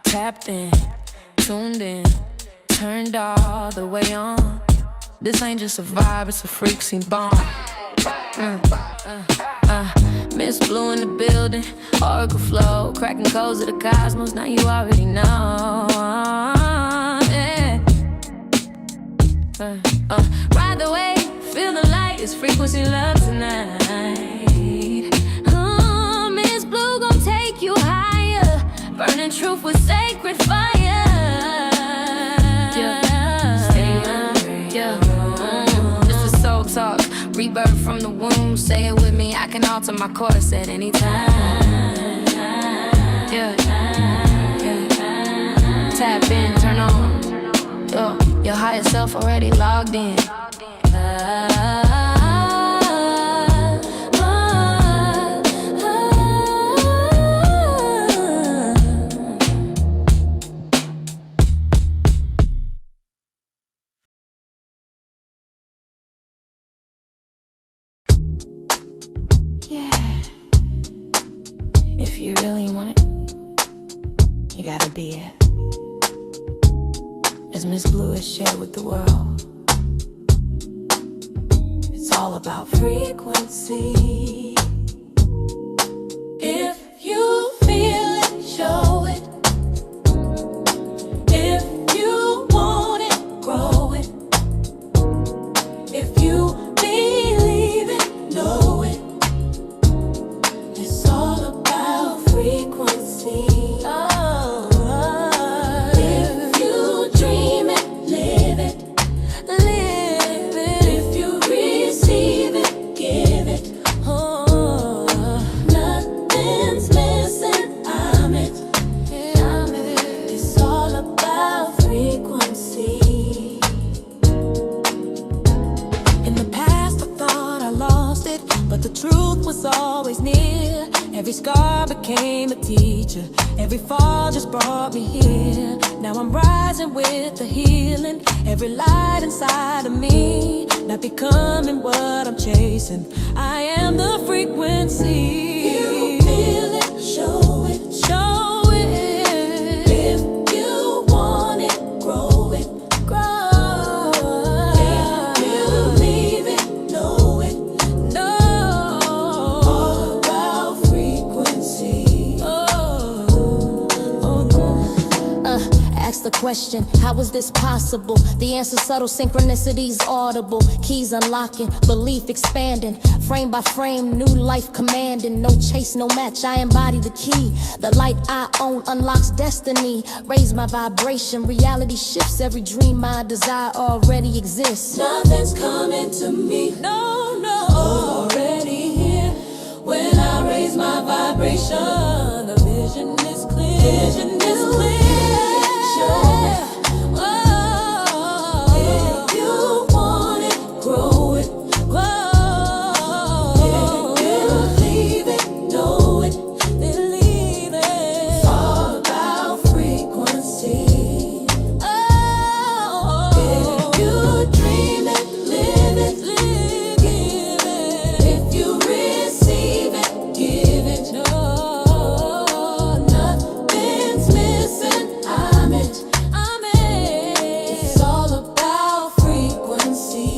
Tapped in, tuned in, turned all the way on. This ain't just a vibe, it's a freak scene bomb. Ms.Blue in the building, oracle flow, cracking codes of the cosmos. Now you already know. Yeah. Ride the wave, feel the light. It's frequency love tonight. Ms.Blue gon' take you higher, burning truth with sacred fire. This is soul talk, rebirth from the womb. Say it with me, I can alter my course at any time. Yeah. Tap in, turn on. Your higher self already logged in. If you really want it, you gotta be it. As Ms.Blue has shared with the world, it's all about frequency. If you feel it, show it. If you want it, grow it. If you believe it, know it. It's all about frequency. If you dream it, live it. Live it. If you receive it, give it. Nothing's missing, I'm it. It's all about frequency. In the past I thought I lost it, but the truth was always near. Every scar became a teacher, every fall just brought me here. Now I'm rising with the healing, every light inside of me, not becoming what I'm chasing. I am the frequency. You feel it, show it. Show it. If you want it, grow it. Grow. If you leave it, know it. Know. All about frequency. Ask the question, how is this possible? The answer subtle, synchronicities audible. Keys unlocking, belief expanding. Frame by frame, new life commanding. No chase, no match, I embody the key. The light I own unlocks destiny. Raise my vibration, reality shifts. Every dream I desire already exists. Nothing's coming to me, no, no. Already here. When I raise my vibration, the vision is clear. Vision is clear. If you want it, grow it. If you leave it, know it. Believe it. It's all about frequency. If you dream it, live it. Give it. If you receive it, give it. Nothing's missing, I'm it. It's all about frequency.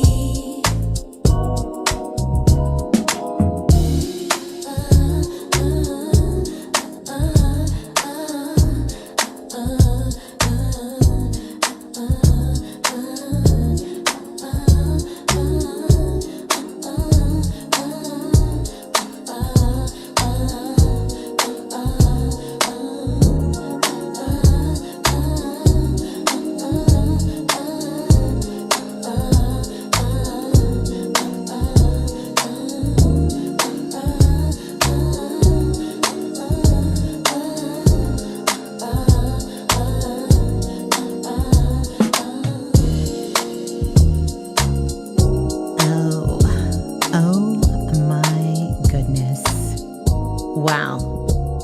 Wow.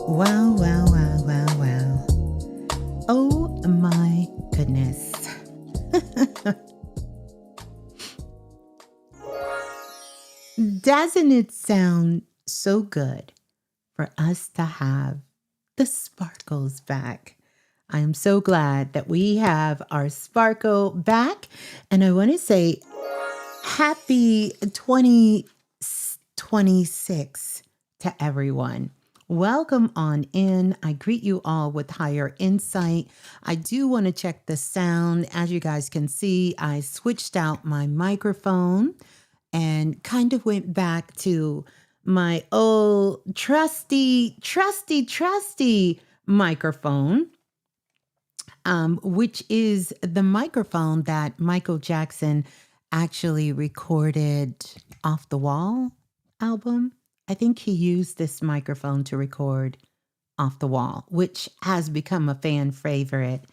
Wow, wow, wow, wow, wow. Oh my goodness. Doesn't it sound so good for us to have the sparkle's back. I am so glad that we have our sparkle back. And I want to say happy 2026 to everyone. Welcome on in. I greet you all with higher insight. I do want to check the sound. As you guys can see, I switched out my microphone and kind of went back to my old trusty microphone, which is the microphone that Michael Jackson actually recorded Off the Wall album. I think he used this microphone to record Off the Wall, which has become a fan favorite,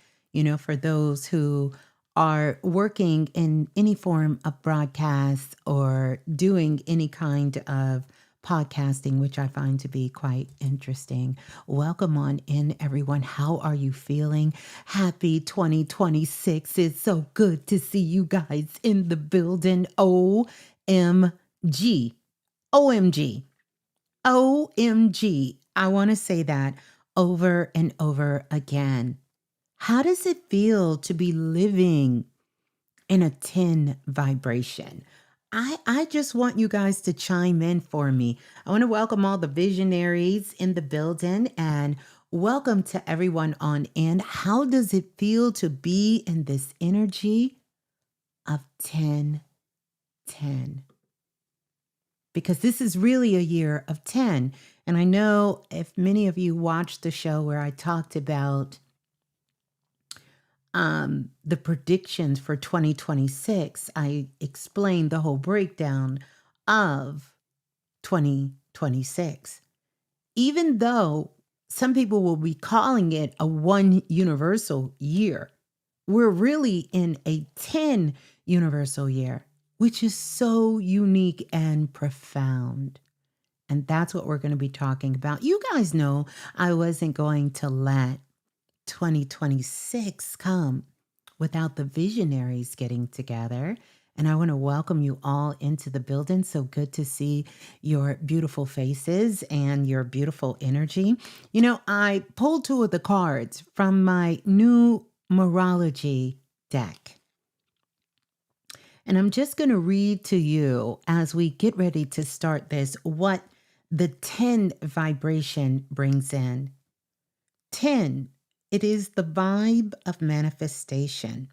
for those who are working in any form of broadcast or doing any kind of podcasting, which I find to be quite interesting. Welcome on in, everyone. How are you feeling? Happy 2026. It's so good to see you guys in the building. OMG. OMG. OMG. I want to say that over and over again. How does it feel to be living in a 10 vibration? I just want you guys to chime in for me. I want to welcome all the visionaries in the building and welcome to everyone on in. How does it feel to be in this energy of 10, 10? Because this is really a year of 10. And I know if many of you watched the show where I talked about the predictions for 2026, I explained the whole breakdown of 2026. Even though some people will be calling it a one universal year, we're really in a 10 universal year, which is so unique and profound. And that's what we're going to be talking about. You guys know I wasn't going to let 2026 come without the visionaries getting together. And I want to welcome you all into the building. So good to see your beautiful faces and your beautiful energy. I pulled two of the cards from my numerology deck. And I'm just going to read to you as we get ready to start this what the 10 vibration brings in. 10, it is the vibe of manifestation.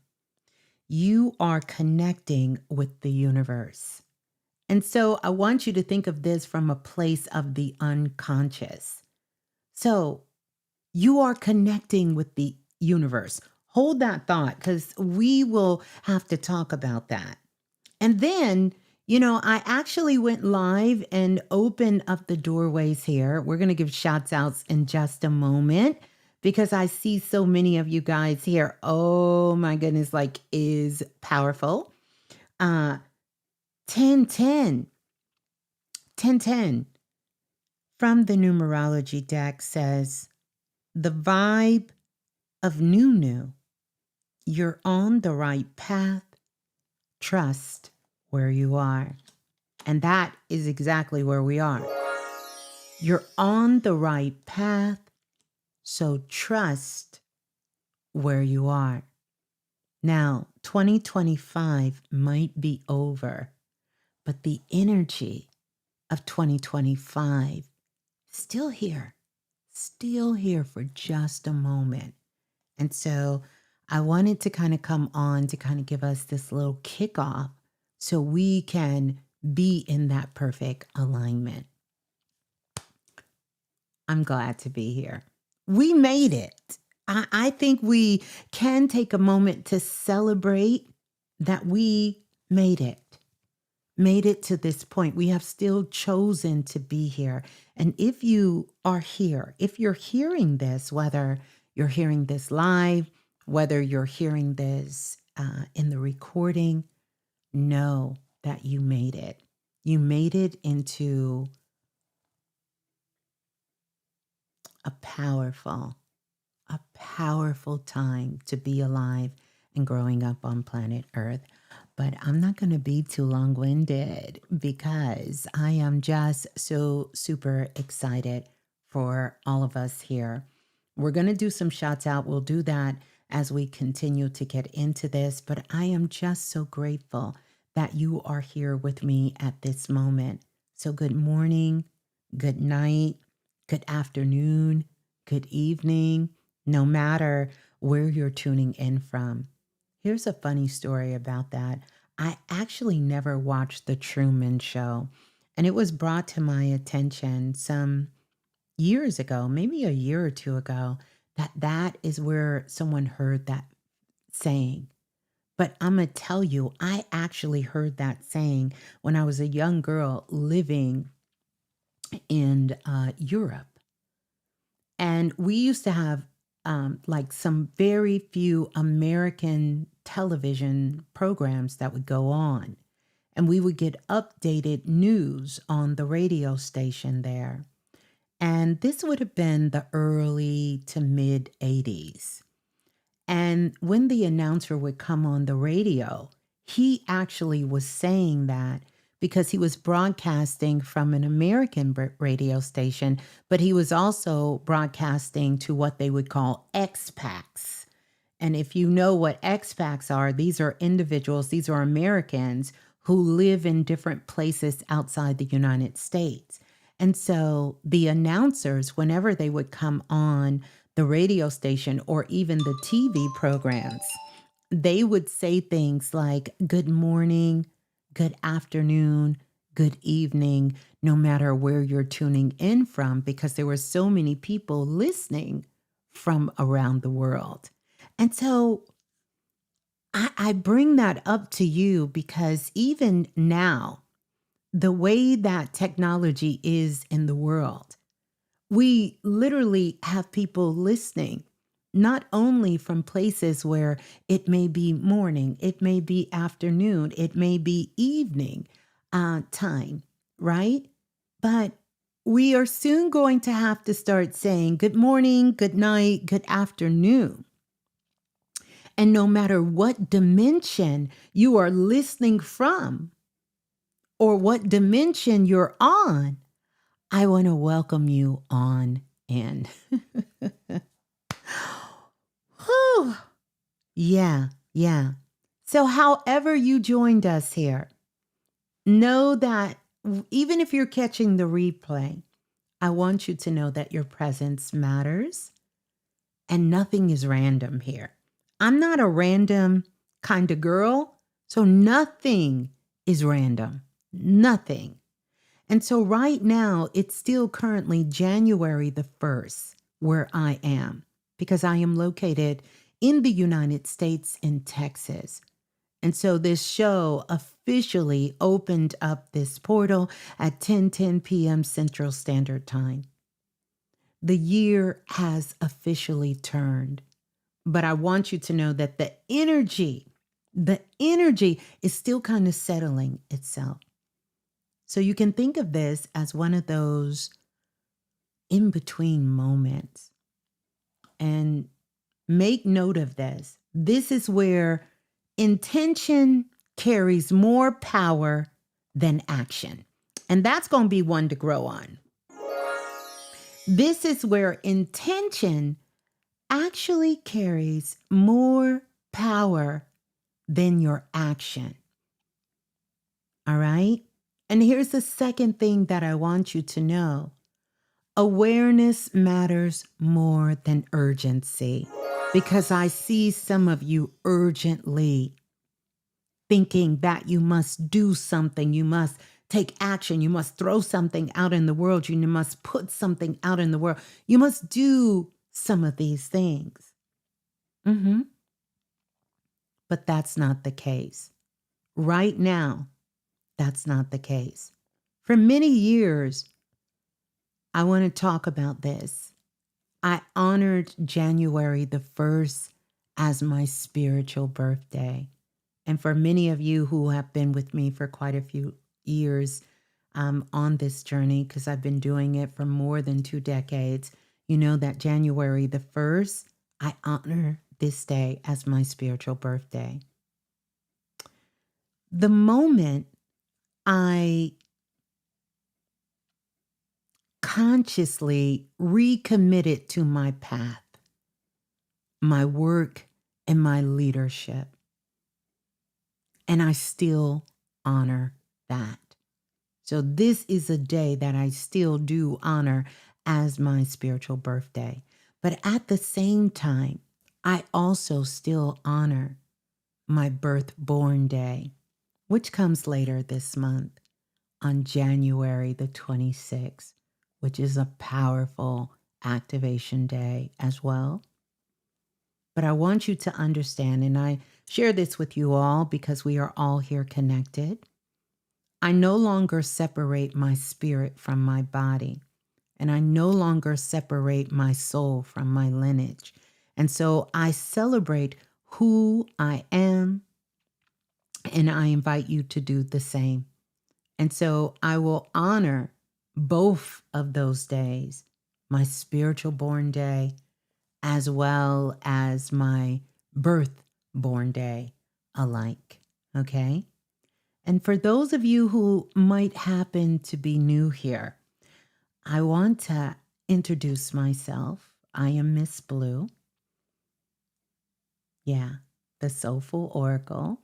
You are connecting with the universe. And so I want you to think of this from a place of the unconscious. So you are connecting with the universe. Hold that thought because we will have to talk about that. And then, I actually went live and opened up the doorways here. We're going to give shout outs in just a moment because I see so many of you guys here. Oh my goodness, is powerful. 10, 10, 10, 10 from the numerology deck says, the vibe of new. You're on the right path. Trust where you are. And that is exactly where we are. You're on the right path, so trust where you are. Now, 2025 might be over, but the energy of 2025 still here for just a moment. And so I wanted to kind of come on to kind of give us this little kickoff so we can be in that perfect alignment. I'm glad to be here. We made it. I think we can take a moment to celebrate that we made it to this point. We have still chosen to be here. And if you are here, if you're hearing this, whether you're hearing this live, whether you're hearing this in the recording, know that you made it. You made it into a powerful time to be alive and growing up on planet Earth. But I'm not going to be too long-winded because I am just so super excited for all of us here. We're going to do some shots out. We'll do that as we continue to get into this. But I am just so grateful that you are here with me at this moment. So good morning, good night, good afternoon, good evening, no matter where you're tuning in from. Here's a funny story about that. I actually never watched The Truman Show, and it was brought to my attention some years ago, maybe a year or two ago, that is where someone heard that saying. But I'm going to tell you, I actually heard that saying when I was a young girl living in Europe. And we used to have like some very few American television programs that would go on. And we would get updated news on the radio station there. And this would have been the early to mid 80s. And when the announcer would come on the radio, he actually was saying that because he was broadcasting from an American radio station, but he was also broadcasting to what they would call expats. And if you know what expats are, these are individuals, these are Americans who live in different places outside the United States. And so the announcers, whenever they would come on the radio station or even the TV programs, they would say things like, good morning, good afternoon, good evening, no matter where you're tuning in from, because there were so many people listening from around the world. And so I bring that up to you because even now, the way that technology is in the world, we literally have people listening, not only from places where it may be morning, it may be afternoon, it may be evening time, right? But we are soon going to have to start saying good morning, good night, good afternoon. And no matter what dimension you are listening from or what dimension you're on, I want to welcome you on in. Whew. Yeah. So however you joined us here, know that even if you're catching the replay, I want you to know that your presence matters and nothing is random here. I'm not a random kind of girl, so nothing is random. Nothing. And so right now, it's still currently January the 1st where I am, because I am located in the United States in Texas. And so this show officially opened up this portal at 10:10 p.m. Central Standard Time. The year has officially turned, but I want you to know that the energy is still kind of settling itself. So you can think of this as one of those in-between moments. And make note of this. This is where intention carries more power than action. And that's going to be one to grow on. This is where intention actually carries more power than your action. All right? And here's the second thing that I want you to know. Awareness matters more than urgency, because I see some of you urgently thinking that you must do something, you must take action, you must throw something out in the world, you must put something out in the world, you must do some of these things. But that's not the case. Right now, that's not the case. For many years, I want to talk about this. I honored January the 1st as my spiritual birthday. And for many of you who have been with me for quite a few years on this journey, because I've been doing it for more than 2 decades, you know that January the 1st, I honor this day as my spiritual birthday. The moment I consciously recommitted to my path, my work, and my leadership. And I still honor that. So this is a day that I still do honor as my spiritual birthday. But at the same time, I also still honor my birth-born day, which comes later this month on January the 26th, which is a powerful activation day as well. But I want you to understand, and I share this with you all because we are all here connected. I no longer separate my spirit from my body, and I no longer separate my soul from my lineage. And so I celebrate who I am, and I invite you to do the same. And so I will honor both of those days, my spiritual born day, as well as my birth born day alike. Okay? And for those of you who might happen to be new here, I want to introduce myself. I am Ms.Blue. Yeah, the Soulful Oracle.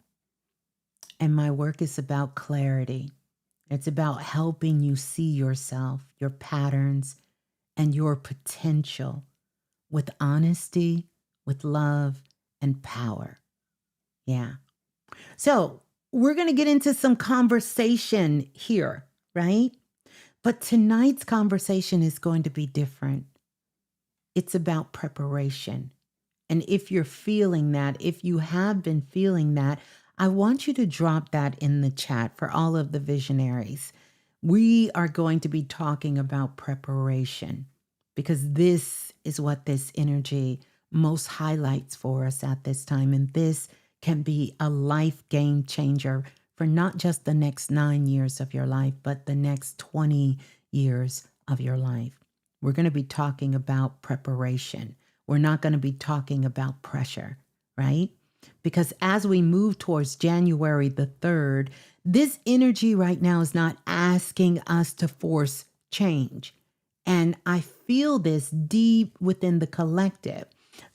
And my work is about clarity. It's about helping you see yourself, your patterns, and your potential with honesty, with love, and power. Yeah. So we're going to get into some conversation here, right? But tonight's conversation is going to be different. It's about preparation. And if you're feeling that, if you have been feeling that, I want you to drop that in the chat for all of the visionaries. We are going to be talking about preparation because this is what this energy most highlights for us at this time. And this can be a life game changer for not just the next 9 years of your life, but the next 20 years of your life. We're going to be talking about preparation. We're not going to be talking about pressure, right? Because as we move towards January the 3rd, this energy right now is not asking us to force change. And I feel this deep within the collective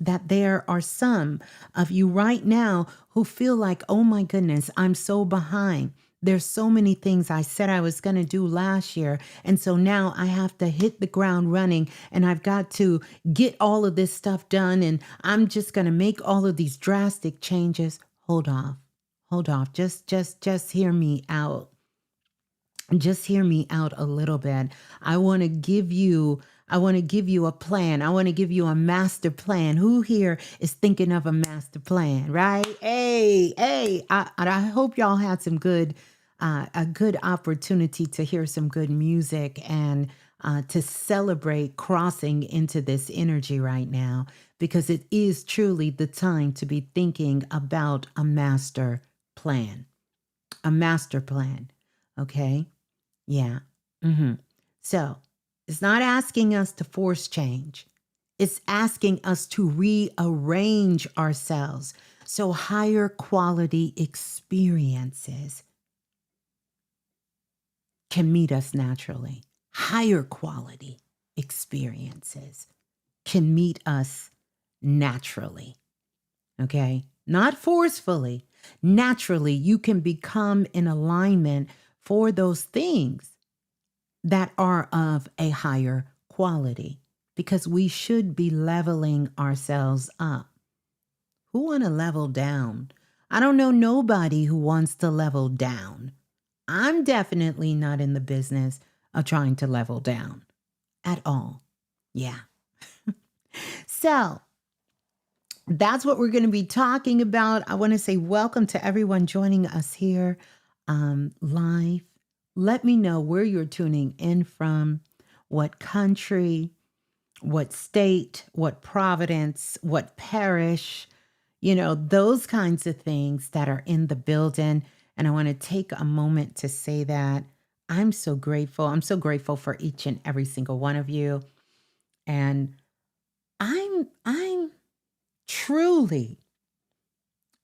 that there are some of you right now who feel like, oh my goodness, I'm so behind. There's so many things I said I was going to do last year. And so now I have to hit the ground running and I've got to get all of this stuff done. And I'm just going to make all of these drastic changes. Hold off. Hold off. Just hear me out. Just hear me out a little bit. I want to give you a plan. I want to give you a master plan. Who here is thinking of a master plan, right? Hey, I hope y'all had some a good opportunity to hear some good music and to celebrate crossing into this energy right now, because it is truly the time to be thinking about a master plan. A master plan, okay? Yeah. So it's not asking us to force change. It's asking us to rearrange ourselves so higher quality experiences can meet us naturally. Higher quality experiences can meet us naturally. Okay? Not forcefully. Naturally, you can become in alignment for those things that are of a higher quality, because we should be leveling ourselves up. Who want to level down? I don't know nobody who wants to level down. I'm definitely not in the business of trying to level down at all. Yeah. So that's what we're going to be talking about. I want to say welcome to everyone joining us here live. Let me know where you're tuning in from, what country, what state, what province, what parish, those kinds of things that are in the building. And I want to take a moment to say that I'm so grateful. I'm so grateful for each and every single one of you. And I'm truly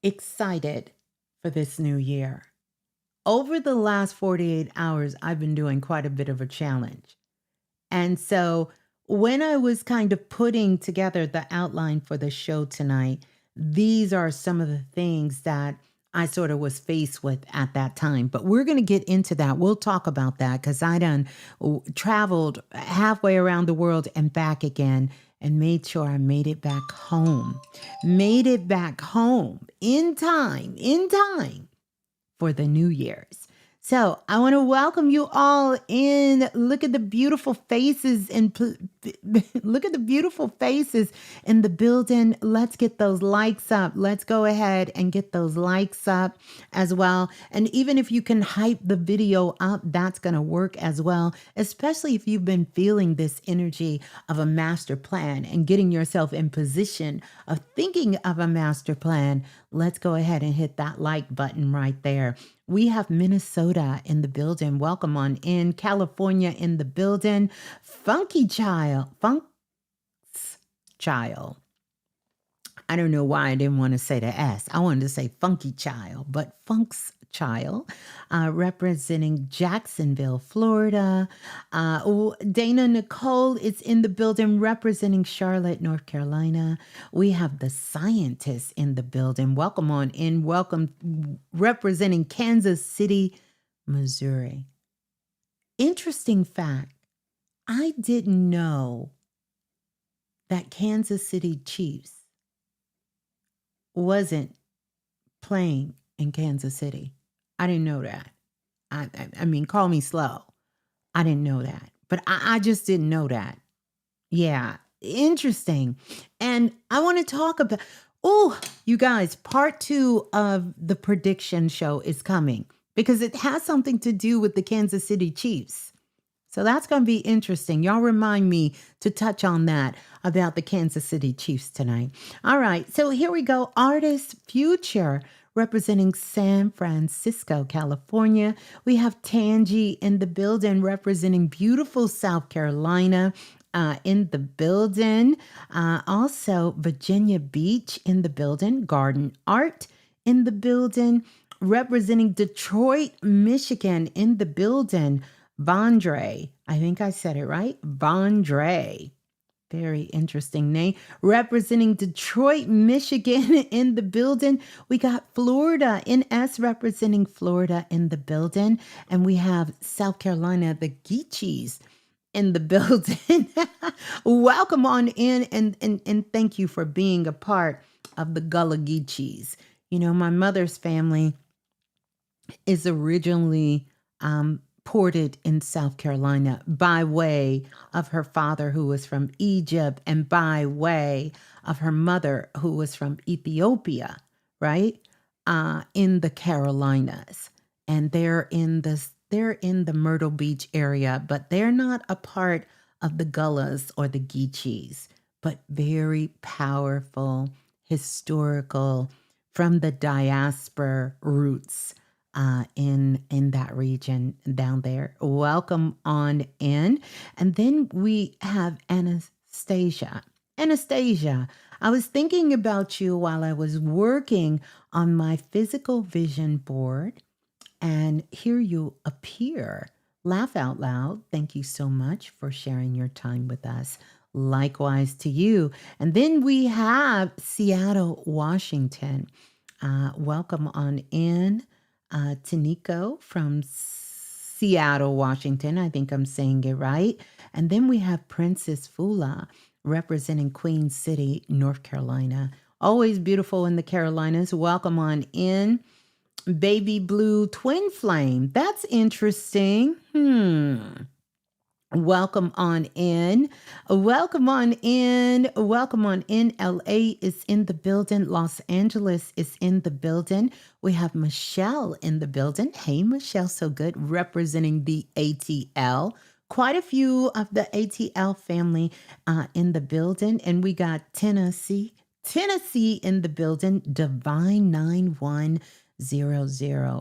excited for this new year. Over the last 48 hours, I've been doing quite a bit of a challenge. And so when I was kind of putting together the outline for the show tonight, these are some of the things that I sort of was faced with at that time. But we're going to get into that. We'll talk about that because I done traveled halfway around the world and back again and made sure I made it back home. Made it back home in time for the New Year's. So I want to welcome you all in. Look at the beautiful faces and look at the beautiful faces in the building. Let's get those likes up. Let's go ahead and get those likes up as well. And even if you can hype the video up, that's going to work as well, especially if you've been feeling this energy of a master plan and getting yourself in position of thinking of a master plan. Let's go ahead and hit that like button right there. We have Minnesota in the building. Welcome on in. California in the building. Funky Child. Funk's Child. I don't know why I didn't want to say the S. I wanted to say Funky Child, but Funk's Child, representing Jacksonville, Florida. Dana Nicole is in the building representing Charlotte, North Carolina. We have the scientists in the building. Welcome on in. Welcome representing Kansas City, Missouri. Interesting fact, I didn't know that Kansas City Chiefs wasn't playing in Kansas City. I didn't know that. I mean, call me slow. I didn't know that. But I just didn't know that. Yeah, interesting. And I want to talk about, you guys, part 2 of the prediction show is coming because it has something to do with the Kansas City Chiefs. So that's going to be interesting. Y'all remind me to touch on that about the Kansas City Chiefs tonight. All right, so here we go. Artist Future representing San Francisco, California. We have Tangi in the building representing beautiful South Carolina. In the building. Also, Virginia Beach in the building. Garden Art in the building. Representing Detroit, Michigan in the building. Vondre. I think I said it right. Vondre. Very interesting name. Representing Detroit, Michigan in the building. We got Florida, NS representing Florida in the building. And we have South Carolina, the Geechees in the building. Welcome on in and thank you for being a part of the Gullah Geechees. You know, my mother's family is originally ported in South Carolina by way of her father who was from Egypt and by way of her mother who was from Ethiopia, right? In the Carolinas. And they're in the Myrtle Beach area, but they're not a part of the Gullahs or the Geechees, but very powerful, historical, from the diaspora roots in that region down there. Welcome on in. And then we have Anastasia. Anastasia, I was thinking about you while I was working on my physical vision board, and here you appear. Laugh out loud. Thank you so much for sharing your time with us. Likewise to you. And then we have Seattle, Washington. Welcome on in. Taniko from Seattle, Washington. I think I'm saying it right. And then we have Princess Fula representing Queen City, North Carolina. Always beautiful in the Carolinas. Welcome on in. Baby Blue Twin Flame. That's interesting. Welcome on in. Welcome on in. Welcome on in. LA is in the building. Los Angeles is in the building. We have Michelle in the building. Hey, Michelle, so good. Representing the ATL. Quite a few of the ATL family in the building. And we got Tennessee in the building. Divine 9100.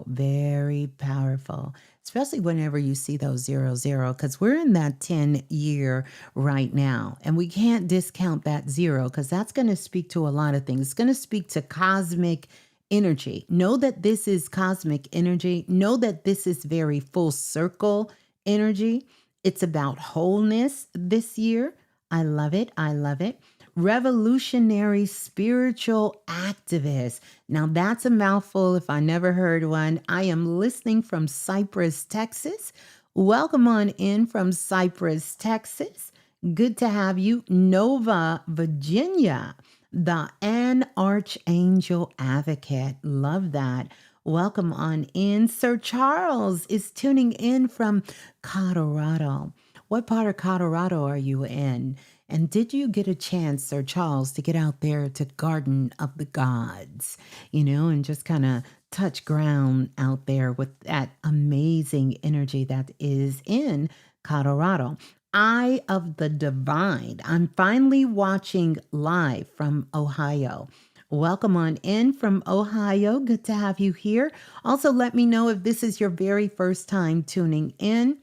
Very powerful. Especially whenever you see those 00, because we're in that 10-year right now. And we can't discount that 0 because that's going to speak to a lot of things. It's going to speak to cosmic energy. Know that this is cosmic energy. Know that this is very full circle energy. It's about wholeness this year. I love it. I love it. Revolutionary spiritual activist. Now, that's a mouthful if I never heard one. I am listening from Cypress, Texas. Welcome on in from Cypress, Texas. Good to have you. Nova, Virginia, the An Archangel Advocate. Love that. Welcome on in. Sir Charles is tuning in from Colorado. What part of Colorado are you in? And did you get a chance, Sir Charles, to get out there to Garden of the Gods, and just kind of touch ground out there with that amazing energy that is in Colorado? Eye of the Divine. I'm finally watching live from Ohio. Welcome on in from Ohio. Good to have you here. Also, let me know if this is your very first time tuning in.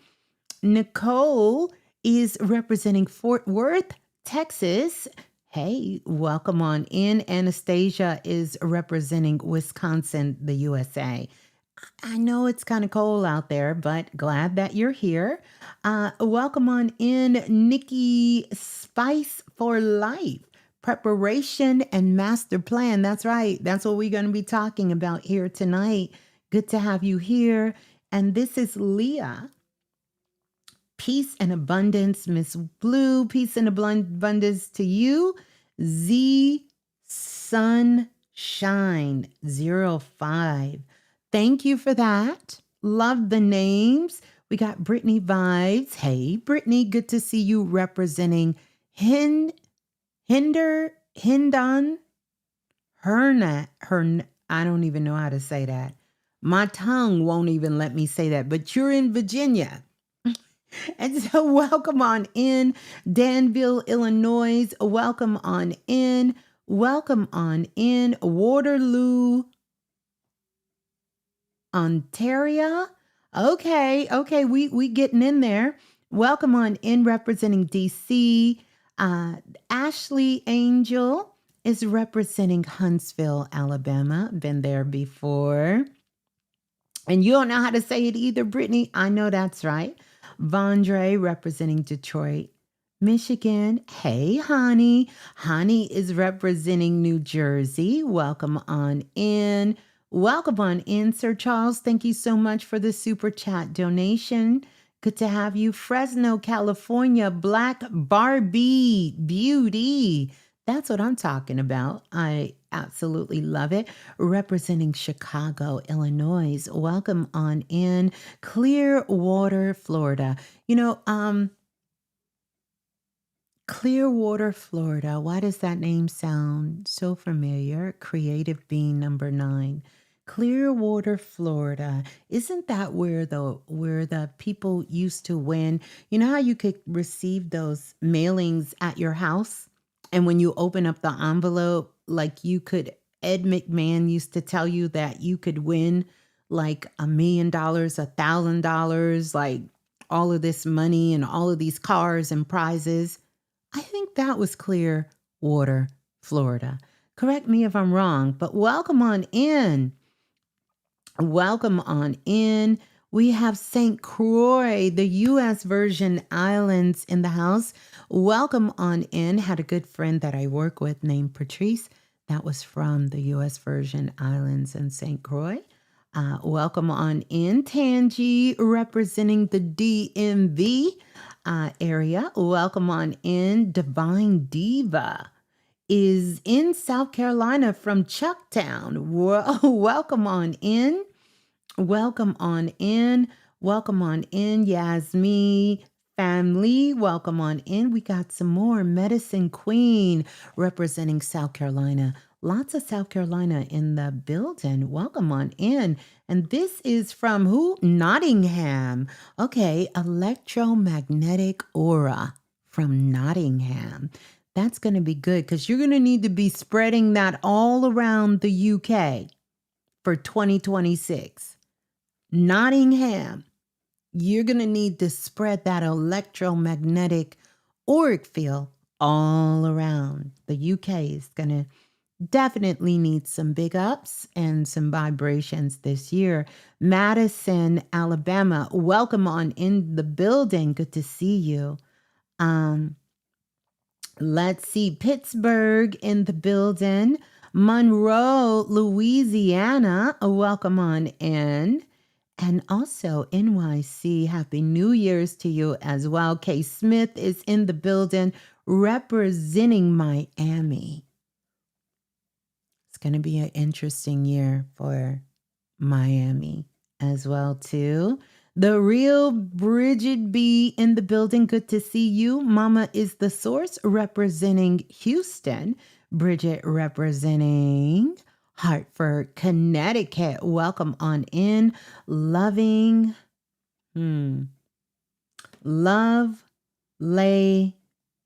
Nicole is representing Fort Worth, Texas. Hey, welcome on in. Anastasia is representing Wisconsin, the USA. I know it's kind of cold out there, but glad that you're here. Welcome on in, Nikki. Spice for Life, preparation and master plan. That's right. That's what we're going to be talking about here tonight. Good to have you here. And this is Leah. Peace and abundance, Ms.Blue. Peace and abundance to you. Z Sunshine 05. Thank you for that. Love the names. We got Brittany Vibes. Hey, Brittany, good to see you representing Hindon, I don't even know how to say that. My tongue won't even let me say that, but you're in Virginia. And so welcome on in, Danville, Illinois. Welcome on in. Welcome on in, Waterloo, Ontario. Okay, we getting in there. Welcome on in, representing DC. Ashley Angel is representing Huntsville, Alabama. Been there before. And you don't know how to say it either, Brittany. I know that's right. Vondre representing Detroit, Michigan. Hey, Honey. Honey is representing New Jersey. Welcome on in. Welcome on in, Sir Charles. Thank you so much for the super chat donation. Good to have you. Fresno, California, Black Barbie Beauty. That's what I'm talking about. I absolutely love it. Representing Chicago, Illinois. Welcome on in. Clearwater, Florida. Clearwater, Florida. Why does that name sound so familiar? Creative Being number 9. Clearwater, Florida. Isn't that where the people used to win? You know how you could receive those mailings at your house? And when you open up the envelope, Ed McMahon used to tell you that you could win like $1 million, $1,000, like all of this money and all of these cars and prizes. I think that was Clearwater, Florida. Correct me if I'm wrong, but welcome on in. Welcome on in. We have St. Croix, the U.S. Virgin Islands in the house. Welcome on in. Had a good friend that I work with named Patrice. That was from the U.S. Virgin Islands and St. Croix. Welcome on in. Tangi representing the DMV area. Welcome on in. Divine Diva is in South Carolina from Chucktown. Welcome on in. Welcome on in. Welcome on in, Yasmin family. Welcome on in. We got some more. Medicine Queen representing South Carolina. Lots of South Carolina in the building. Welcome on in. And this is from who? Nottingham. Okay, electromagnetic aura from Nottingham. That's going to be good because you're going to need to be spreading that all around the UK for 2026. Nottingham, you're going to need to spread that electromagnetic auric field all around. The UK is going to definitely need some big ups and some vibrations this year. Madison, Alabama, welcome on in the building. Good to see you. Let's see, Pittsburgh in the building. Monroe, Louisiana, welcome on in. And also NYC, Happy New Year's to you as well. Kay Smith is in the building representing Miami. It's going to be an interesting year for Miami as well too. The real Bridget B in the building. Good to see you. Mama is the source representing Houston. Bridget representing Hartford, Connecticut. Welcome on in. Loving, Love Lay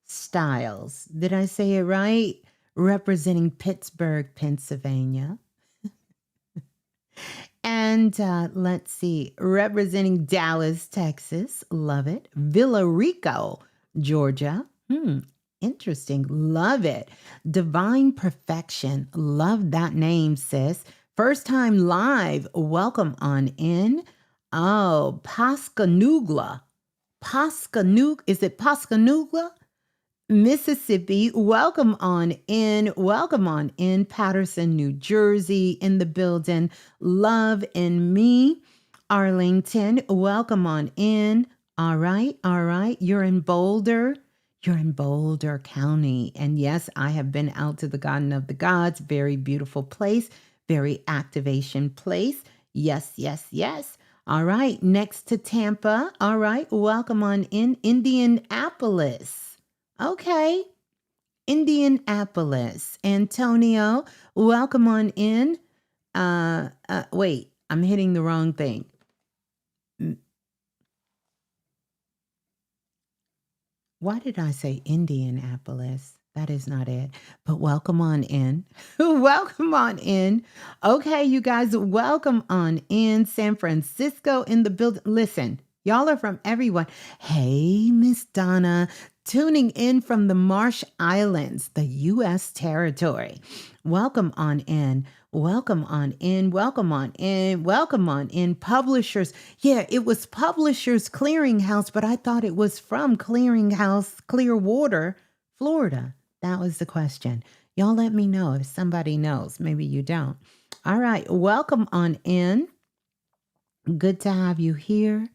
Styles. Did I say it right? Representing Pittsburgh, Pennsylvania. And let's see, representing Dallas, Texas. Love it. Villa Rico, Georgia. Interesting. Love it. Divine Perfection. Love that name, sis. First time live. Welcome on in. Oh, Pascagoula. Is it Pascagoula? Mississippi, welcome on in. Welcome on in. Patterson, New Jersey, in the building. Love and me. Arlington, welcome on in. All right. You're in Boulder. You're in Boulder County. And yes, I have been out to the Garden of the Gods. Very beautiful place. Very activation place. Yes. All right. Next to Tampa. All right. Welcome on in. Indianapolis. Okay. Indianapolis. Antonio, welcome on in. Wait, I'm hitting the wrong thing. Why did I say Indianapolis? That is not it. But welcome on in. Welcome on in. Okay, you guys, welcome on in. San Francisco in the building. Listen, y'all are from everyone. Hey, Miss Donna, tuning in from the Marsh Islands, the U.S. territory. Welcome on in. Welcome on in. Welcome on in. Welcome on in. Publishers. Yeah, it was Publishers Clearinghouse, but I thought it was from Clearinghouse, Clearwater, Florida. That was the question. Y'all let me know if somebody knows. Maybe you don't. All right. Welcome on in. Good to have you here.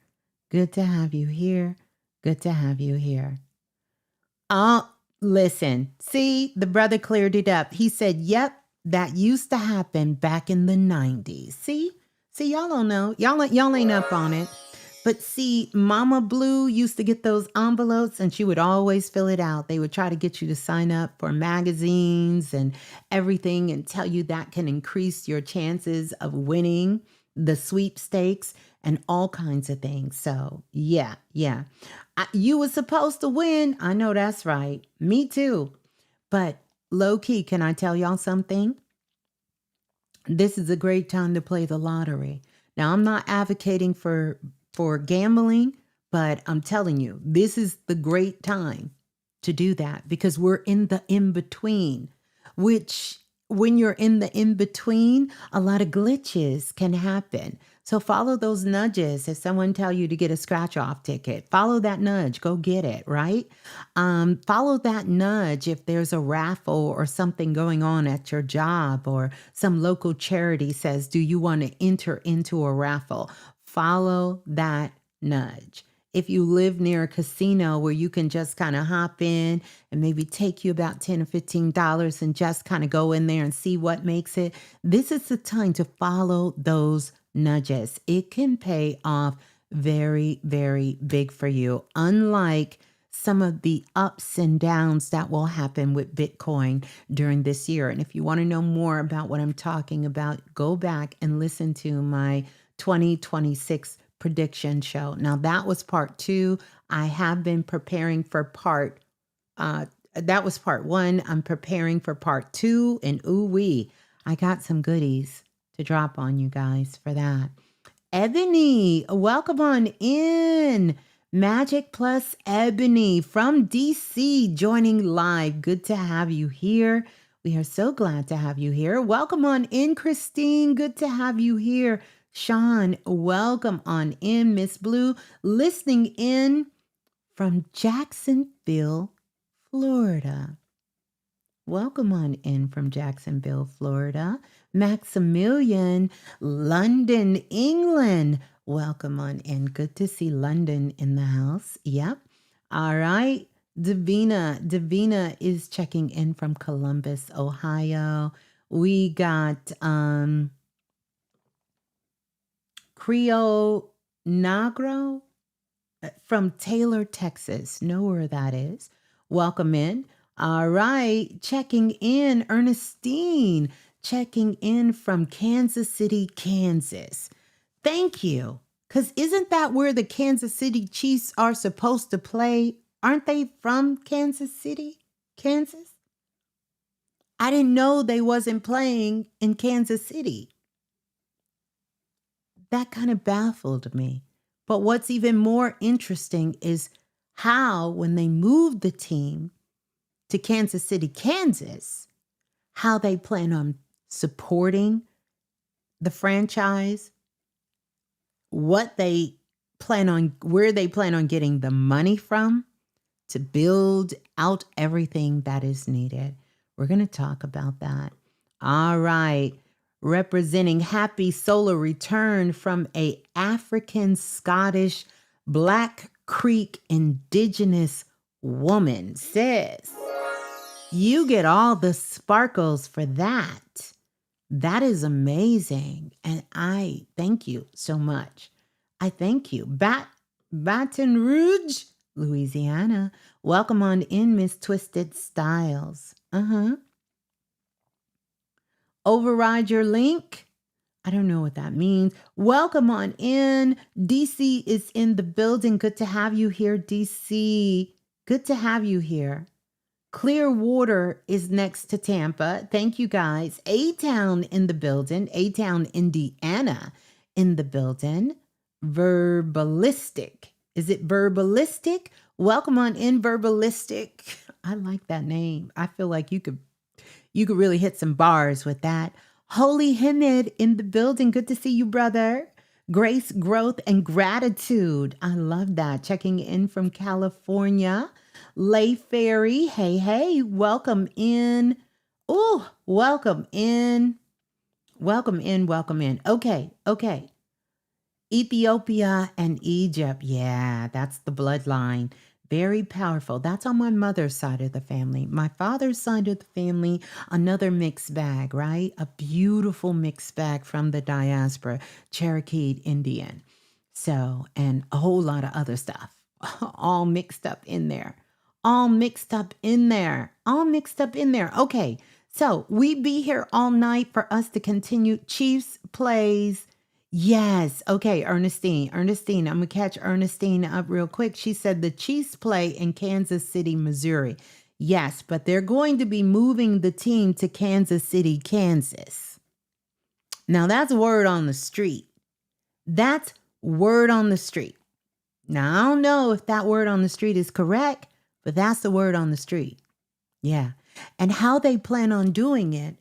Good to have you here. Good to have you here. Listen. See, the brother cleared it up. He said, yep, that used to happen back in the 90s. See, y'all don't know. Y'all ain't up on it. But see, Mama Blue used to get those envelopes and she would always fill it out. They would try to get you to sign up for magazines and everything and tell you that can increase your chances of winning the sweepstakes and all kinds of things. So yeah. You were supposed to win. I know that's right. Me too. But low key, can I tell y'all something? This is a great time to play the lottery. Now, I'm not advocating for gambling, but I'm telling you, this is the great time to do that because we're in the in-between, which when you're in the in-between, a lot of glitches can happen. So follow those nudges. If someone tell you to get a scratch-off ticket, follow that nudge. Go get it, right? Follow that nudge if there's a raffle or something going on at your job or some local charity says, do you want to enter into a raffle? Follow that nudge. If you live near a casino where you can just kind of hop in and maybe take you about $10 or $15 and just kind of go in there and see what makes it, this is the time to follow those nudges. It can pay off very, very big for you, unlike some of the ups and downs that will happen with Bitcoin during this year. And if you want to know more about what I'm talking about, go back and listen to my 2026 prediction show. Now that was part 2. I have been preparing for that was part 1. I'm preparing for part 2 and ooh-wee, I got some goodies to drop on you guys for that. Ebony, welcome on in. Magic Plus Ebony from DC joining live. Good to have you here. We are so glad to have you here. Welcome on in, Christine. Good to have you here. Sean, welcome on in. Ms.Blue, listening in from Jacksonville, Florida. Welcome on in from Jacksonville, Florida. Maximilian, London, England. Welcome on in. Good to see London in the house. Yep. All right. Davina is checking in from Columbus, Ohio. We got Creole Negro from Taylor, Texas. Know where that is. Welcome in. All right. Checking in, Ernestine, checking in from Kansas City, Kansas. Thank you. Because isn't that where the Kansas City Chiefs are supposed to play? Aren't they from Kansas City, Kansas? I didn't know they wasn't playing in Kansas City. That kind of baffled me. But what's even more interesting is how, when they moved the team to Kansas City, Kansas, how they plan on supporting the franchise, what they plan on, where they plan on getting the money from to build out everything that is needed. We're going to talk about that. All right. Representing Happy Solar Return from a African Scottish Black Creek Indigenous woman says, you get all the sparkles for that. That is amazing. And I thank you so much. I thank you. Baton Rouge, Louisiana. Welcome on in, Miss Twisted Styles. Override your link. I don't know what that means. Welcome on in. DC is in the building. Good to have you here, DC. Good to have you here. Clearwater is next to Tampa. Thank you, guys. A-Town in the building. A-Town, Indiana in the building. Verbalistic. Is it Verbalistic? Welcome on in, Verbalistic. I like that name. I feel like you could really hit some bars with that. Holy Hamid in the building. Good to see you, brother. Grace, growth, and gratitude. I love that. Checking in from California. Lay Ferry. Hey, hey. Welcome in. Oh, welcome in. Welcome in. Welcome in. Okay. Ethiopia and Egypt. Yeah, that's the bloodline. Very powerful. That's on my mother's side of the family. My father's side of the family, another mixed bag, right? A beautiful mixed bag from the diaspora, Cherokee Indian. So, and a whole lot of other stuff, all mixed up in there. Okay, so we be here all night for us to continue. Chiefs plays. Yes. Okay, Ernestine, I'm going to catch Ernestine up real quick. She said the Chiefs play in Kansas City, Missouri. Yes, but they're going to be moving the team to Kansas City, Kansas. Now, that's word on the street. Now, I don't know if that word on the street is correct, but that's the word on the street. Yeah. And how they plan on doing it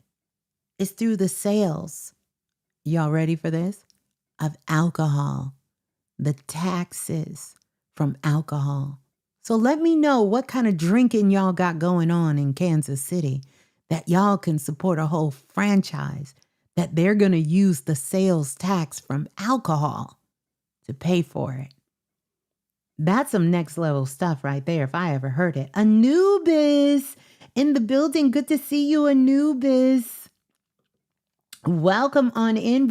is through the sales. Y'all ready for this? Of alcohol, the taxes from alcohol. So let me know what kind of drinking y'all got going on in Kansas City that y'all can support a whole franchise that they're going to use the sales tax from alcohol to pay for it. That's some next level stuff right there, if I ever heard it. Anubis in the building. Good to see you, Anubis. Welcome on in,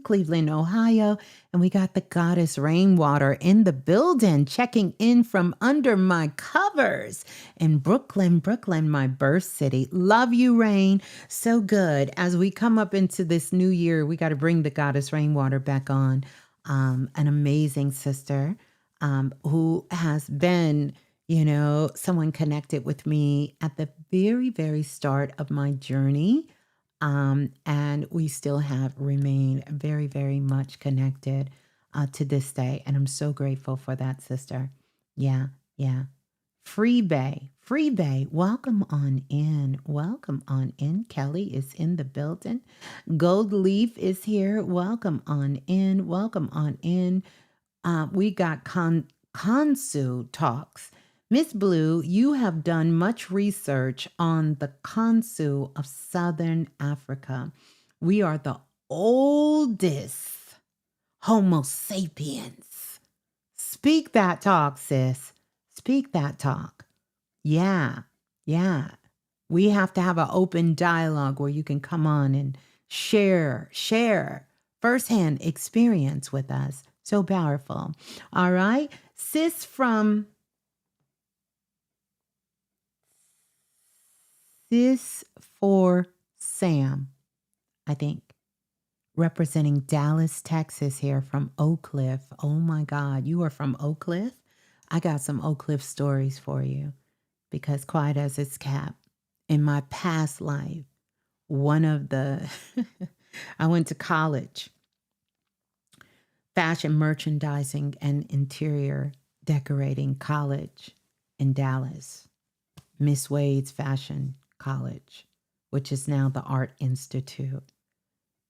Cleveland, Ohio. And we got the goddess Rainwater in the building, checking in from under my covers in Brooklyn, my birth city. Love you, Rain. So good. As we come up into this new year, we got to bring the goddess Rainwater back on. An amazing sister who has been, someone connected with me at the very, very start of my journey. And we still have remained very, very much connected to this day. And I'm so grateful for that, sister. Yeah. Free Bay, welcome on in. Kelly is in the building. Gold Leaf is here. Welcome on in. We got Kansu Talks. Ms.Blue, you have done much research on the Kansu of Southern Africa. We are the oldest Homo sapiens. Speak that talk, sis. Speak that talk. Yeah, yeah. We have to have an open dialogue where you can come on and share firsthand experience with us. So powerful. All right. Sis for Sam, I think, representing Dallas, Texas here from Oak Cliff. Oh my God, you are from Oak Cliff? I got some Oak Cliff stories for you because quiet as it's kept, in my past life, one of the, I went to college, fashion merchandising and interior decorating college in Dallas, Miss Wade's Fashion College, which is now the Art Institute.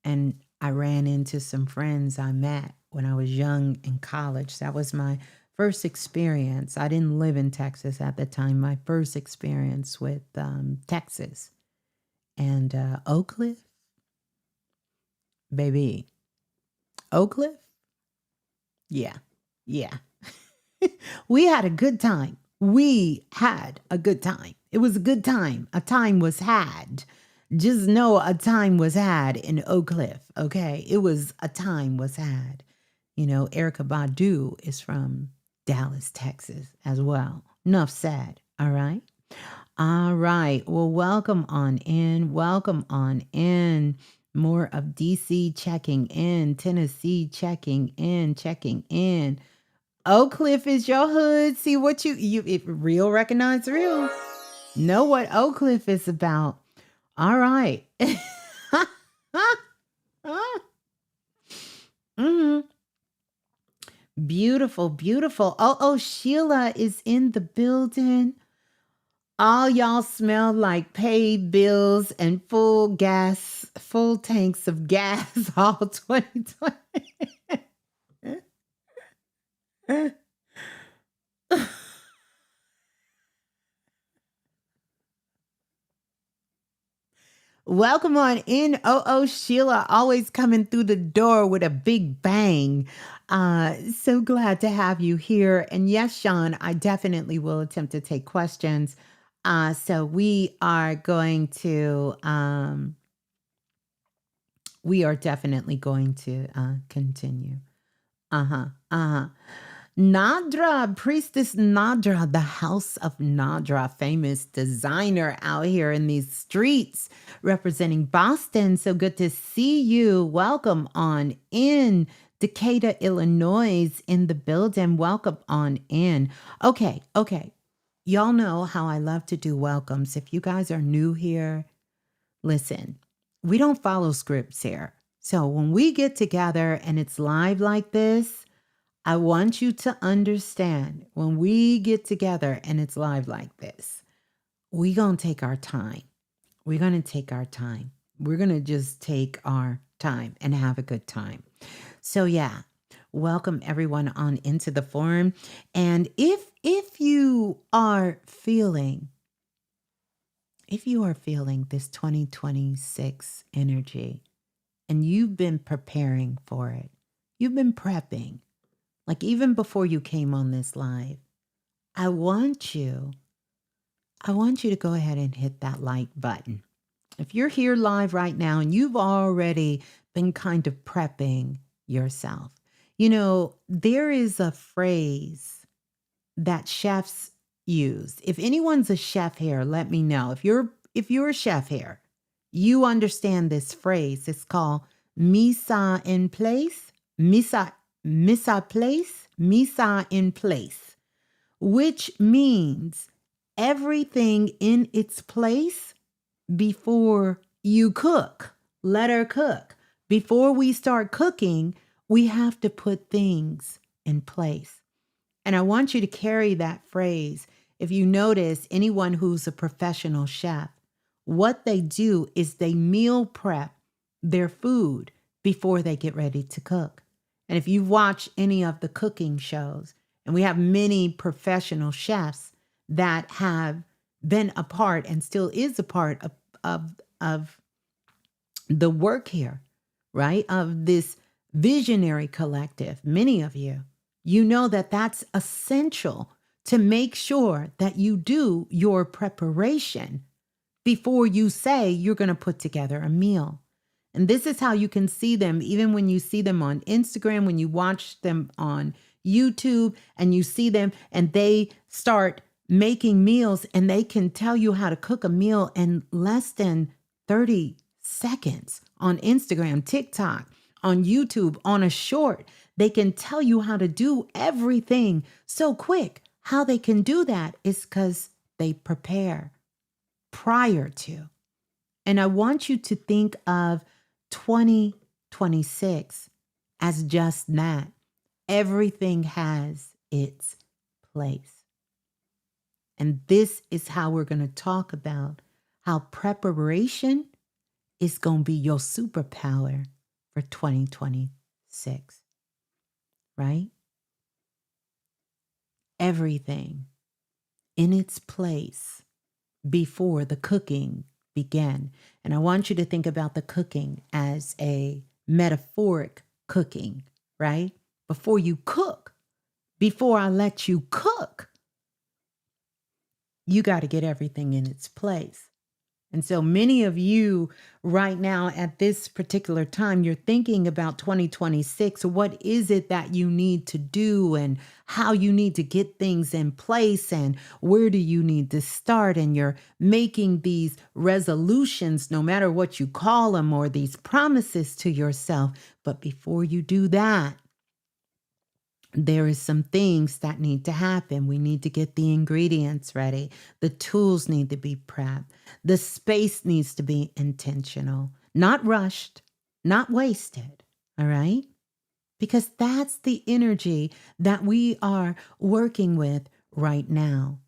And I ran into some friends I met when I was young in college. That was my first experience. I didn't live in Texas at the time. My first experience with Texas. And Oak Cliff, baby. Oak Cliff? Yeah, yeah. We had a good time. We had a good time. It was a good time. A time was had. Just know a time was had in Oak Cliff, okay? It was a time was had. You know, Erykah Badu is from Dallas, Texas as well. Enough said, all right? All right. Well, welcome on in. Welcome on in. More of DC checking in. Tennessee checking in. Oak Cliff is your hood. See what if real recognize real. Know what Oak Cliff is about. All right. Mm-hmm. Beautiful, beautiful. Oh, Sheila is in the building. All y'all smell like paid bills and full tanks of gas all 2020. Welcome on in. Sheila, always coming through the door with a big bang. So glad to have you here. And yes, Sean, I definitely will attempt to take questions. So we are definitely going to continue. Nadra, Priestess Nadra, the House of Nadra, famous designer out here in these streets representing Boston. So good to see you. Welcome on in. Decatur, Illinois in the building. Welcome on in. Okay. Y'all know how I love to do welcomes. If you guys are new here, listen, we don't follow scripts here. So when we get together and it's live like this, I want you to understand when we get together and it's live like this, we're going to take our time. We're going to take our time. We're going to just take our time and have a good time. So yeah, welcome everyone on into the forum. And if you are feeling this 2026 energy and you've been preparing for it, you've been prepping, like even before you came on this live, I want you to go ahead and hit that like button. If you're here live right now and you've already been kind of prepping yourself, you know, there is a phrase that chefs use. If anyone's a chef here, let me know. If you're a chef here, you understand this phrase. It's called mise en place. Mise en place, which means everything in its place before you cook. Let her cook. Before we start cooking, we have to put things in place. And I want you to carry that phrase. If you notice, anyone who's a professional chef, what they do is they meal prep their food before they get ready to cook. And if you watch any of the cooking shows, and we have many professional chefs, that have been a part and still is a part of the work here, right? Of this visionary collective, many of you, you know that that's essential to make sure that you do your preparation before you say you're going to put together a meal. And this is how you can see them, even when you see them on Instagram, when you watch them on YouTube and you see them and they start making meals and they can tell you how to cook a meal in less than 30 seconds on Instagram, TikTok, on YouTube, on a short. They can tell you how to do everything so quick. How they can do that is because they prepare prior to. And I want you to think of 2026 as just that. Everything has its place. And this is how we're going to talk about how preparation is going to be your superpower for 2026, right? Everything in its place before the cooking began. And I want you to think about the cooking as a metaphoric cooking, right? Before you cook, before I let you cook, you got to get everything in its place. And so many of you right now at this particular time, you're thinking about 2026. What is it that you need to do and how you need to get things in place and where do you need to start? And you're making these resolutions, no matter what you call them, or these promises to yourself. But before you do that, there is some things that need to happen. We need to get the ingredients ready. The tools need to be prepped. The space needs to be intentional, not rushed, not wasted. All right? Because that's the energy that we are working with right now.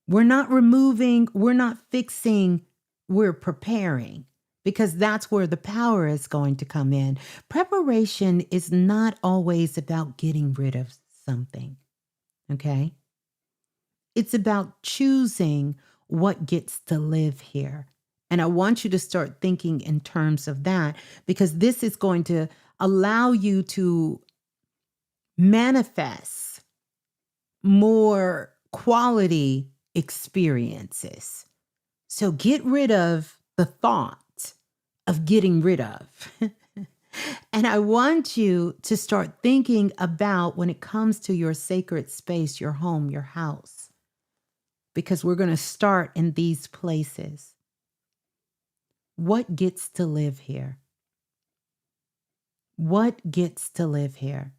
We're not removing, we're not fixing, we're preparing. Because that's where the power is going to come in. Preparation is not always about getting rid of something, okay? It's about choosing what gets to live here. And I want you to start thinking in terms of that because this is going to allow you to manifest more quality experiences. So get rid of the thought of getting rid of. And I want you to start thinking about when it comes to your sacred space, your home, your house, because we're going to start in these places. What gets to live here? What gets to live here?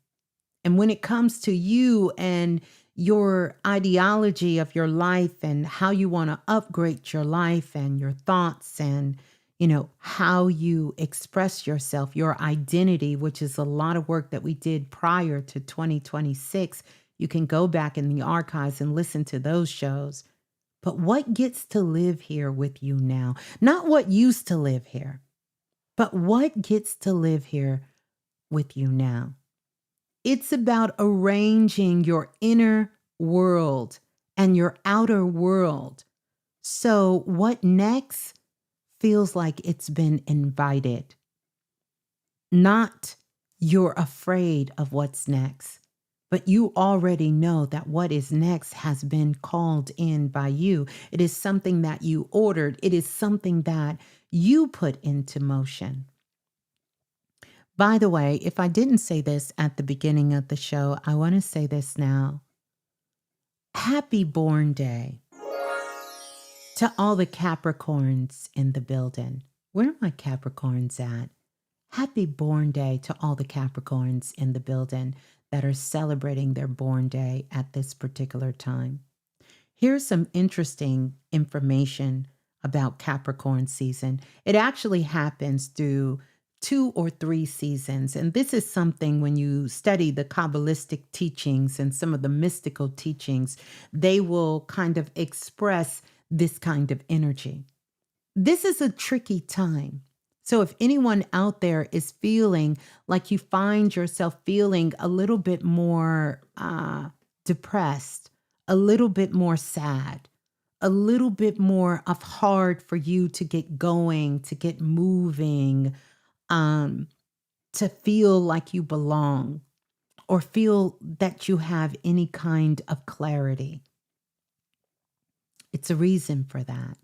And when it comes to you and your ideology of your life and how you want to upgrade your life and your thoughts and how you express yourself, your identity, which is a lot of work that we did prior to 2026. You can go back in the archives and listen to those shows. But what gets to live here with you now? Not what used to live here, but what gets to live here with you now? It's about arranging your inner world and your outer world. So what next feels like it's been invited. Not you're afraid of what's next, but you already know that what is next has been called in by you. It is something that you ordered. It is something that you put into motion. By the way, if I didn't say this at the beginning of the show, I want to say this now. Happy Born Day to all the Capricorns in the building. Where are my Capricorns at? Happy Born Day to all the Capricorns in the building that are celebrating their born day at this particular time. Here's some interesting information about Capricorn season. It actually happens through 2 or 3 seasons. And this is something when you study the Kabbalistic teachings and some of the mystical teachings, they will kind of express this kind of energy. This is a tricky time. So if anyone out there is feeling like you find yourself feeling a little bit more depressed, a little bit more sad, a little bit more of hard for you to get going, to get moving, um, to feel like you belong or feel that you have any kind of clarity. It's a reason for that.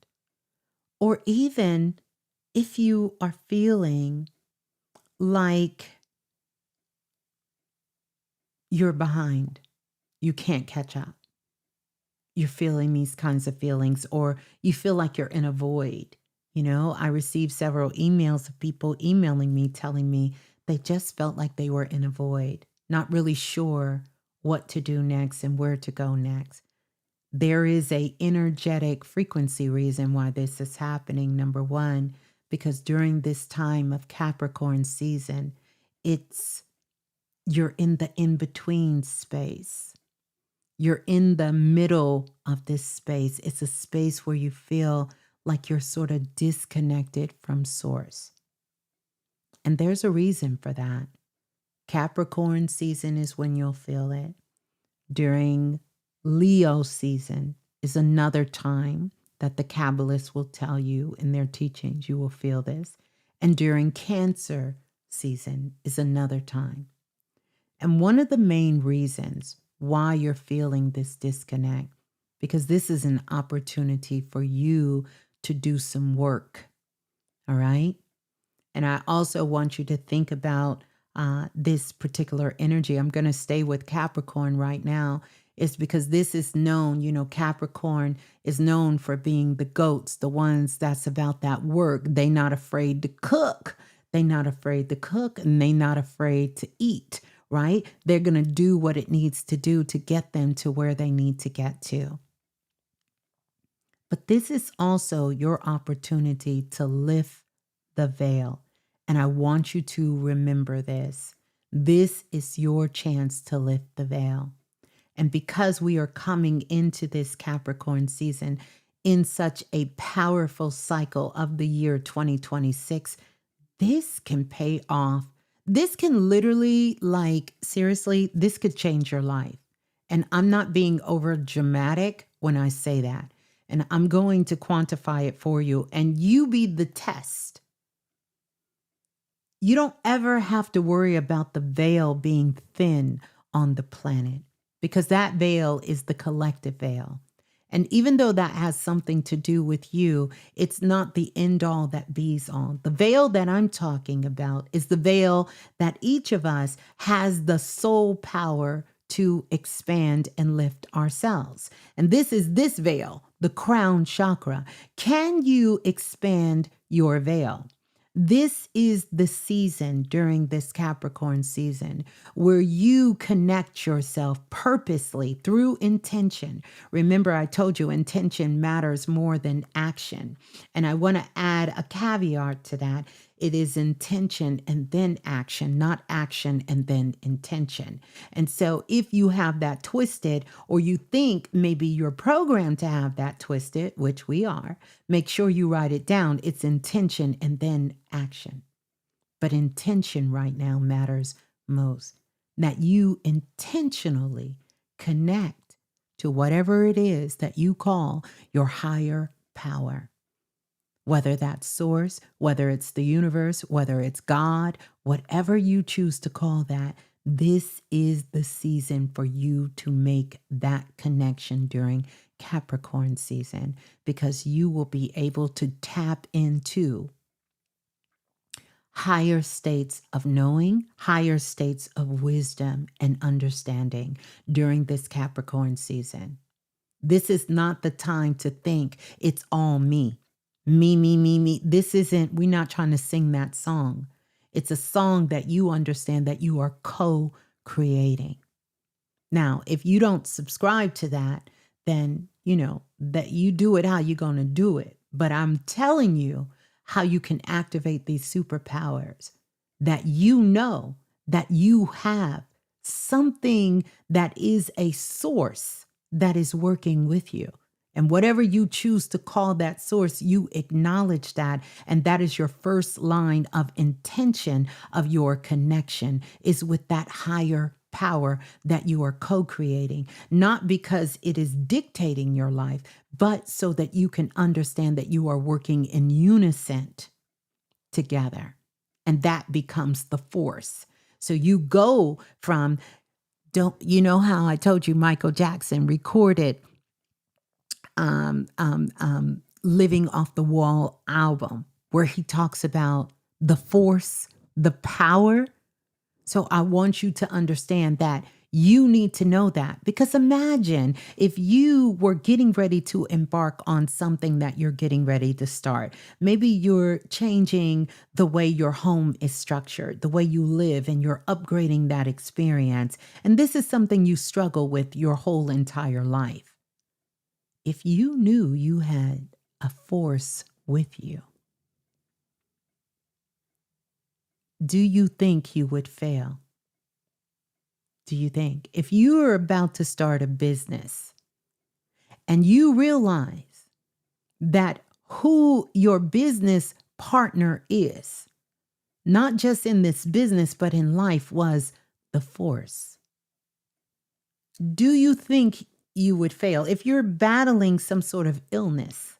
Or even if you are feeling like you're behind, you can't catch up. You're feeling these kinds of feelings, or you feel like you're in a void. I received several emails of people emailing me, telling me they just felt like they were in a void, not really sure what to do next and where to go next. There is a energetic frequency reason why this is happening. Number one, because during this time of Capricorn season, you're in the in-between space. You're in the middle of this space. It's a space where you feel like you're sort of disconnected from source. And there's a reason for that. Capricorn season is when you'll feel it. During Leo season is another time that the Kabbalists will tell you in their teachings, you will feel this. And during Cancer season is another time. And one of the main reasons why you're feeling this disconnect, because this is an opportunity for you to do some work, all right? And I also want you to think about this particular energy. I'm going to stay with Capricorn right now. It's because this is known, Capricorn is known for being the goats, the ones that's about that work. They not afraid to cook. They not afraid to cook, and they not afraid to eat, right? They're going to do what it needs to do to get them to where they need to get to. But this is also your opportunity to lift the veil. And I want you to remember this. This is your chance to lift the veil. And because we are coming into this Capricorn season in such a powerful cycle of the year 2026, this can pay off. This can literally, seriously, this could change your life. And I'm not being over dramatic when I say that. And I'm going to quantify it for you, and you be the test. You don't ever have to worry about the veil being thin on the planet, because that veil is the collective veil. And even though that has something to do with you, it's not the end all that be's all. The veil that I'm talking about is the veil that each of us has the soul power to expand and lift ourselves. And this is this veil, the crown chakra. Can you expand your veil? This is the season during this Capricorn season where you connect yourself purposely through intention. Remember, I told you intention matters more than action. And I want to add a caveat to that. It is intention and then action, not action and then intention. And so if you have that twisted, or you think maybe you're programmed to have that twisted, which we are, make sure you write it down. It's intention and then action. But intention right now matters most. That you intentionally connect to whatever it is that you call your higher power. Whether that's source, whether it's the universe, whether it's God, whatever you choose to call that, this is the season for you to make that connection during Capricorn season, because you will be able to tap into higher states of knowing, higher states of wisdom and understanding during this Capricorn season. This is not the time to think it's all me. Me, me, me, me. This isn't, we're not trying to sing that song. It's a song that you understand that you are co-creating. Now, if you don't subscribe to that, then, that you do it how you're going to do it. But I'm telling you how you can activate these superpowers, that that you have something that is a source that is working with you. And whatever you choose to call that source, you acknowledge that. And that is your first line of intention of your connection, is with that higher power that you are co-creating, not because it is dictating your life, but so that you can understand that you are working in unison together. And that becomes the force. So you go from, don't you know how I told you Michael Jackson recorded Living Off the Wall album, where he talks about the force, the power. So I want you to understand that you need to know that, because imagine if you were getting ready to embark on something that you're getting ready to start. Maybe you're changing the way your home is structured, the way you live, and you're upgrading that experience. And this is something you struggle with your whole entire life. If you knew you had a force with you, do you think you would fail? Do you think if you are about to start a business and you realize that who your business partner is, not just in this business, but in life, was the force, do you think you would fail? If you're battling some sort of illness,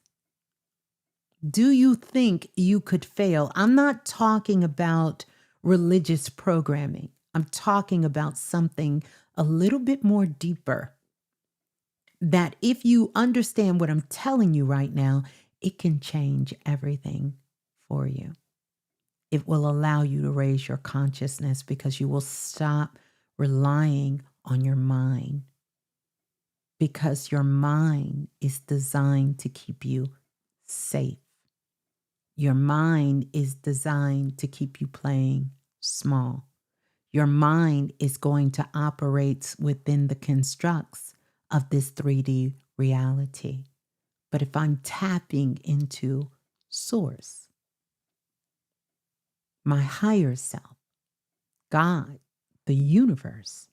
do you think you could fail? I'm not talking about religious programming. I'm talking about something a little bit more deeper, that if you understand what I'm telling you right now, it can change everything for you. It will allow you to raise your consciousness because you will stop relying on your mind, because your mind is designed to keep you safe. Your mind is designed to keep you playing small. Your mind is going to operate within the constructs of this 3D reality. But if I'm tapping into source, my higher self, God, the universe,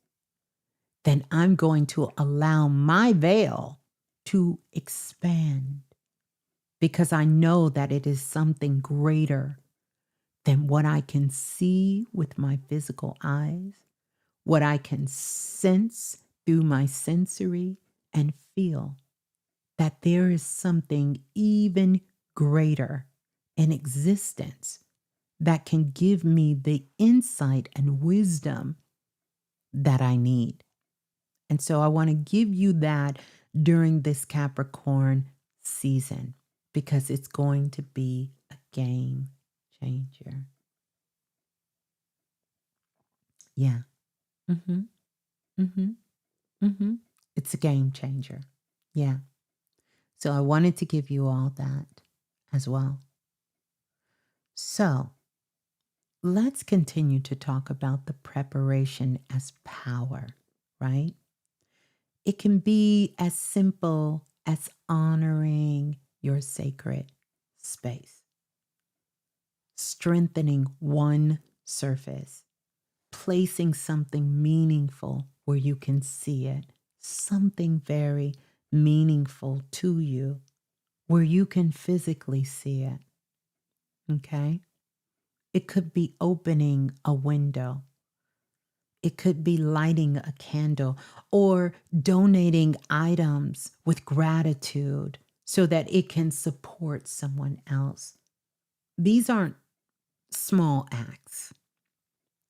then I'm going to allow my veil to expand, because I know that it is something greater than what I can see with my physical eyes, what I can sense through my sensory, and feel that there is something even greater in existence that can give me the insight and wisdom that I need. And so I want to give you that during this Capricorn season, because it's going to be a game changer. Yeah. Mm-hmm. Mm-hmm. Mm-hmm. It's a game changer. Yeah. So I wanted to give you all that as well. So let's continue to talk about the preparation as power, right? It can be as simple as honoring your sacred space, strengthening one surface, placing something meaningful where you can see it, something very meaningful to you where you can physically see it. Okay? It could be opening a window. It could be lighting a candle or donating items with gratitude so that it can support someone else. These aren't small acts.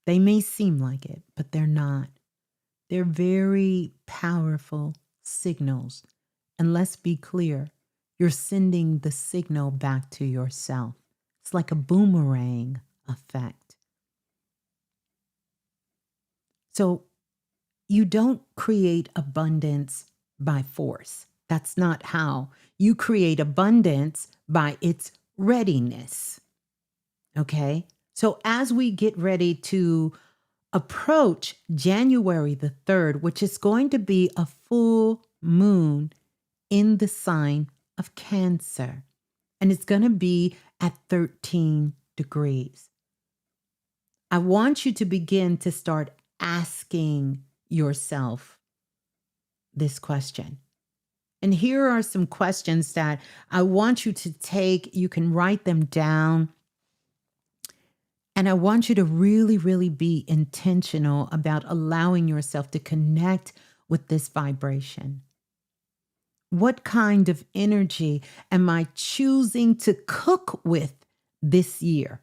They may seem like it, but they're not. They're very powerful signals. And let's be clear, you're sending the signal back to yourself. It's like a boomerang effect. So you don't create abundance by force. That's not how. You create abundance by its readiness. Okay? So as we get ready to approach January the 3rd, which is going to be a full moon in the sign of Cancer, and it's going to be at 13 degrees. I want you to begin to start asking yourself this question. And here are some questions that I want you to take. You can write them down And I want you to really, really be intentional about allowing yourself to connect with this vibration. What kind of energy am I choosing to cook with this year?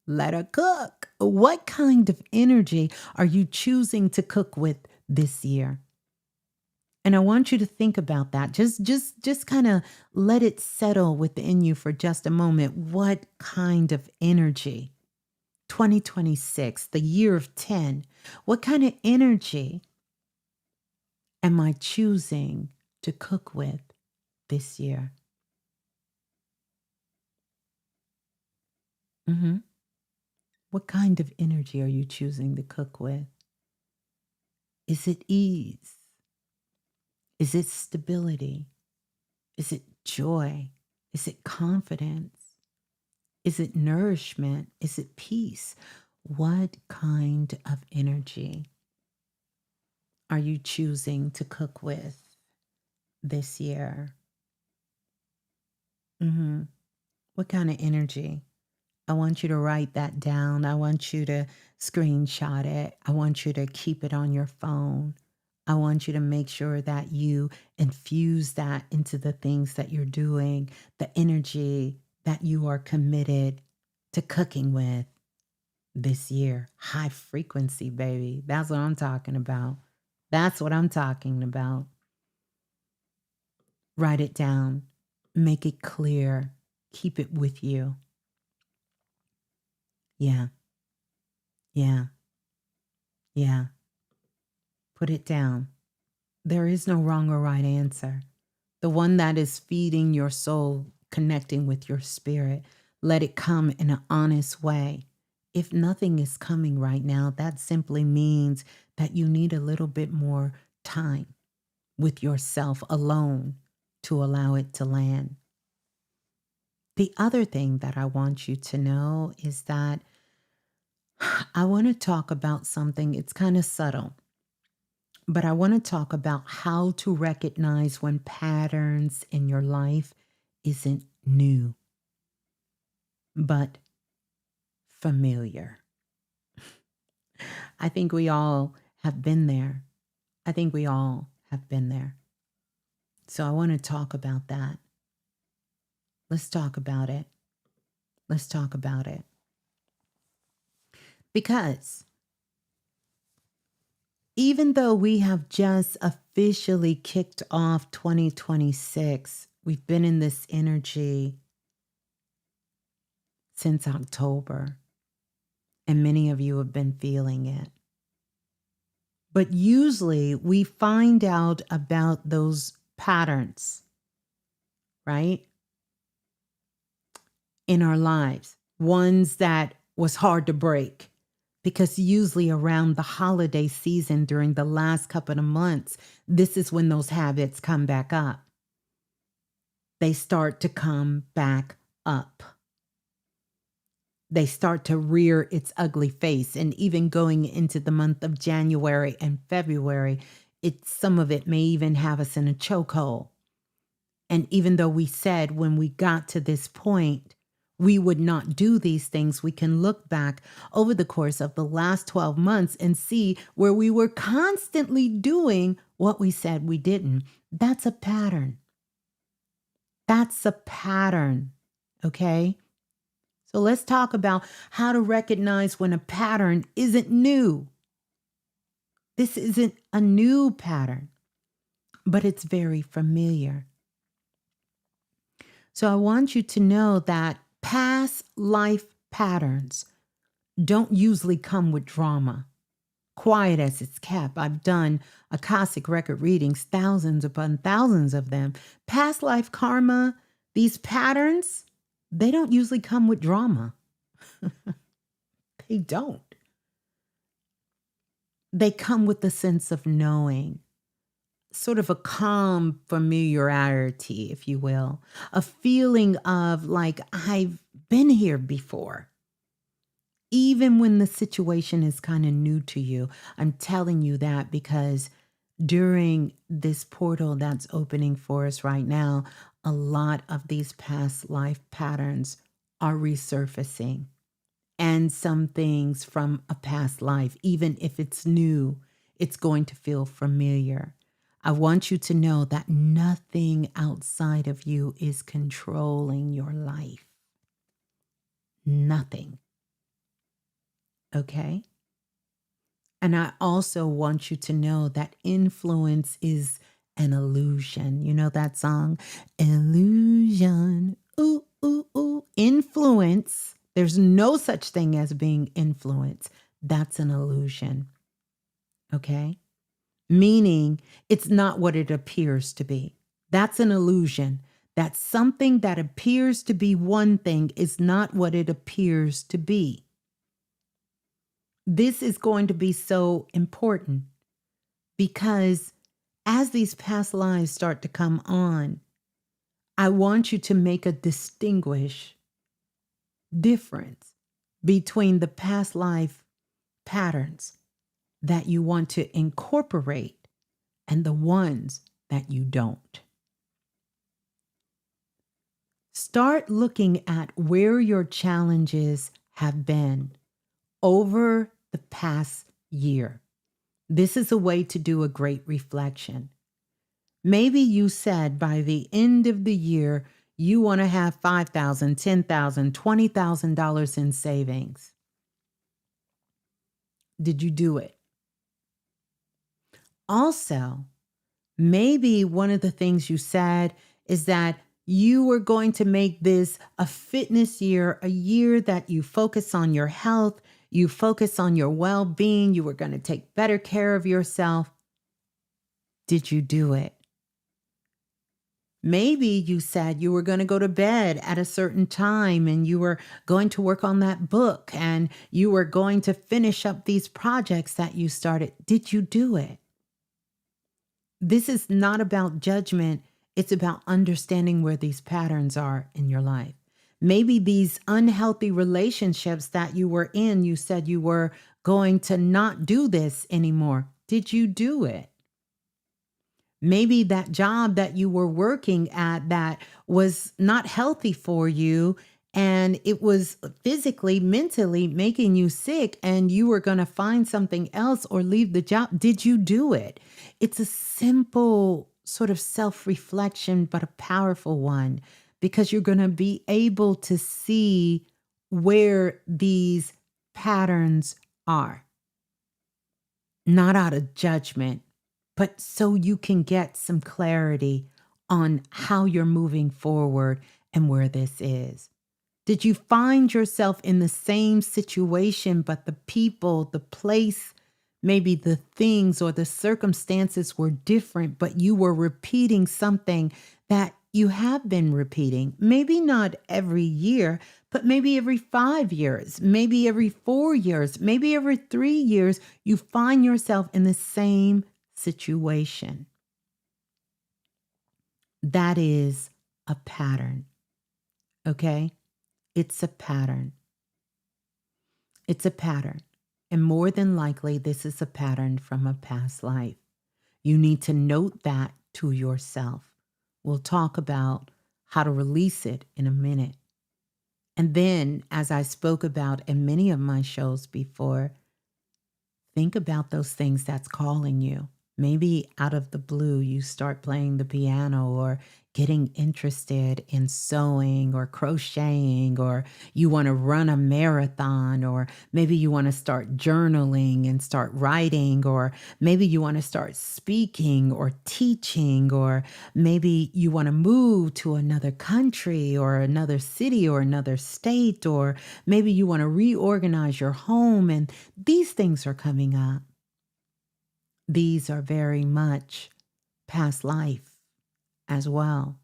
Let her cook. What kind of energy are you choosing to cook with this year? And I want you to think about that. Just kind of let it settle within you for just a moment. What kind of energy? 2026, the year of 10. What kind of energy am I choosing to cook with this year? hmm What kind of energy are you choosing to cook with? Is it ease? Is it stability? Is it joy? Is it confidence? Is it nourishment? Is it peace? What kind of energy are you choosing to cook with this year? hmm What kind of energy? I want you to write that down. I want you to screenshot it. I want you to keep it on your phone. I want you to make sure that you infuse that into the things that you're doing, the energy that you are committed to cooking with this year. High frequency, baby. That's what I'm talking about. That's what I'm talking about. Write it down. Make it clear. Keep it with you. Yeah, yeah, yeah. Put it down. There is no wrong or right answer. The one that is feeding your soul, connecting with your spirit, let it come in an honest way. If nothing is coming right now, that simply means that you need a little bit more time with yourself alone to allow it to land. The other thing that I want you to know is that I want to talk about something, it's kind of subtle. But I want to talk about how to recognize when patterns in your life isn't new, but familiar. I think we all have been there. I think we all have been there. So I want to talk about that. Let's talk about it. Let's talk about it. Because even though we have just officially kicked off 2026, we've been in this energy since October. And many of you have been feeling it. But usually we find out about those patterns, right? In our lives, ones that was hard to break. Because usually around the holiday season during the last couple of months, this is when those habits come back up. They start to come back up. They start to rear its ugly face. And even going into the month of January and February, some of it may even have us in a chokehold. And even though we said when we got to this point, we would not do these things, we can look back over the course of the last 12 months and see where we were constantly doing what we said we didn't. That's a pattern. That's a pattern, okay? So let's talk about how to recognize when a pattern isn't new. This isn't a new pattern, but it's very familiar. So I want you to know that past life patterns don't usually come with drama. Quiet as it's kept. I've done Akashic record readings, thousands upon thousands of them. Past life karma, these patterns, they don't usually come with drama. They don't. They come with a sense of knowing, sort of a calm familiarity, if you will, a feeling of like, I've been here before. Even when the situation is kind of new to you, I'm telling you that because during this portal that's opening for us right now, a lot of these past life patterns are resurfacing. and some things from a past life. Even if it's new, it's going to feel familiar. I want you to know that nothing outside of you is controlling your life. Nothing. Okay? And I also want you to know that influence is an illusion. You know that song? Illusion. Ooh, ooh, ooh. Influence. There's no such thing as being influenced. That's an illusion. Okay? Meaning it's not what it appears to be. That's an illusion. That something that appears to be one thing is not what it appears to be. This is going to be so important because as these past lives start to come on, I want you to make a difference between the past life patterns that you want to incorporate and the ones that you don't. Start looking at where your challenges have been over the past year. This is a way to do a great reflection. Maybe you said by the end of the year, you want to have $5,000, $10,000, $20,000 in savings. Did you do it? Also, maybe one of the things you said is that you were going to make this a fitness year, a year that you focus on your health, you focus on your well-being, you were going to take better care of yourself. Did you do it? Maybe you said you were going to go to bed at a certain time and you were going to work on that book and you were going to finish up these projects that you started. Did you do it? This is not about judgment. It's about understanding where these patterns are in your life. Maybe these unhealthy relationships that you were in, you said you were going to not do this anymore. Did you do it? Maybe that job that you were working at that was not healthy for you and it was physically, mentally making you sick and you were going to find something else or leave the job. Did you do it? It's a simple sort of self-reflection, but a powerful one because you're going to be able to see where these patterns are. Not out of judgment, but so you can get some clarity on how you're moving forward and where this is. Did you find yourself in the same situation, but the people, the place, maybe the things or the circumstances were different, but you were repeating something that you have been repeating? Maybe not every year, but maybe every 5 years, maybe every 4 years, maybe every 3 years, you find yourself in the same situation. That is a pattern, okay? It's a pattern. It's a pattern. And more than likely, this is a pattern from a past life. You need to note that to yourself. We'll talk about how to release it in a minute. And then, as I spoke about in many of my shows before, think about those things that's calling you. Maybe out of the blue, you start playing the piano or getting interested in sewing or crocheting, or you want to run a marathon, or maybe you want to start journaling and start writing, or maybe you want to start speaking or teaching, or maybe you want to move to another country or another city or another state, or maybe you want to reorganize your home, and these things are coming up. These are very much past life as well.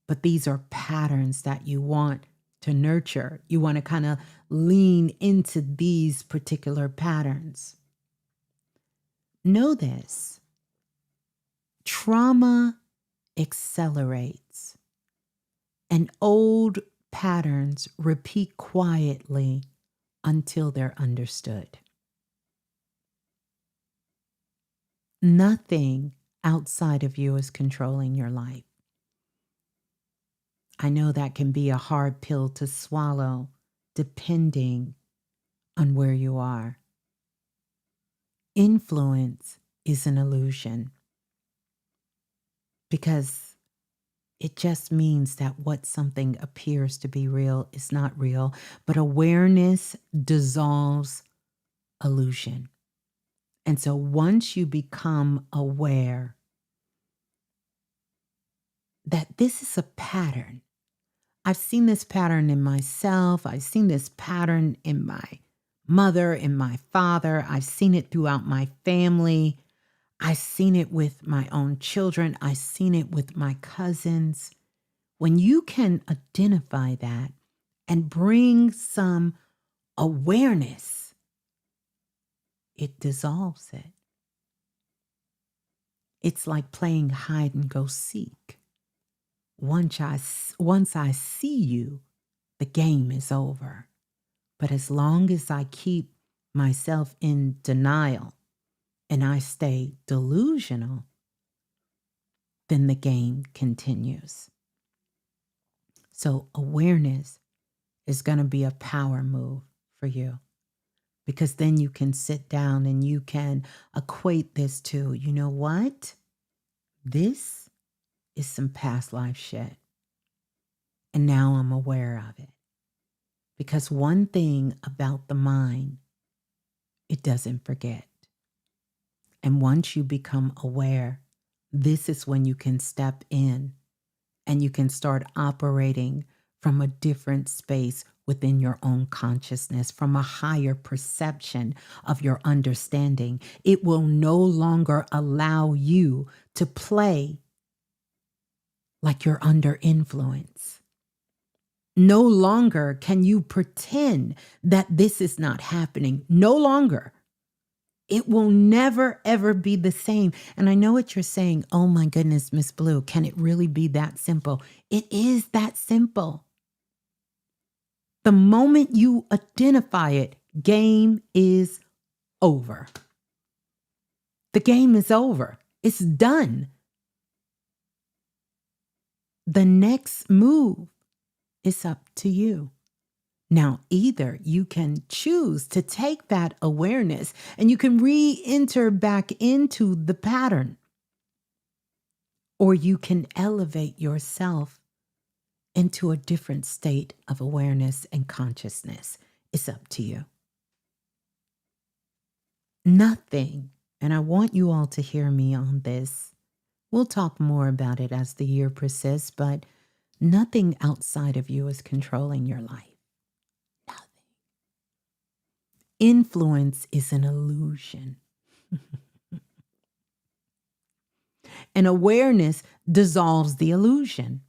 But these are patterns that you want to nurture. You want to kind of lean into these particular patterns. Know this. Trauma accelerates, and old patterns repeat quietly until they're understood. Nothing outside of you is controlling your life. I know that can be a hard pill to swallow, depending on where you are. Influence is an illusion because it just means that what something appears to be real is not real, but awareness dissolves illusion. And so once you become aware that this is a pattern, I've seen this pattern in myself, I've seen this pattern in my mother, in my father, I've seen it throughout my family, I've seen it with my own children, I've seen it with my cousins. When you can identify that and bring some awareness, it dissolves it. It's like playing hide and go seek. Once I see you, the game is over. But as long as I keep myself in denial and I stay delusional, then the game continues. So awareness is going to be a power move for you, because then you can sit down and you can equate this to, you know what? This is some past life shit. And now I'm aware of it. Because one thing about the mind, it doesn't forget. And once you become aware, this is when you can step in and you can start operating from a different space within your own consciousness, from a higher perception of your understanding. It will no longer allow you to play like you're under influence. No longer can you pretend that this is not happening. No longer. It will never, ever be the same. And I know what you're saying. Oh my goodness, Ms.Blue, can it really be that simple? It is that simple. The moment you identify it, game is over. The game is over. It's done. The next move is up to you. Now, either you can choose to take that awareness and you can re-enter back into the pattern, or you can elevate yourself into a different state of awareness and consciousness. It's up to you. Nothing, and I want you all to hear me on this. We'll talk more about it as the year persists, but nothing outside of you is controlling your life. Nothing. Influence is an illusion. And awareness dissolves the illusion.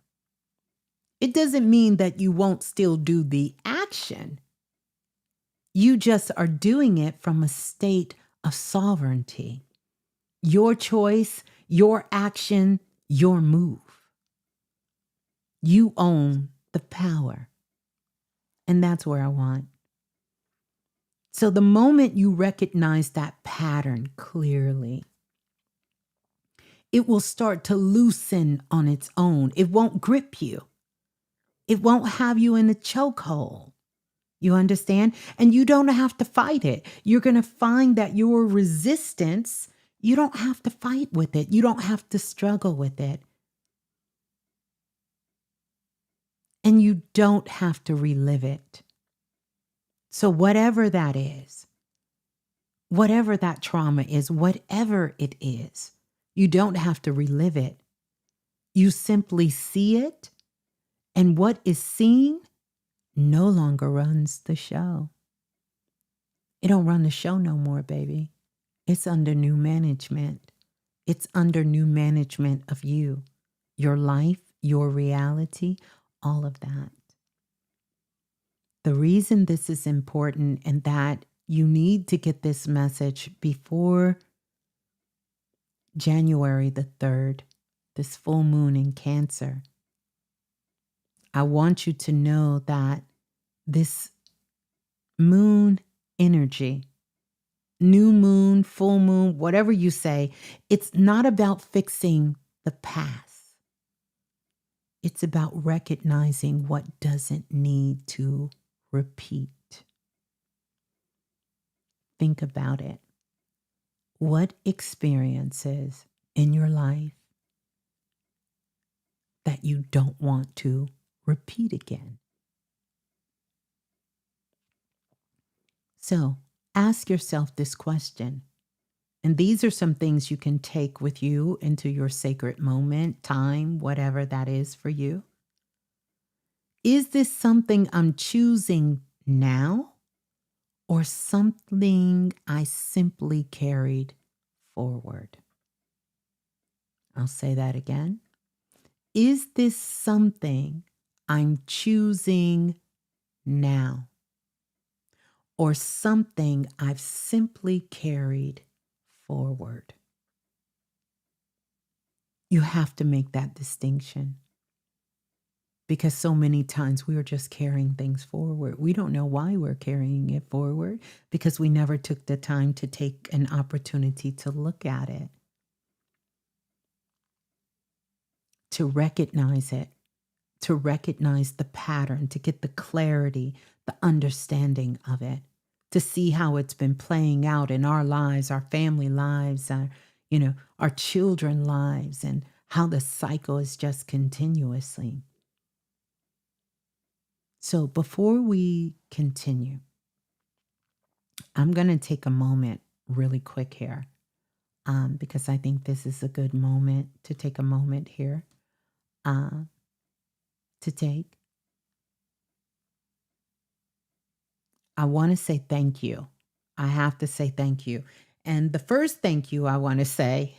It doesn't mean that you won't still do the action. You just are doing it from a state of sovereignty. Your choice, your action, your move. You own the power. And that's where I want. So the moment you recognize that pattern clearly, it will start to loosen on its own. It won't grip you. It won't have you in a chokehold. You understand? And you don't have to fight it. You're going to find that your resistance, you don't have to fight with it. You don't have to struggle with it. And you don't have to relive it. So whatever that is, whatever that trauma is, whatever it is, you don't have to relive it. You simply see it, and what is seen no longer runs the show. It don't run the show no more, baby. It's under new management. It's under new management of you, your life, your reality, all of that. The reason this is important and that you need to get this message before January the 3rd, this full moon in Cancer. I want you to know that this moon energy, new moon, full moon, whatever you say, it's not about fixing the past. It's about recognizing what doesn't need to repeat. think about it. What experiences in your life that you don't want to repeat again? So ask yourself this question. And these are some things you can take with you into your sacred moment, time, whatever that is for you. Is this something I'm choosing now or something I simply carried forward? I'll say that again. Is this something I'm choosing now or something I've simply carried forward? You have to make that distinction because so many times we are just carrying things forward. We don't know why we're carrying it forward because we never took the time to take an opportunity to look at it, to recognize it, to recognize the pattern, to get the clarity, the understanding of it, to see how it's been playing out in our lives, our family lives, our children's lives, and how the cycle is just continuously. So before we continue, I'm going to take a moment really quick here because I think this is a good moment to take a moment here to take. I want to say thank you. I have to say thank you. And the first thank you I want to say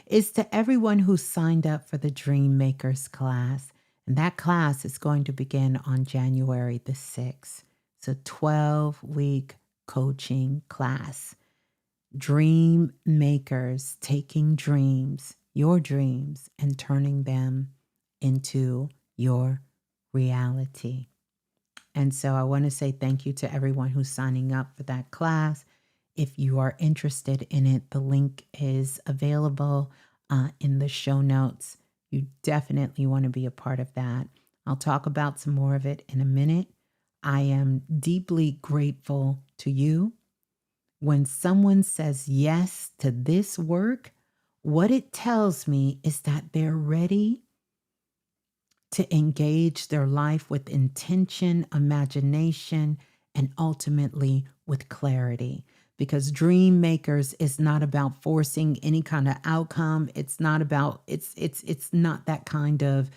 is to everyone who signed up for the Dream Makers class. And that class is going to begin on January the 6th. It's a 12-week coaching class. Dream Makers, taking dreams, your dreams, and turning them into your reality. And so I want to say thank you to everyone who's signing up for that class. If you are interested in it, the link is available in the show notes. You definitely want to be a part of that. I'll talk about some more of it in a minute. I am deeply grateful to you. When someone says yes to this work, what it tells me is that they're ready to engage their life with intention, imagination, and ultimately with clarity. Because Dream Makers is not about forcing any kind of outcome. It's not about, it's not that kind of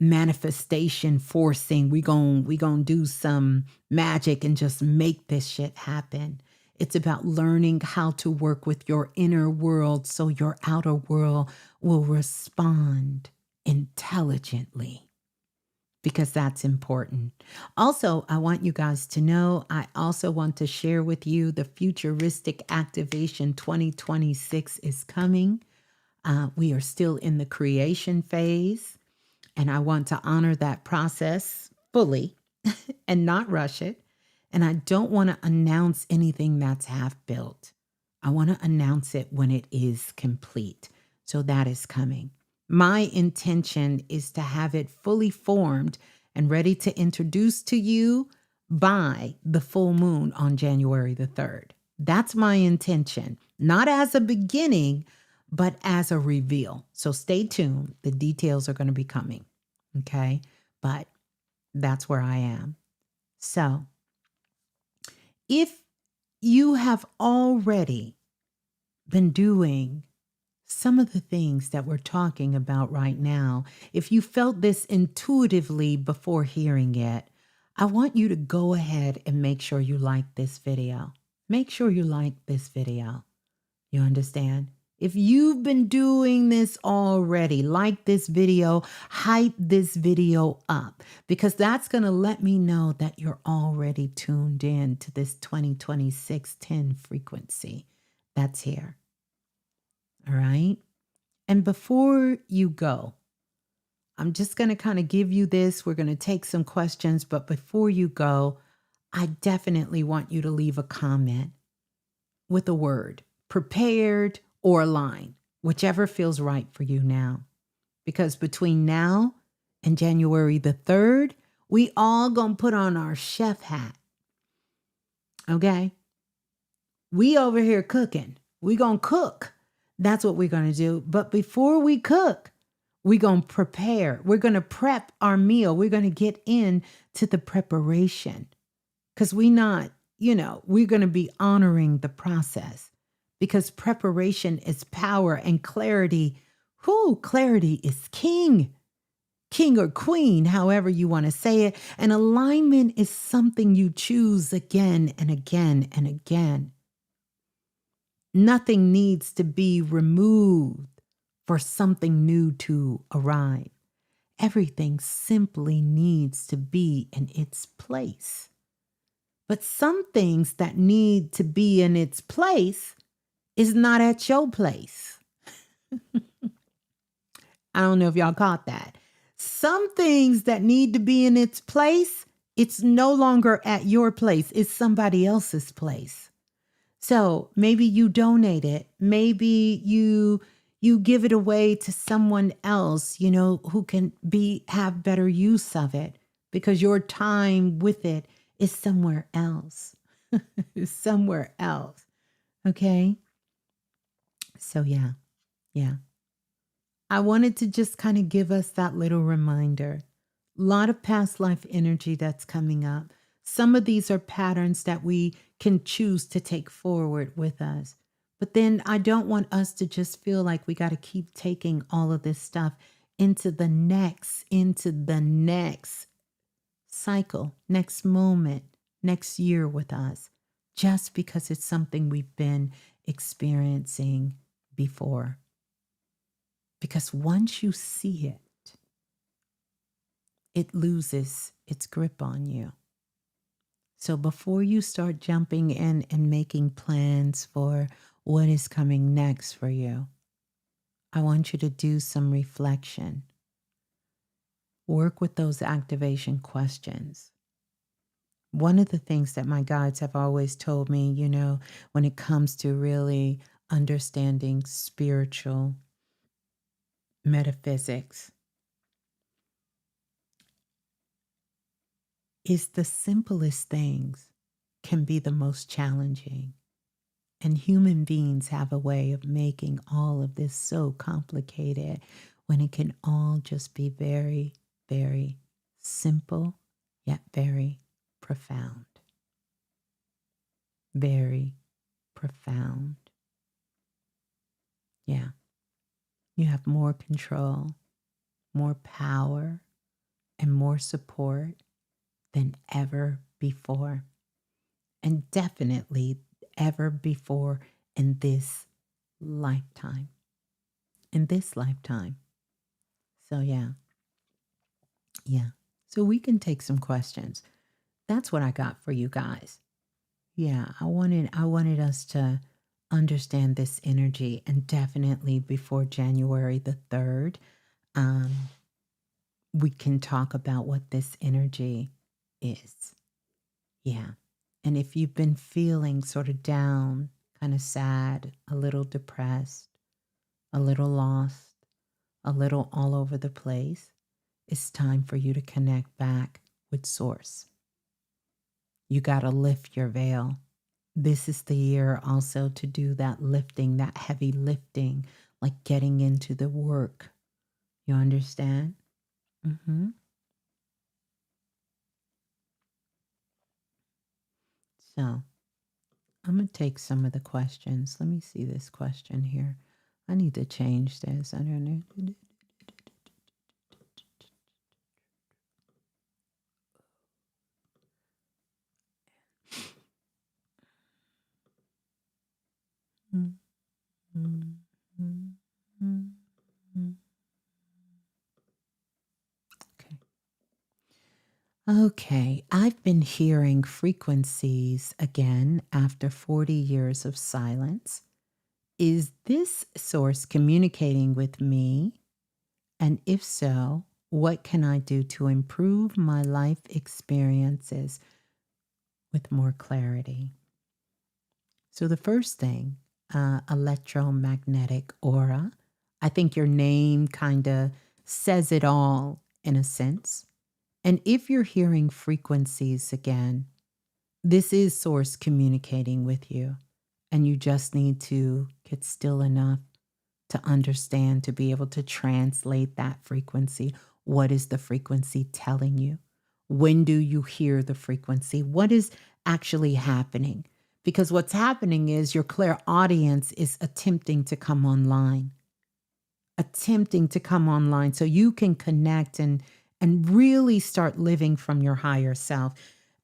manifestation forcing. We gonna do some magic and just make this shit happen. It's about learning how to work with your inner world so your outer world will respond intelligently, because that's important. Also, I want you guys to know, I also want to share with you the Futuristic Activation 2026 is coming. We are still in the creation phase, and I want to honor that process fully and not rush it. And I don't want to announce anything that's half built. I want to announce it when it is complete. So that is coming. My intention is to have it fully formed and ready to introduce to you by the full moon on January the 3rd. That's my intention, not as a beginning, but as a reveal. So stay tuned. The details are going to be coming. Okay. But that's where I am. So if you have already been doing some of the things that we're talking about right now, if you felt this intuitively before hearing it, I want you to go ahead and make sure you like this video. Make sure you like this video. You understand? If you've been doing this already, like this video, hype this video up, because that's going to let me know that you're already tuned in to this 2026-10 frequency that's here. All right? And before you go, I'm just going to kind of give you this. We're going to take some questions, but before you go, I definitely want you to leave a comment with a word, prepared or a line, whichever feels right for you now. Because between now and January the 3rd, we all gonna put on our chef hat. Okay? We over here cooking. We going to cook. That's what we're going to do. But before we cook, we're going to prepare. We're going to prep our meal. We're going to get into the preparation because we're not, we're going to be honoring the process because preparation is power and clarity. Clarity is king or queen, however you want to say it. And alignment is something you choose again and again and again. Nothing needs to be removed for something new to arrive. Everything simply needs to be in its place. But some things that need to be in its place is not at your place. I don't know if y'all caught that. Some things that need to be in its place, it's no longer at your place. It's somebody else's place. So maybe you donate it. Maybe you give it away to someone else, who can have better use of it because your time with it is somewhere else. It's somewhere else. Okay? So yeah. I wanted to just kind of give us that little reminder. A lot of past life energy that's coming up. Some of these are patterns that we can choose to take forward with us. But then I don't want us to just feel like we got to keep taking all of this stuff into the next cycle, next moment, next year with us, just because it's something we've been experiencing before. Because once you see it, it loses its grip on you. So before you start jumping in and making plans for what is coming next for you, I want you to do some reflection. Work with those activation questions. One of the things that my guides have always told me, when it comes to really understanding spiritual metaphysics, is the simplest things can be the most challenging. And human beings have a way of making all of this so complicated when it can all just be very, very simple, yet very profound. Very profound. Yeah. You have more control, more power, and more support than ever before. And definitely ever before in this lifetime. So yeah. So we can take some questions. That's what I got for you guys. Yeah, I wanted us to understand this energy, and definitely before January the 3rd, we can talk about what this energy is. Yeah. And if you've been feeling sort of down, kind of sad, a little depressed, a little lost, a little all over the place, it's time for you to connect back with Source. You got to lift your veil. This is the year also to do that lifting, that heavy lifting, like getting into the work. You understand? Mm-hmm. So I'm going to take some of the questions. Let me see this question here. I need to change this. I don't know. Okay, I've been hearing frequencies again after 40 years of silence. Is this source communicating with me? And if so, what can I do to improve my life experiences with more clarity? So the first thing, electromagnetic aura. I think your name kind of says it all in a sense. And if you're hearing frequencies again, this is Source communicating with you. And you just need to get still enough to understand, to be able to translate that frequency. What is the frequency telling you? When do you hear the frequency? What is actually happening? Because what's happening is your clairaudience is attempting to come online so you can connect and really start living from your higher self.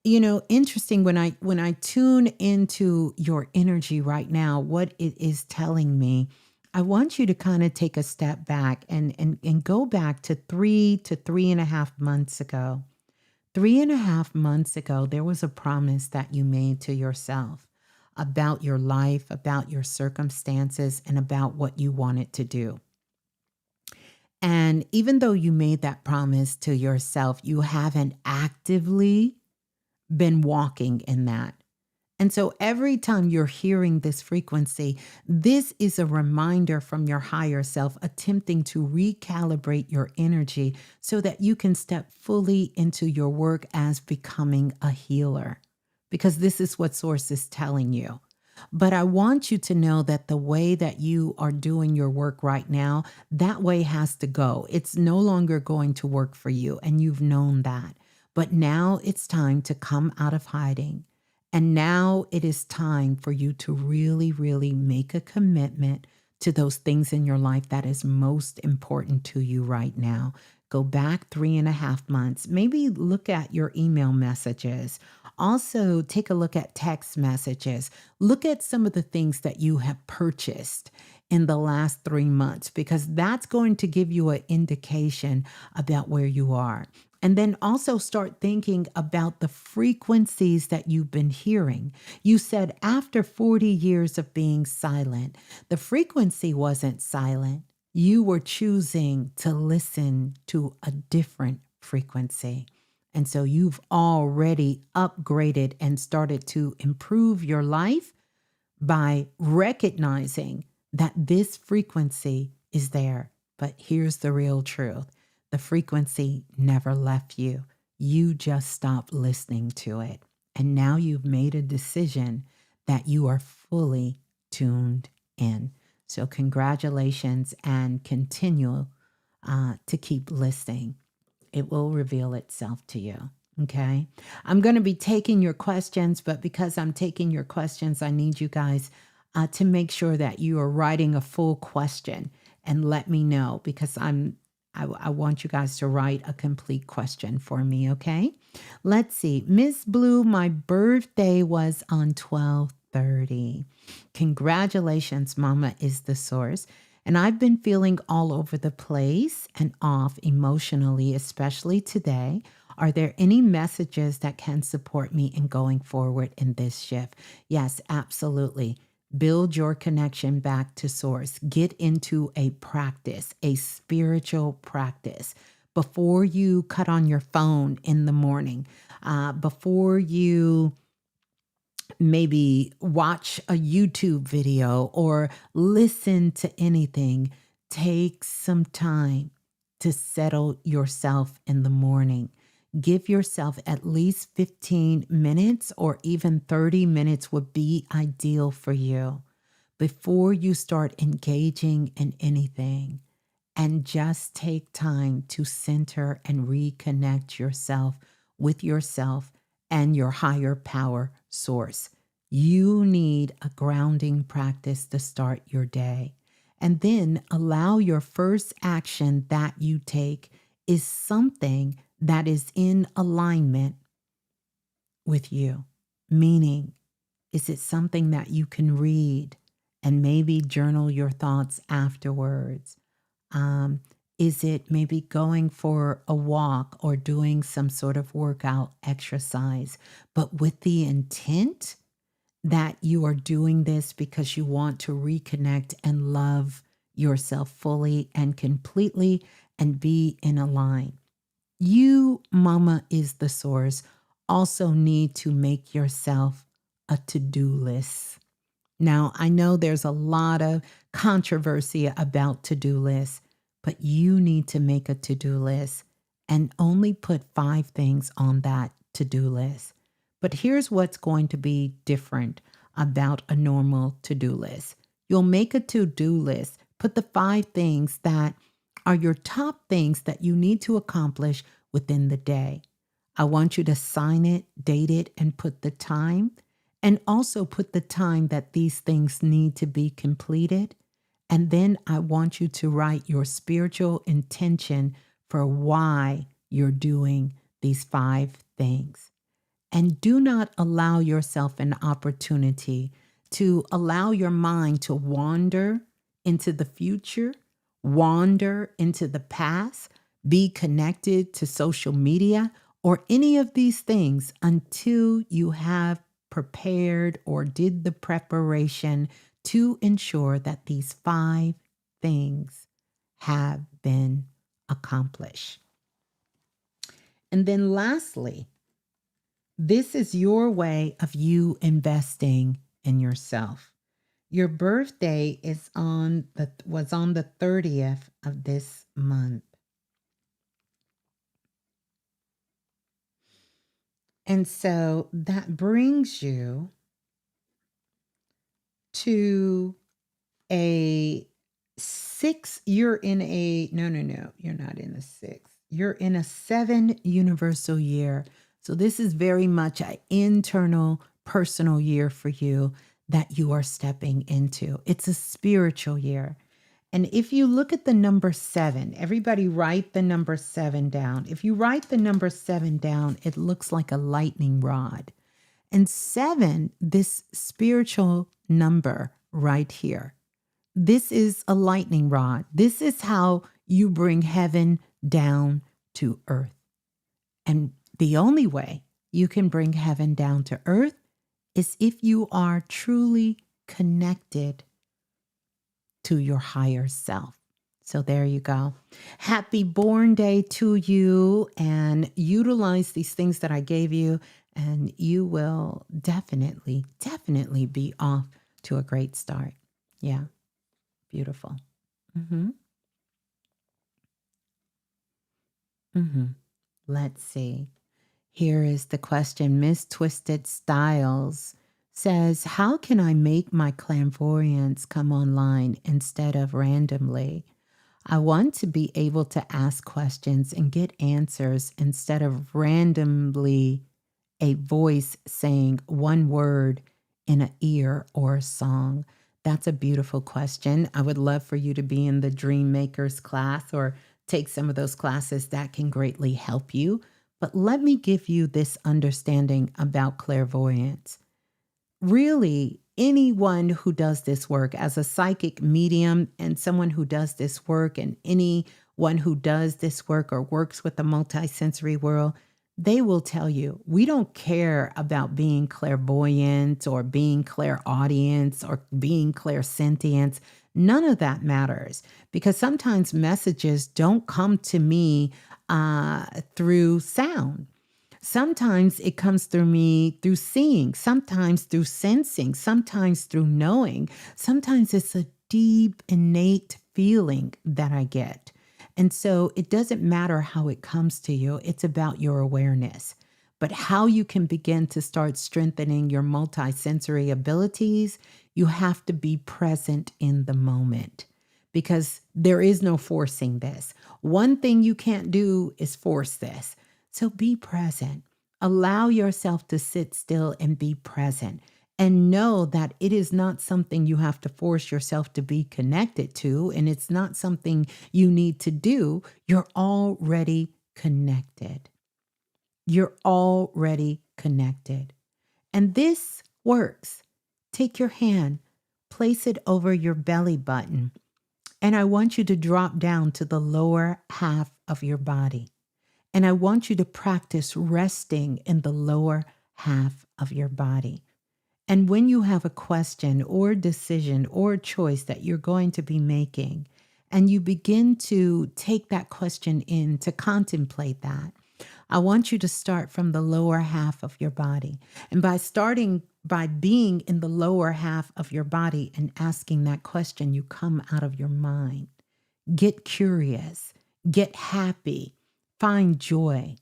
You know, interesting, when I tune into your energy right now, what it is telling me, I want you to kind of take a step back and go back to 3 to 3.5 months ago. 3.5 months ago, there was a promise that you made to yourself about your life, about your circumstances, and about what you wanted to do. And even though you made that promise to yourself, you haven't actively been walking in that. And so every time you're hearing this frequency, this is a reminder from your higher self attempting to recalibrate your energy so that you can step fully into your work as becoming a healer. Because this is what Source is telling you. But I want you to know that the way that you are doing your work right now, that way has to go. It's no longer going to work for you, and you've known that. But now it's time to come out of hiding. And now it is time for you to really, really make a commitment to those things in your life that is most important to you right now. Go back 3.5 months. Maybe look at your email messages. Also, take a look at text messages. Look at some of the things that you have purchased in the last 3 months, because that's going to give you an indication about where you are. And then also start thinking about the frequencies that you've been hearing. You said after 40 years of being silent, the frequency wasn't silent. You were choosing to listen to a different frequency. And so you've already upgraded and started to improve your life by recognizing that this frequency is there. But here's the real truth. The frequency never left you. You just stopped listening to it. And now you've made a decision that you are fully tuned in. So congratulations, and continue to keep listening. It will reveal itself to you. Okay. I'm going to be taking your questions, but because I'm taking your questions, I need you guys to make sure that you are writing a full question and let me know, because I want you guys to write a complete question for me. Okay. Let's see. Ms.Blue, my birthday was on 12/30. Congratulations, Mama is the source. And I've been feeling all over the place and off emotionally, especially today. Are there any messages that can support me in going forward in this shift? Yes, absolutely. Build your connection back to source. Get into a practice, a spiritual practice. Before you cut on your phone in the morning, before you maybe watch a YouTube video or listen to anything, take some time to settle yourself in the morning. Give yourself at least 15 minutes, or even 30 minutes would be ideal for you before you start engaging in anything. And just take time to center and reconnect yourself with yourself and your higher power source. You need a grounding practice to start your day. And then allow your first action that you take is something that is in alignment with you. Meaning, is it something that you can read and maybe journal your thoughts afterwards? Is it maybe going for a walk or doing some sort of workout exercise, but with the intent that you are doing this because you want to reconnect and love yourself fully and completely and be in a line? You, Mama is the source, also need to make yourself a to-do list. Now, I know there's a lot of controversy about to-do lists, but you need to make a to-do list and only put 5 things on that to-do list. But here's what's going to be different about a normal to-do list. You'll make a to-do list, put the 5 things that are your top things that you need to accomplish within the day. I want you to sign it, date it, and put the time, and also put the time that these things need to be completed. And then I want you to write your spiritual intention for why you're doing these 5 things. And do not allow yourself an opportunity to allow your mind to wander into the future, wander into the past, be connected to social media or any of these things until you have prepared or did the preparation to ensure that these 5 things have been accomplished. And then lastly, this is your way of you investing in yourself. Your birthday was on the 30th of this month. And so that brings you to a 6. You're in a, no, you're not in a 6. You're in a 7 universal year. So this is very much an internal, personal year for you that you are stepping into. It's a spiritual year. And if you look at the number 7, everybody write the number 7 down. If you write the number 7 down, it looks like a lightning rod. And 7, this spiritual number right here, this is a lightning rod. This is how you bring heaven down to earth. And the only way you can bring heaven down to earth is if you are truly connected to your higher self. So there you go. Happy born day to you, and utilize these things that I gave you, and you will definitely be off to a great start. Yeah. Beautiful. Let's see. Here is the question. Miss Twisted Styles says, how can I make my clairvoyance come online instead of randomly? I want to be able to ask questions and get answers instead of randomly a voice saying one word in an ear or a song. That's a beautiful question. I would love for you to be in the Dream Makers class or take some of those classes that can greatly help you. But let me give you this understanding about clairvoyance. Really, anyone who does this work as a psychic medium and someone who does this work, and anyone who does this work or works with the multisensory world, they will tell you, we don't care about being clairvoyant or being clairaudience or being clairsentience. None of that matters, because sometimes messages don't come to me through sound. Sometimes it comes through me through seeing, sometimes through sensing, sometimes through knowing. Sometimes it's a deep, innate feeling that I get. And so it doesn't matter how it comes to you. It's about your awareness. But how you can begin to start strengthening your multisensory abilities, you have to be present in the moment, because there is no forcing this. One thing you can't do is force this. So be present. Allow yourself to sit still and be present. And know that it is not something you have to force yourself to be connected to, and it's not something you need to do. You're already connected. You're already connected. And this works. Take your hand, place it over your belly button, and I want you to drop down to the lower half of your body. And I want you to practice resting in the lower half of your body. And when you have a question or decision or choice that you're going to be making, and you begin to take that question in, to contemplate that, I want you to start from the lower half of your body. And by being in the lower half of your body and asking that question, you come out of your mind. Get curious, get happy, find joy.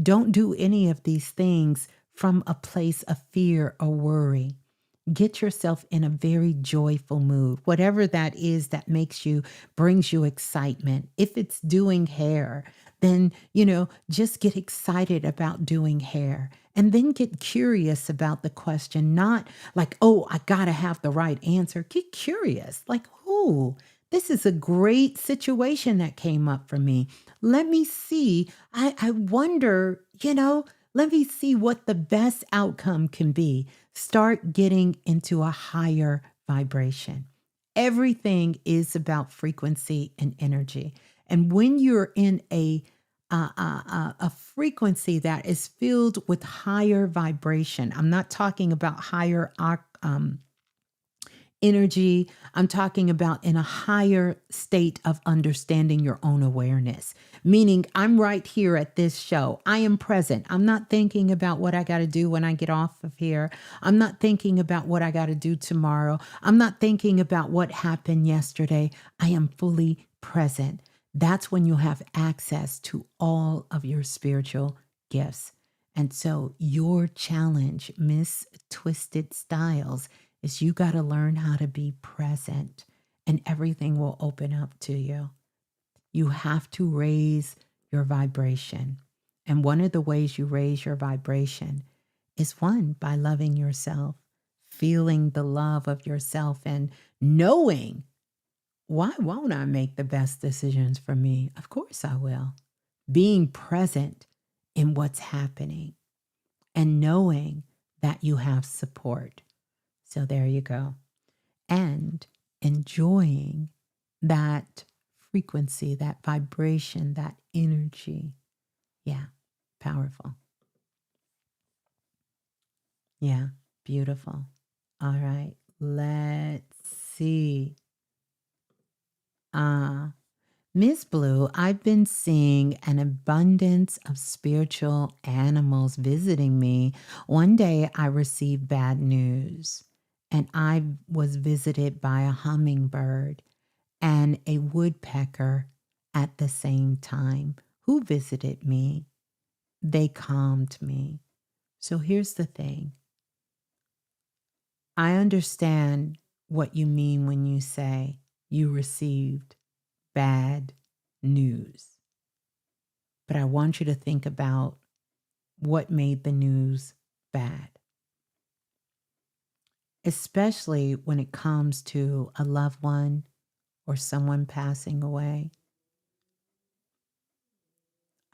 Don't do any of these things from a place of fear or worry. Get yourself in a very joyful mood, whatever that is that brings you excitement. If it's doing hair, then, just get excited about doing hair and then get curious about the question, not like, oh, I got to have the right answer. Get curious, like, oh, this is a great situation that came up for me. Let me see. I wonder, let me see what the best outcome can be. Start getting into a higher vibration. Everything is about frequency and energy. And when you're in a frequency that is filled with higher vibration, I'm not talking about higher energy. I'm talking about in a higher state of understanding your own awareness, meaning I'm right here at this show. I am present. I'm not thinking about what I got to do when I get off of here. I'm not thinking about what I got to do tomorrow. I'm not thinking about what happened yesterday. I am fully present. That's when you'll have access to all of your spiritual gifts. And so your challenge, Miss Twisted Styles, is you got to learn how to be present and everything will open up to you. You have to raise your vibration. And one of the ways you raise your vibration is one, by loving yourself, feeling the love of yourself and knowing, why won't I make the best decisions for me? Of course I will. Being present in what's happening and knowing that you have support. So there you go. And enjoying that frequency, that vibration, that energy. Yeah, powerful. Yeah, beautiful. All right, let's see. Ms.Blue, I've been seeing an abundance of spiritual animals visiting me. One day I received bad news, and I was visited by a hummingbird and a woodpecker at the same time. Who visited me? They calmed me. So here's the thing. I understand what you mean when you say you received bad news. But I want you to think about what made the news bad, especially when it comes to a loved one or someone passing away.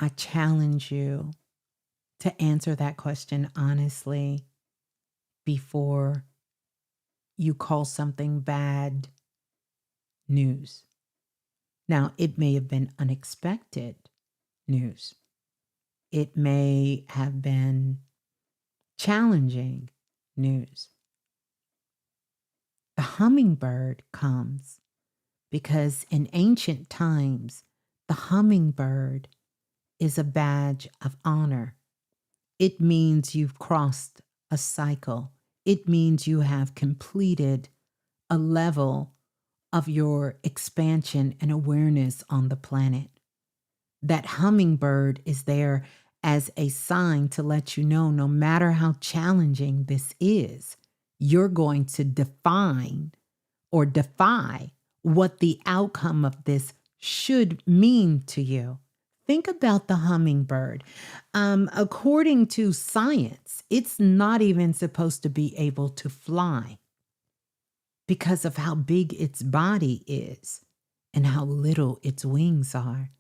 I challenge you to answer that question honestly before you call something bad news. Now, it may have been unexpected news. It may have been challenging news. The hummingbird comes because in ancient times, the hummingbird is a badge of honor. It means you've crossed a cycle. It means you have completed a level of your expansion and awareness on the planet. That hummingbird is there as a sign to let you know no matter how challenging this is, you're going to define or defy what the outcome of this should mean to you. Think about the hummingbird. According to science, it's not even supposed to be able to fly because of how big its body is and how little its wings are.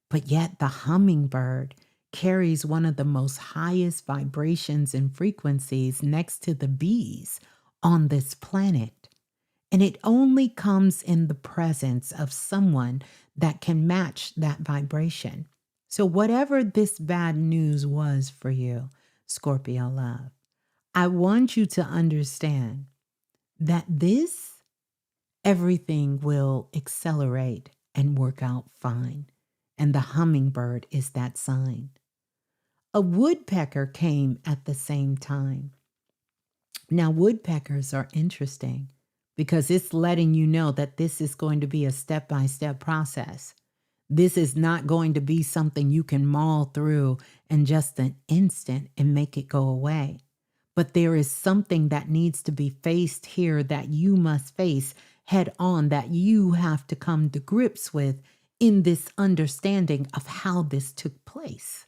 But yet the hummingbird carries one of the most highest vibrations and frequencies next to the bees on this planet. And it only comes in the presence of someone that can match that vibration. So whatever this bad news was for you, Scorpio love, I want you to understand that everything will accelerate and work out fine. And the hummingbird is that sign. A woodpecker came at the same time. Now, woodpeckers are interesting because it's letting you know that this is going to be a step-by-step process. This is not going to be something you can maul through in just an instant and make it go away. but there is something that needs to be faced here that you must face head on, that you have to come to grips with in this understanding of how this took place.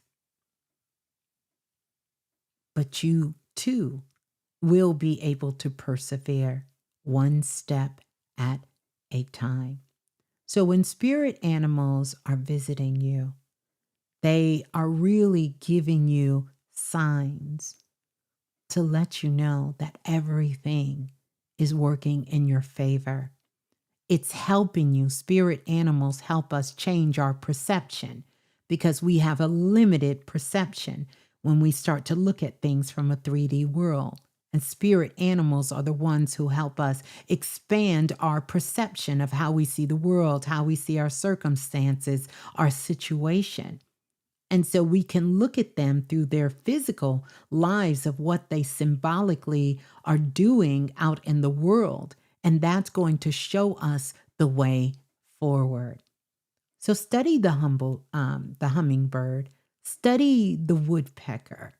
But you too will be able to persevere one step at a time. So when spirit animals are visiting you, they are really giving you signs to let you know that everything is working in your favor. It's helping you. Spirit animals help us change our perception because we have a limited perception when we start to look at things from a 3D world. And spirit animals are the ones who help us expand our perception of how we see the world, how we see our circumstances, our situation. And so we can look at them through their physical lives of what they symbolically are doing out in the world. And that's going to show us the way forward. So study the hummingbird, study the woodpecker,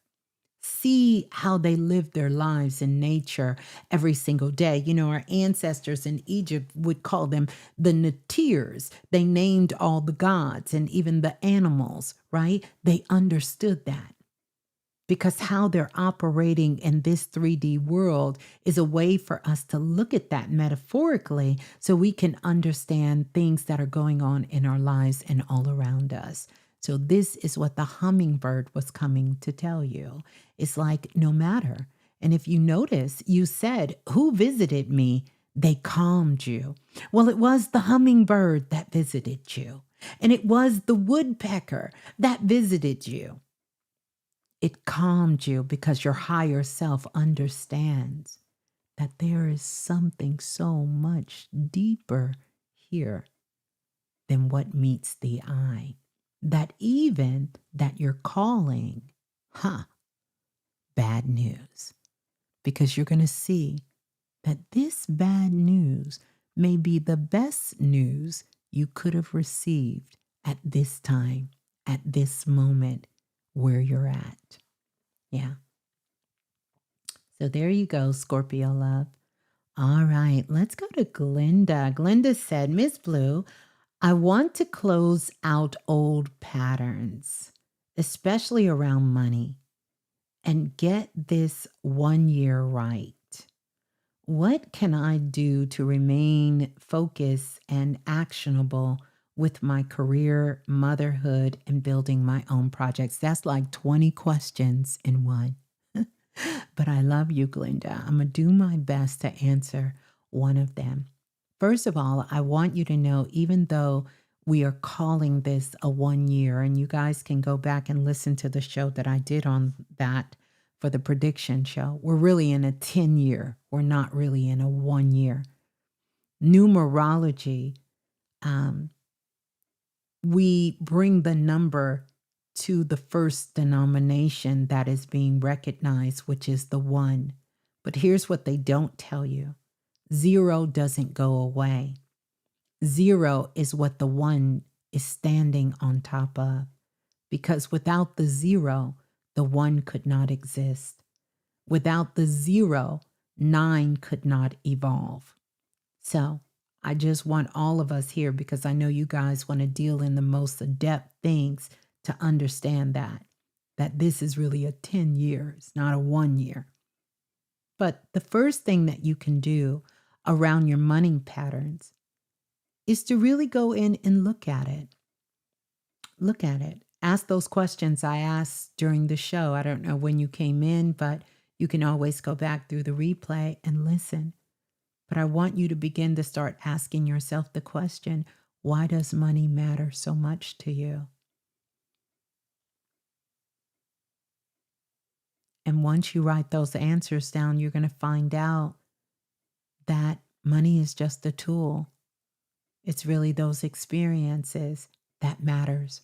see how they live their lives in nature every single day. You know, our ancestors in Egypt would call them the Natirs. They named all the gods and even the animals, right? They understood that because how they're operating in this 3D world is a way for us to look at that metaphorically so we can understand things that are going on in our lives and all around us. So this is what the hummingbird was coming to tell you. It's like, no matter. And if you notice, you said, who visited me? They calmed you. Well, it was the hummingbird that visited you. And it was the woodpecker that visited you. It calmed you because your higher self understands that there is something so much deeper here than what meets the eye. That even that you're calling, bad news. Because you're going to see that this bad news may be the best news you could have received at this time, at this moment where you're at. Yeah. So there you go, Scorpio love. All right, let's go to Glinda. Glinda said, Ms.Blue, I want to close out old patterns, especially around money, and get this 1 year right. What can I do to remain focused and actionable with my career, motherhood, and building my own projects? That's like 20 questions in one. But I love you, Glinda. I'm going to do my best to answer one of them. First of all, I want you to know, even though we are calling this a 1 year, and you guys can go back and listen to the show that I did on that for the prediction show, we're really in a 10 year. We're not really in a 1 year. Numerology, we bring the number to the first denomination that is being recognized, which is the 1. But here's what they don't tell you. 0 doesn't go away. 0 is what the 1 is standing on top of. Because without the 0, the 1 could not exist. Without the 0, 9 could not evolve. So I just want all of us here, because I know you guys want to deal in the most adept things, to understand that this is really a 10 years, not a 1 year. But the first thing that you can do around your money patterns is to really go in and look at it. Look at it. Ask those questions I asked during the show. I don't know when you came in, but you can always go back through the replay and listen. But I want you to begin to start asking yourself the question, why does money matter so much to you? And once you write those answers down, you're going to find out that money is just a tool. It's really those experiences that matters.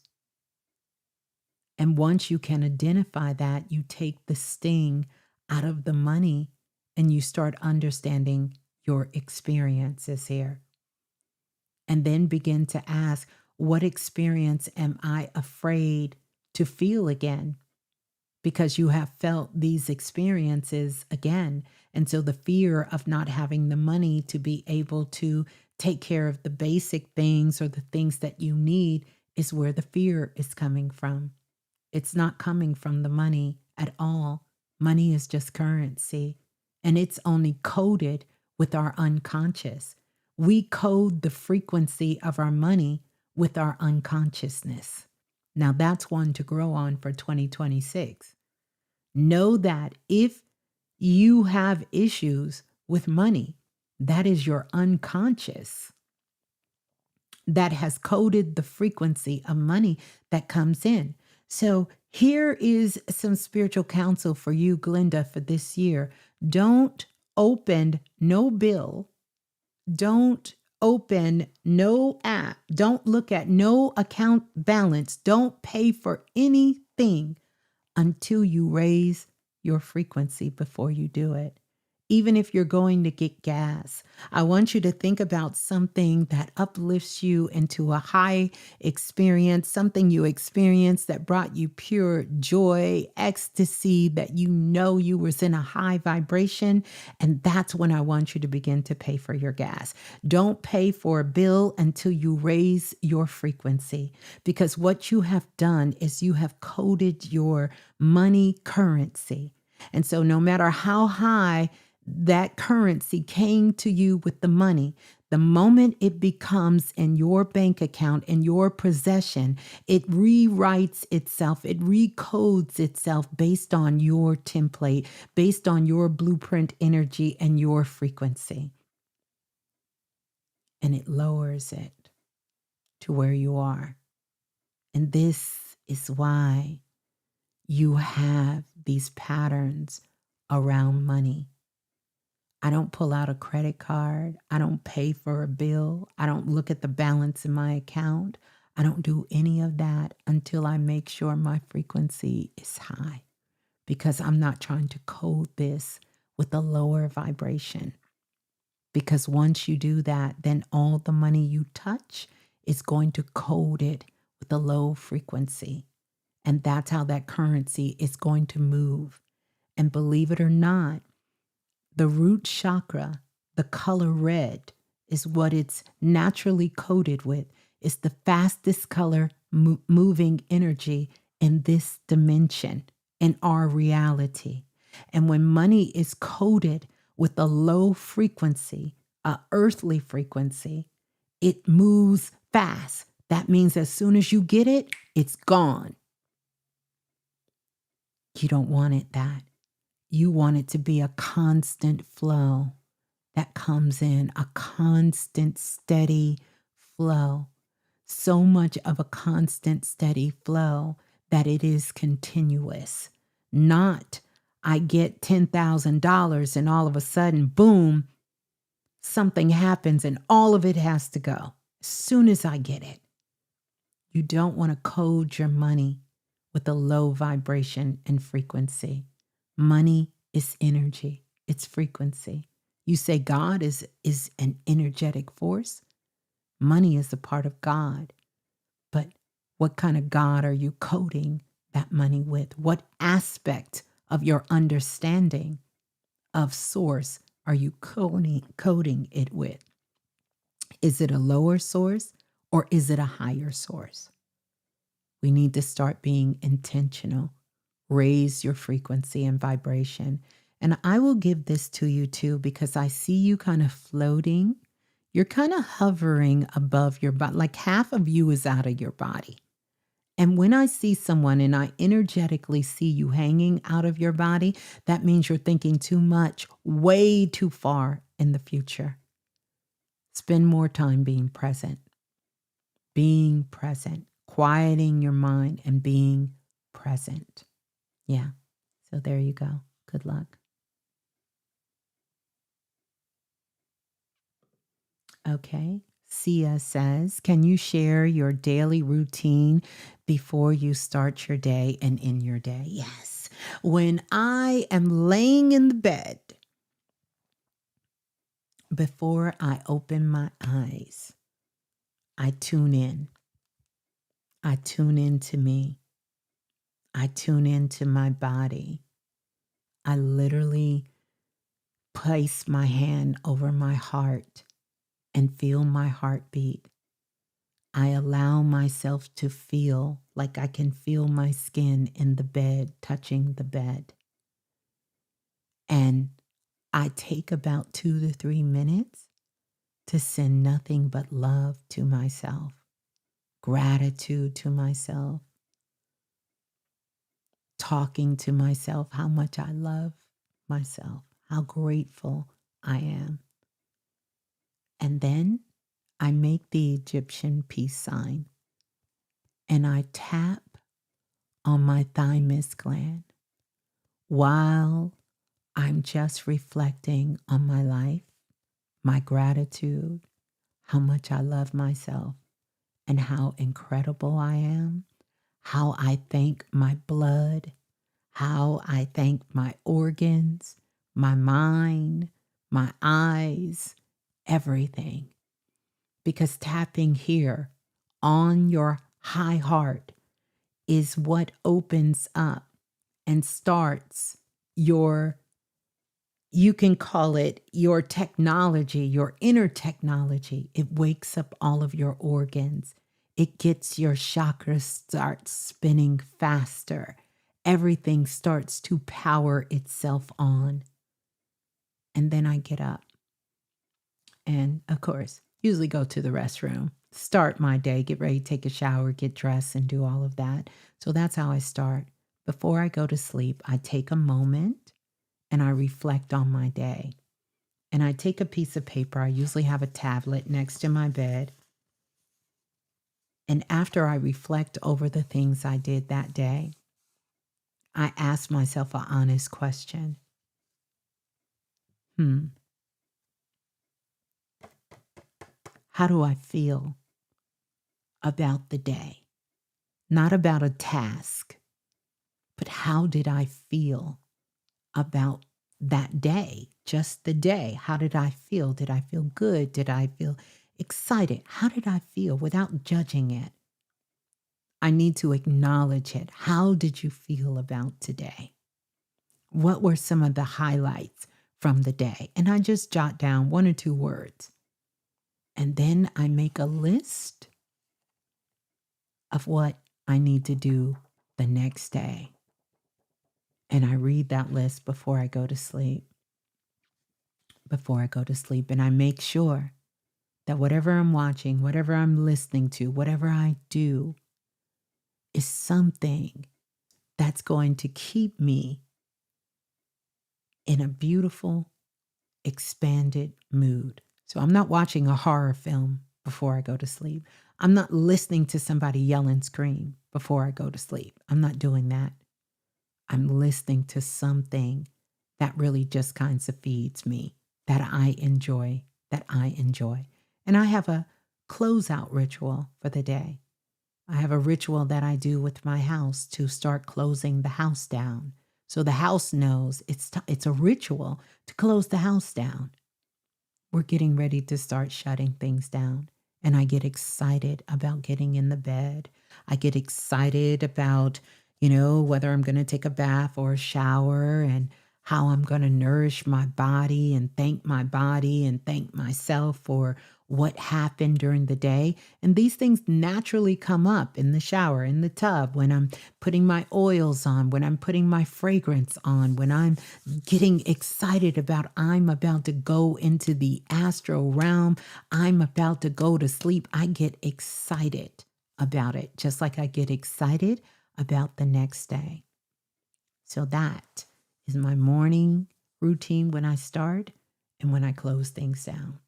And once you can identify that, you take the sting out of the money and you start understanding your experiences here. And then begin to ask, what experience am I afraid to feel again? because you have felt these experiences again. And so the fear of not having the money to be able to take care of the basic things or the things that you need is where the fear is coming from. It's not coming from the money at all. Money is just currency, and it's only coded with our unconscious. We code the frequency of our money with our unconsciousness. Now, that's one to grow on for 2026. Know that if you have issues with money, that is your unconscious that has coded the frequency of money that comes in. So here is some spiritual counsel for you, Glenda, for this year. Don't open no bill. Don't open no app. Don't look at no account balance. Don't pay for anything until you raise your frequency before you do it. Even if you're going to get gas, I want you to think about something that uplifts you into a high experience, something you experienced that brought you pure joy, ecstasy, that you know you was in a high vibration. And that's when I want you to begin to pay for your gas. Don't pay for a bill until you raise your frequency, because what you have done is you have coded your money currency. And so no matter how high that currency came to you with the money, the moment it becomes in your bank account, in your possession, it rewrites itself, it recodes itself based on your template, based on your blueprint energy and your frequency. And it lowers it to where you are. And this is why you have these patterns around money. I don't pull out a credit card. I don't pay for a bill. I don't look at the balance in my account. I don't do any of that until I make sure my frequency is high, because I'm not trying to code this with a lower vibration. Because once you do that, then all the money you touch is going to code it with a low frequency. And that's how that currency is going to move. And believe it or not, the root chakra, the color red, is what it's naturally coated with. It's the fastest color moving energy in this dimension, in our reality. And when money is coded with a low frequency, a earthly frequency, it moves fast. That means as soon as you get it, it's gone. You don't want it that. You want it to be a constant flow that comes in, a constant, steady flow. So much of a constant, steady flow that it is continuous. Not, I get $10,000 and all of a sudden, boom, something happens and all of it has to go as soon as I get it. You don't want to code your money with a low vibration and frequency. Money is energy. It's frequency. You say God is an energetic force. Money is a part of God. But what kind of God are you coding that money with? What aspect of your understanding of source are you coding it with? Is it a lower source or is it a higher source? We need to start being intentional. Raise your frequency and vibration. And I will give this to you too, because I see you kind of floating. You're kind of hovering above your body, like half of you is out of your body. And when I see someone and I energetically see you hanging out of your body, that means you're thinking too much, way too far in the future. Spend more time being present, quieting your mind and being present. Yeah. So there you go. Good luck. Okay. Sia says, can you share your daily routine before you start your day and in your day? Yes. When I am laying in the bed, before I open my eyes, I tune in. I tune in to me. I tune into my body. I literally place my hand over my heart and feel my heartbeat. I allow myself to feel like I can feel my skin in the bed, touching the bed. And I take about 2 to 3 minutes to send nothing but love to myself, gratitude to myself, talking to myself how much I love myself, how grateful I am. And then I make the Egyptian peace sign and I tap on my thymus gland while I'm just reflecting on my life, my gratitude, how much I love myself, and how incredible I am, how I thank my blood, how I thank my organs, my mind, my eyes, everything. Because tapping here on your high heart is what opens up and starts your, you can call it your technology, your inner technology. It wakes up all of your organs. It gets your chakras start spinning faster. Everything starts to power itself on. And then I get up and, of course, usually go to the restroom, start my day, get ready, take a shower, get dressed, and do all of that. So that's how I start. Before I go to sleep, I take a moment and I reflect on my day. And I take a piece of paper. I usually have a tablet next to my bed. And after I reflect over the things I did that day, I ask myself an honest question. How do I feel about the day? Not about a task, but how did I feel about that day? Just the day. How did I feel? Did I feel good? Did I feel excited? How did I feel without judging it? I need to acknowledge it. How did you feel about today? What were some of the highlights from the day? And I just jot down 1 or 2 words. And then I make a list of what I need to do the next day. And I read that list before I go to sleep. And I make sure that whatever I'm watching, whatever I'm listening to, whatever I do is something that's going to keep me in a beautiful, expanded mood. So I'm not watching a horror film before I go to sleep. I'm not listening to somebody yell and scream before I go to sleep. I'm not doing that. I'm listening to something that really just kind of feeds me, that I enjoy. And I have a closeout ritual for the day. I have a ritual that I do with my house to start closing the house down. So the house knows it's a ritual to close the house down. We're getting ready to start shutting things down. And I get excited about getting in the bed. I get excited about, whether I'm going to take a bath or a shower and how I'm going to nourish my body and thank myself for what happened during the day. And these things naturally come up in the shower, in the tub, when I'm putting my oils on, when I'm putting my fragrance on, when I'm getting excited about I'm about to go into the astral realm, I'm about to go to sleep. I get excited about it, just like I get excited about the next day. So that is my morning routine when I start and when I close things down.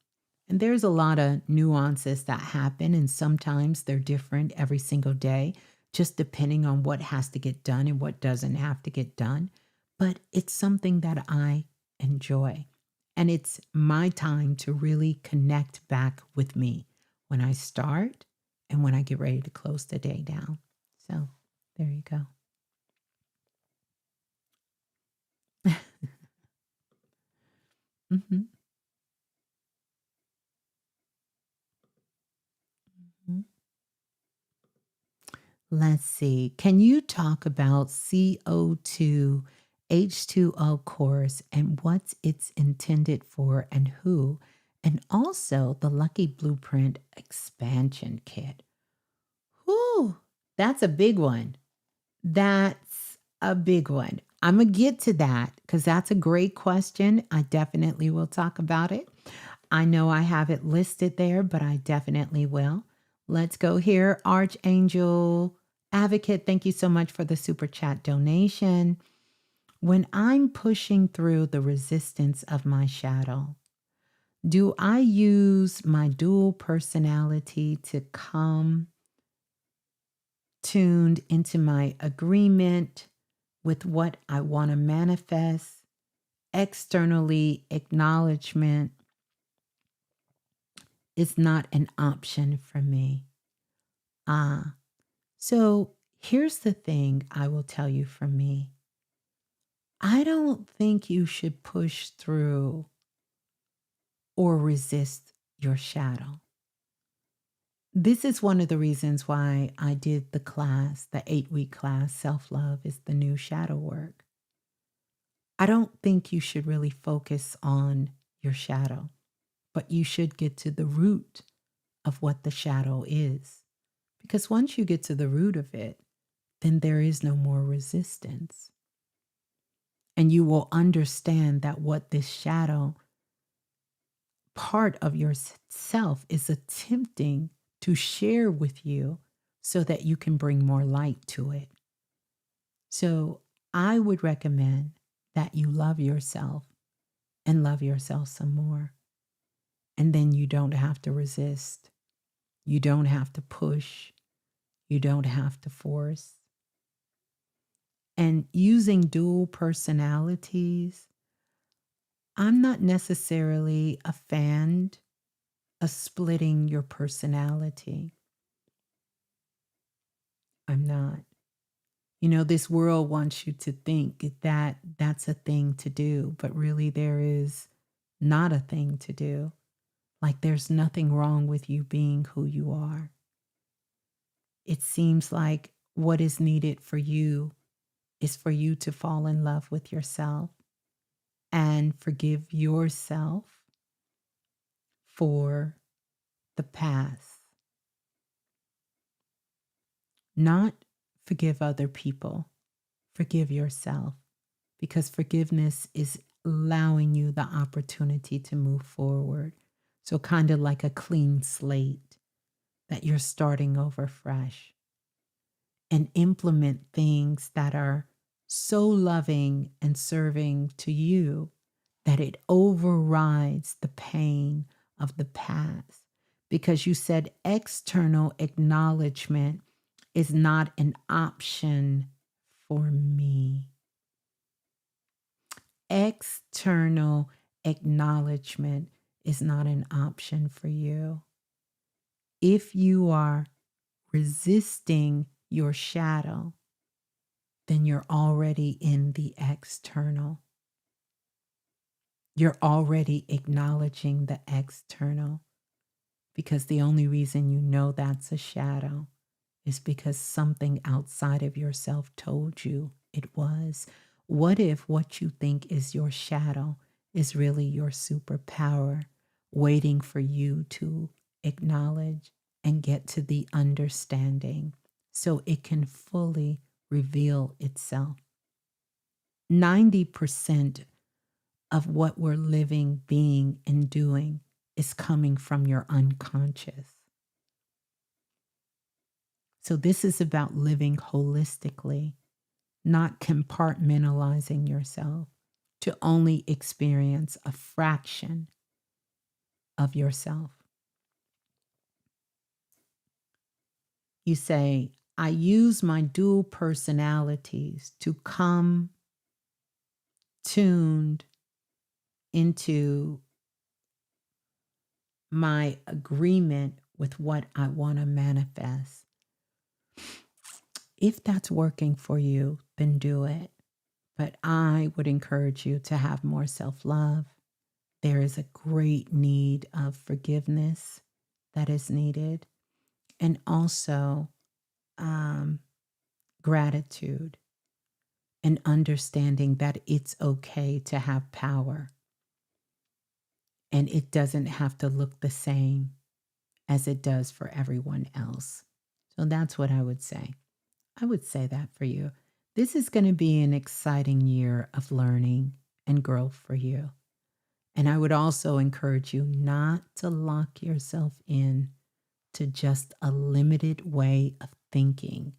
And there's a lot of nuances that happen, and sometimes they're different every single day, just depending on what has to get done and what doesn't have to get done. But it's something that I enjoy. And it's my time to really connect back with me when I start and when I get ready to close the day down. So there you go. Mhm, mhm. Let's see. Can you talk about CO2 H2O course and what's it's intended for and who? And also the Lucky Blueprint expansion kit. Whew, that's a big one. That's a big one. I'm going to get to that because that's a great question. I definitely will talk about it. I know I have it listed there, but I definitely will. Let's go here. Archangel Advocate, thank you so much for the super chat donation. When I'm pushing through the resistance of my shadow, do I use my dual personality to come tuned into my agreement with what I want to manifest? Externally, acknowledgement is not an option for me. So here's the thing I will tell you from me. I don't think you should push through or resist your shadow. This is one of the reasons why I did the class, the 8-week class, Self-Love is the New Shadow Work. I don't think you should really focus on your shadow, but you should get to the root of what the shadow is. Because once you get to the root of it, then there is no more resistance. And you will understand that what this shadow part of yourself is attempting to share with you so that you can bring more light to it. So I would recommend that you love yourself and love yourself some more. And then you don't have to resist. You don't have to push. You don't have to force. And using dual personalities, I'm not necessarily a fan of splitting your personality. I'm not. You know, this world wants you to think that that's a thing to do, but really there is not a thing to do. Like there's nothing wrong with you being who you are. It seems like what is needed for you is for you to fall in love with yourself and forgive yourself for the past. Not forgive other people, forgive yourself, because forgiveness is allowing you the opportunity to move forward. So, kind of like a clean slate that you're starting over fresh, and implement things that are so loving and serving to you that it overrides the pain of the past. Because you said external acknowledgement is not an option for me. External acknowledgement is not an option for you. If you are resisting your shadow, then you're already in the external. You're already acknowledging the external, because the only reason you know that's a shadow is because something outside of yourself told you it was. What if what you think is your shadow is really your superpower, waiting for you to acknowledge and get to the understanding so it can fully reveal itself? 90% of what we're living, being, and doing is coming from your unconscious. So this is about living holistically, not compartmentalizing yourself to only experience a fraction of yourself. You say, I use my dual personalities to come tuned into my agreement with what I want to manifest. If that's working for you, then do it. But I would encourage you to have more self-love. There is a great need of forgiveness that is needed. And also um, gratitude and understanding that it's okay to have power and it doesn't have to look the same as it does for everyone else. So that's what I would say. I would say that for you. This is going to be an exciting year of learning and growth for you. And I would also encourage you not to lock yourself in to just a limited way of thinking.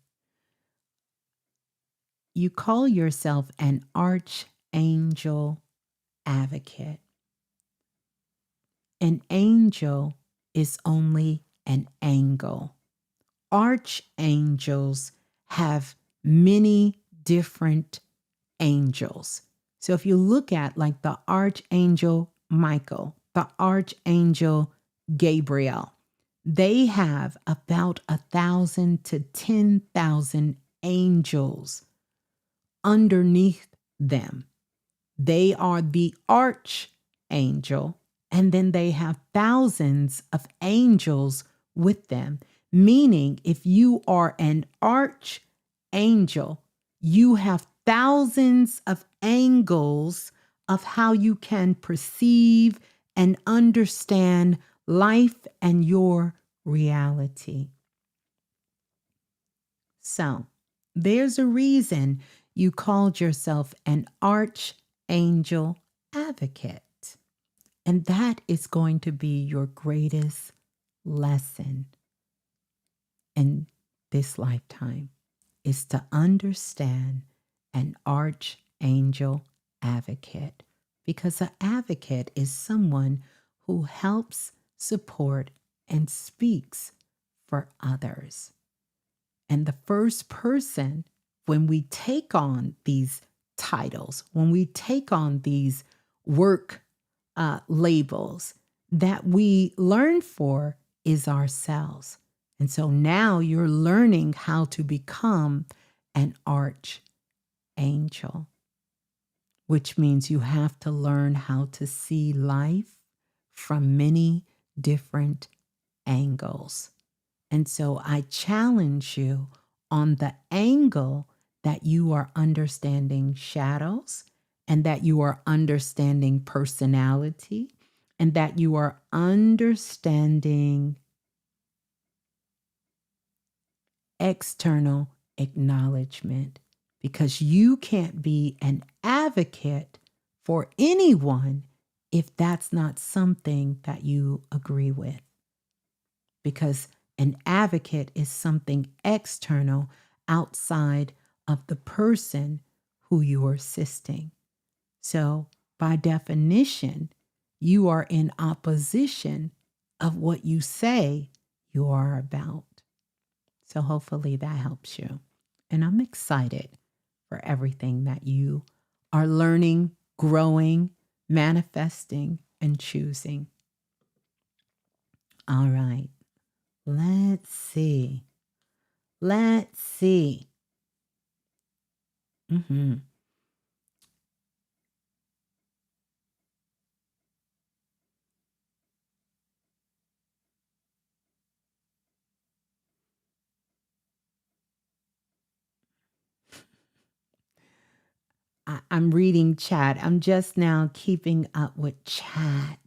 You call yourself an archangel advocate. An angel is only an angle. Archangels have many different angels. So if you look at like the archangel Michael, the archangel Gabriel, they have about 1,000 to 10,000 angels underneath them. They are the archangel, and then they have thousands of angels with them. Meaning, if you are an archangel, you have thousands of angles of how you can perceive and understand life and your reality. So, there's a reason you called yourself an archangel advocate. And that is going to be your greatest lesson in this lifetime is to understand an archangel advocate, because an advocate is someone who helps, support, and speaks for others. And the first person, when we take on these titles, when we take on these work labels, that we learn for is ourselves. And so now you're learning how to become an archangel, which means you have to learn how to see life from many different angles. And so I challenge you on the angle that you are understanding shadows and that you are understanding personality and that you are understanding external acknowledgement, because you can't be an advocate for anyone if that's not something that you agree with. Because an advocate is something external outside of the person who you are assisting. So, by definition, you are in opposition of what you say you are about. So, hopefully, that helps you. And I'm excited for everything that you are learning, growing, manifesting, and choosing. All right. Let's see. Let's see. I'm reading chat. I'm just now keeping up with chat.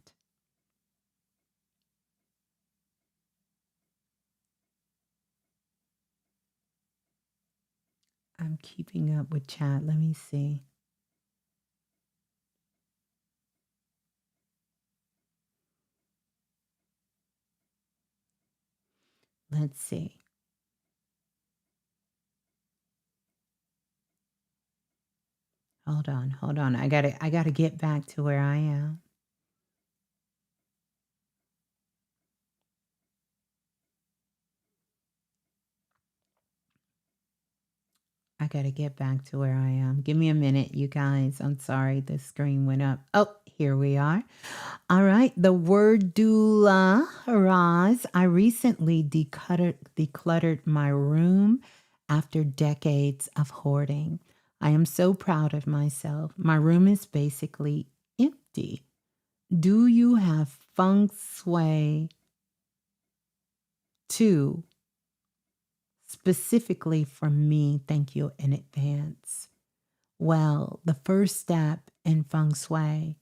I'm keeping up with chat. Let me see. Let's see. Hold on. I gotta get back to where I am. I gotta get back to where I am. Give me a minute, you guys. I'm sorry, the screen went up. Oh, here we are. All right, the word doula, Roz. I recently decluttered my room after decades of hoarding. I am so proud of myself. My room is basically empty. Do you have feng shui to specifically from me, thank you in advance. Well, the first step in feng shui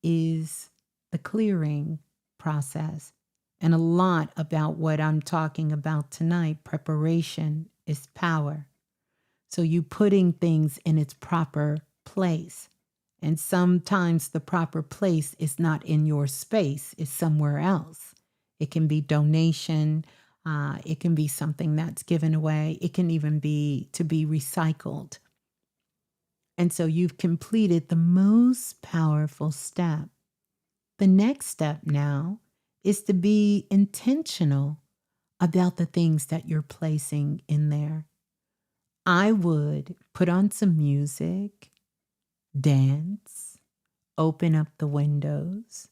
is the clearing process. And a lot about what I'm talking about tonight, preparation is power. So you putting things in its proper place. And sometimes the proper place is not in your space, it's somewhere else. It can be donation, it can be something that's given away, it can even be to be recycled. And so you've completed the most powerful step. The next step now is to be intentional about the things that you're placing in there. I would put on some music, dance, open up the windows,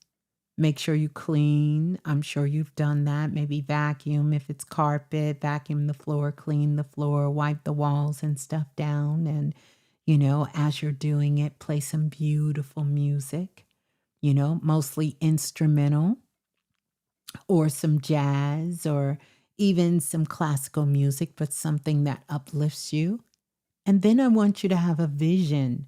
make sure you clean. I'm sure you've done that. Maybe vacuum if it's carpet, vacuum the floor, clean the floor, wipe the walls and stuff down. And, as you're doing it, play some beautiful music, mostly instrumental or some jazz or even some classical music, but something that uplifts you. And then I want you to have a vision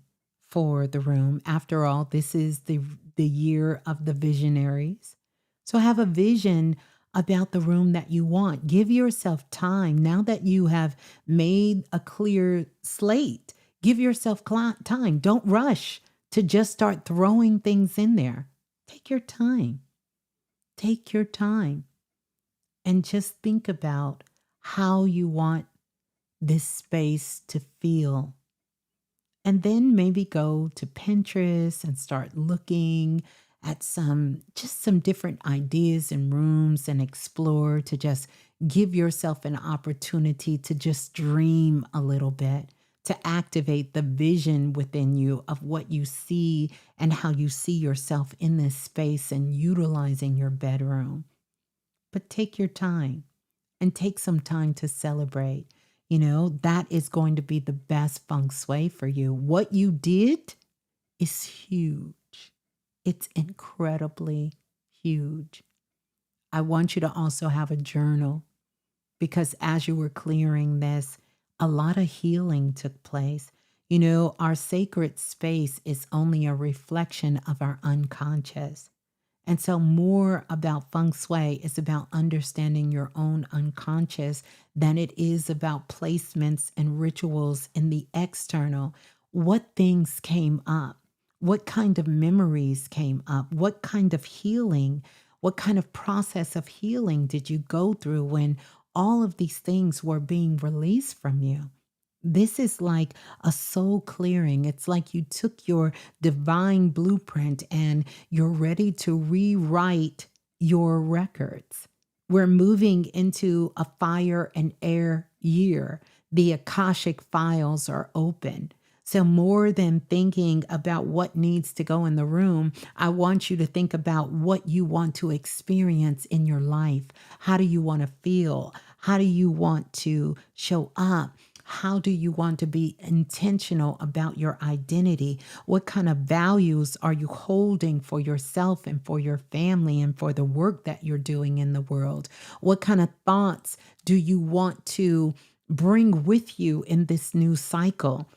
for the room. After all, this is the year of the visionaries. So have a vision about the room that you want. Give yourself time. Now that you have made a clear slate, give yourself time. Don't rush to just start throwing things in there. Take your time. Take your time and just think about how you want this space to feel. And then maybe go to Pinterest and start looking at some different ideas and rooms and explore to just give yourself an opportunity to just dream a little bit, to activate the vision within you of what you see and how you see yourself in this space and utilizing your bedroom. But take your time and take some time to celebrate. That is going to be the best feng shui for you. What you did is huge. It's incredibly huge. I want you to also have a journal because as you were clearing this, a lot of healing took place. Our sacred space is only a reflection of our unconscious. And so more about feng shui is about understanding your own unconscious than it is about placements and rituals in the external. What things came up? What kind of memories came up? What kind of healing? What kind of process of healing did you go through when all of these things were being released from you? This is like a soul clearing. It's like you took your divine blueprint and you're ready to rewrite your records. We're moving into a fire and air year. The Akashic files are open. So more than thinking about what needs to go in the room, I want you to think about what you want to experience in your life. How do you want to feel? How do you want to show up? How do you want to be intentional about your identity? What kind of values are you holding for yourself and for your family and for the work that you're doing in the world? What kind of thoughts do you want to bring with you in this new cycle?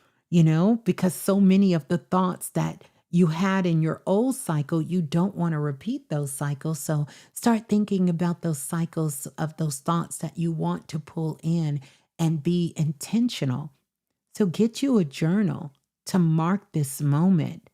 Because so many of the thoughts that you had in your old cycle, you don't want to repeat those cycles. So start thinking about those cycles of those thoughts that you want to pull in and be intentional. So get you a journal to mark this moment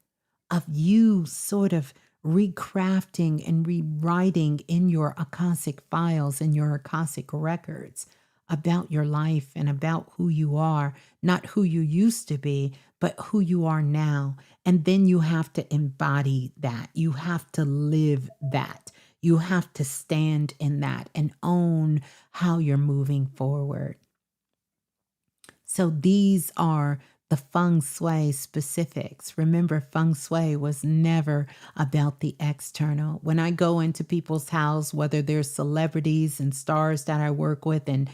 of you sort of recrafting and rewriting in your Akashic files and your Akashic records about your life and about who you are, not who you used to be, but who you are now. And then you have to embody that. You have to live that. You have to stand in that and own how you're moving forward. So these are the feng shui specifics. Remember, feng shui was never about the external. When I go into people's house, whether they're celebrities and stars that I work with and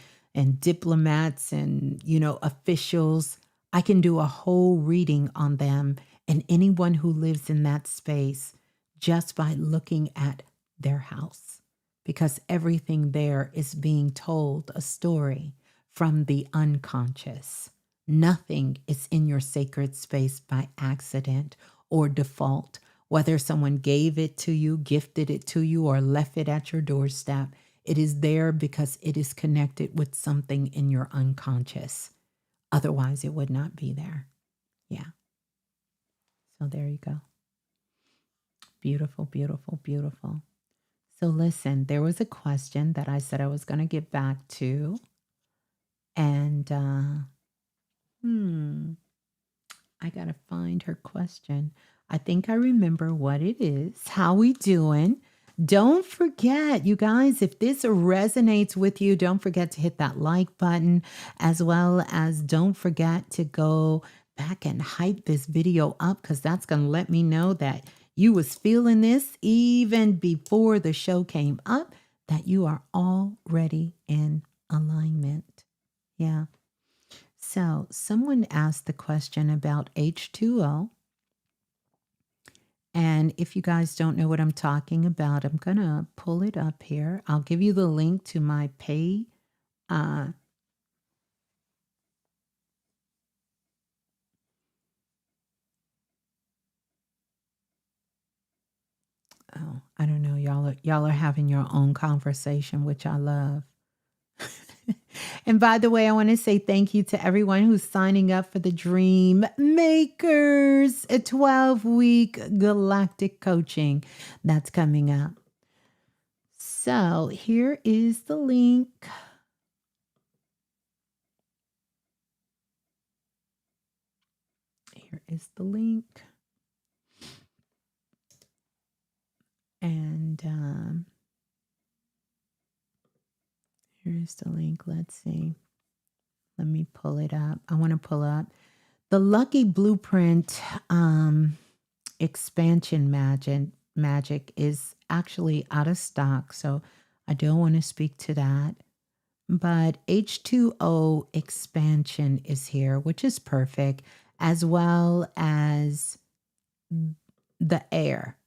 diplomats and, officials, I can do a whole reading on them and anyone who lives in that space just by looking at their house, because everything there is being told a story. from the unconscious. Nothing is in your sacred space by accident or default. Whether someone gave it to you, gifted it to you, or left it at your doorstep, it is there because it is connected with something in your unconscious. Otherwise, it would not be there. Yeah. So there you go. Beautiful, beautiful, beautiful. So listen, there was a question that I said I was going to get back to. And I got to find her question. I think I remember what it is. How we doing? Don't forget, you guys, if this resonates with you, don't forget to hit that like button, as well as don't forget to go back and hype this video up, because that's going to let me know that you was feeling this even before the show came up, that you are already in alignment. Yeah. So someone asked the question about H2O. And if you guys don't know what I'm talking about, I'm going to pull it up here. I'll give you the link to my pay. Oh, I don't know. Y'all are having your own conversation, which I love. And by the way, I want to say thank you to everyone who's signing up for the Dream Makers, a 12-week galactic coaching that's coming up. So here is the link. Here is the link. And here's the link. Let's see. Let me pull it up. I want to pull up the Lucky Blueprint expansion magic is actually out of stock, so I don't want to speak to that. But H2O expansion is here, which is perfect, as well as the air.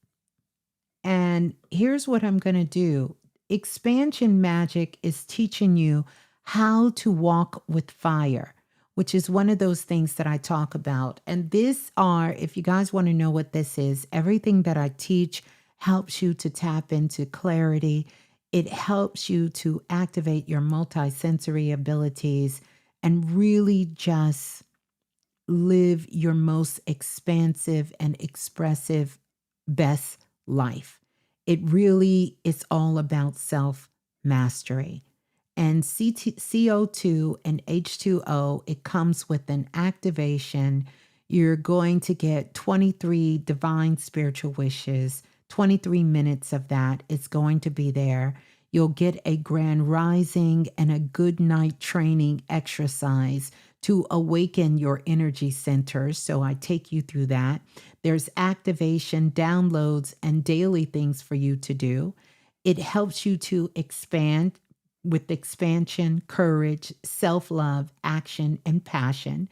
And here's what I'm going to do. Expansion magic is teaching you how to walk with fire, which is one of those things that I talk about. And if you guys want to know what this is, everything that I teach helps you to tap into clarity. It helps you to activate your multisensory abilities and really just live your most expansive and expressive best life. It really is all about self-mastery. And CO2 and H2O, it comes with an activation. You're going to get 23 divine spiritual wishes. 23 minutes of that is going to be there. You'll get a grand rising and a good night training exercise to awaken your energy centers. So I take you through that. There's activation, downloads, and daily things for you to do. It helps you to expand with expansion, courage, self-love, action, and passion.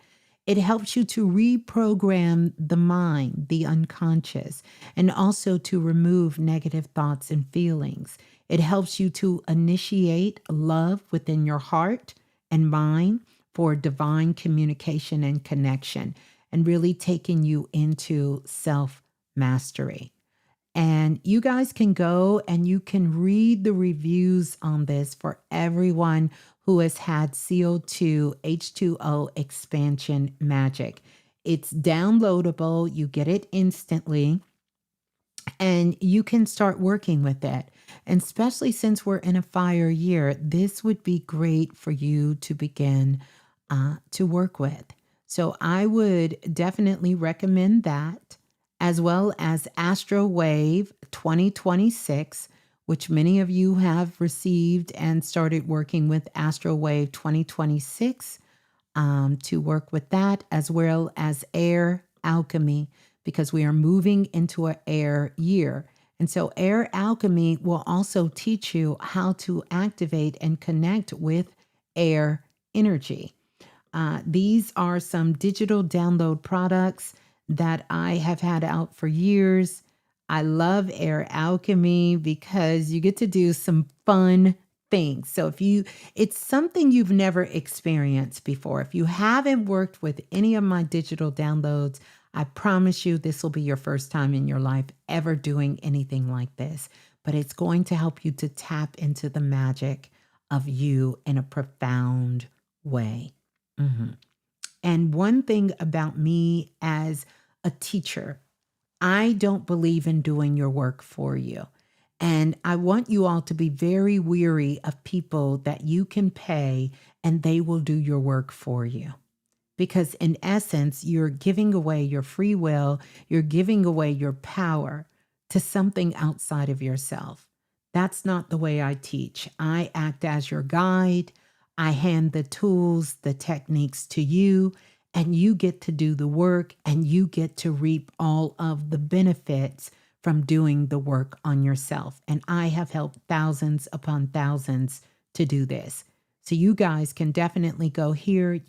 It helps you to reprogram the mind, the unconscious, and also to remove negative thoughts and feelings. It helps you to initiate love within your heart and mind for divine communication and connection, and really taking you into self-mastery. And you guys can go and you can read the reviews on this for everyone who has had CO2 H2O expansion magic. It's downloadable. You get it instantly. And you can start working with it. And especially since we're in a fire year, this would be great for you to begin to work with. So I would definitely recommend that, as well as Astro Wave 2026, which many of you have received and started working with Astro Wave 2026 to work with that, as well as Air Alchemy, because we are moving into an air year. And so Air Alchemy will also teach you how to activate and connect with air energy. These are some digital download products that I have had out for years. I love Air Alchemy because you get to do some fun things. So it's something you've never experienced before. If you haven't worked with any of my digital downloads, I promise you this will be your first time in your life ever doing anything like this. But it's going to help you to tap into the magic of you in a profound way. Mhm. And one thing about me as a teacher, I don't believe in doing your work for you. And I want you all to be very weary of people that you can pay and they will do your work for you. Because in essence, you're giving away your free will, you're giving away your power to something outside of yourself. That's not the way I teach. I act as your guide. I hand the tools, the techniques to you, and you get to do the work and you get to reap all of the benefits from doing the work on yourself. And I have helped thousands upon thousands to do this. So you guys can definitely go here.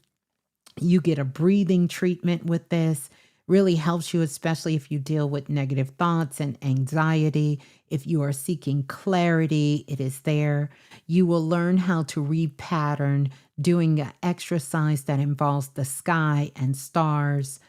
You get a breathing treatment with this. Really helps you, especially if you deal with negative thoughts and anxiety. If you are seeking clarity, it is there. You will learn how to repattern doing an exercise that involves the sky and stars.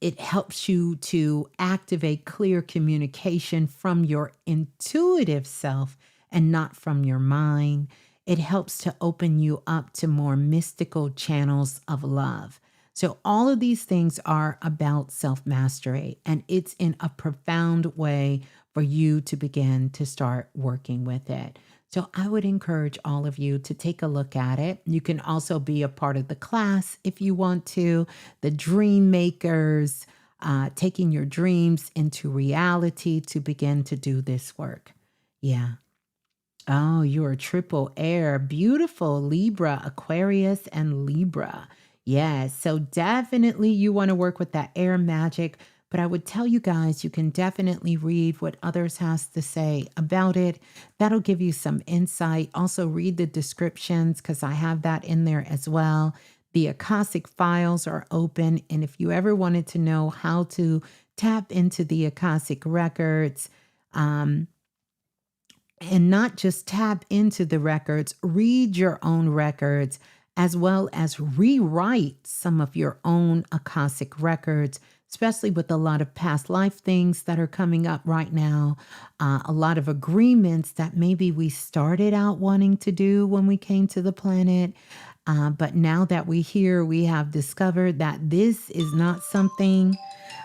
It helps you to activate clear communication from your intuitive self and not from your mind. It helps to open you up to more mystical channels of love. So, all of these things are about self mastery, and it's in a profound way for you to begin to start working with it. So, I would encourage all of you to take a look at it. You can also be a part of the class if you want to, the Dream Makers, taking your dreams into reality to begin to do this work. Yeah. Oh, you're a triple air. Beautiful Libra, Aquarius, and Libra. Yes. So definitely you want to work with that air magic. But I would tell you guys, you can definitely read what others has to say about it. That'll give you some insight. Also read the descriptions because I have that in there as well. The Akashic files are open. And if you ever wanted to know how to tap into the Akashic records, and not just tap into the records, read your own records, as well as rewrite some of your own Akashic records, especially with a lot of past life things that are coming up right now, a lot of agreements that maybe we started out wanting to do when we came to the planet. But now that we have discovered that this is not something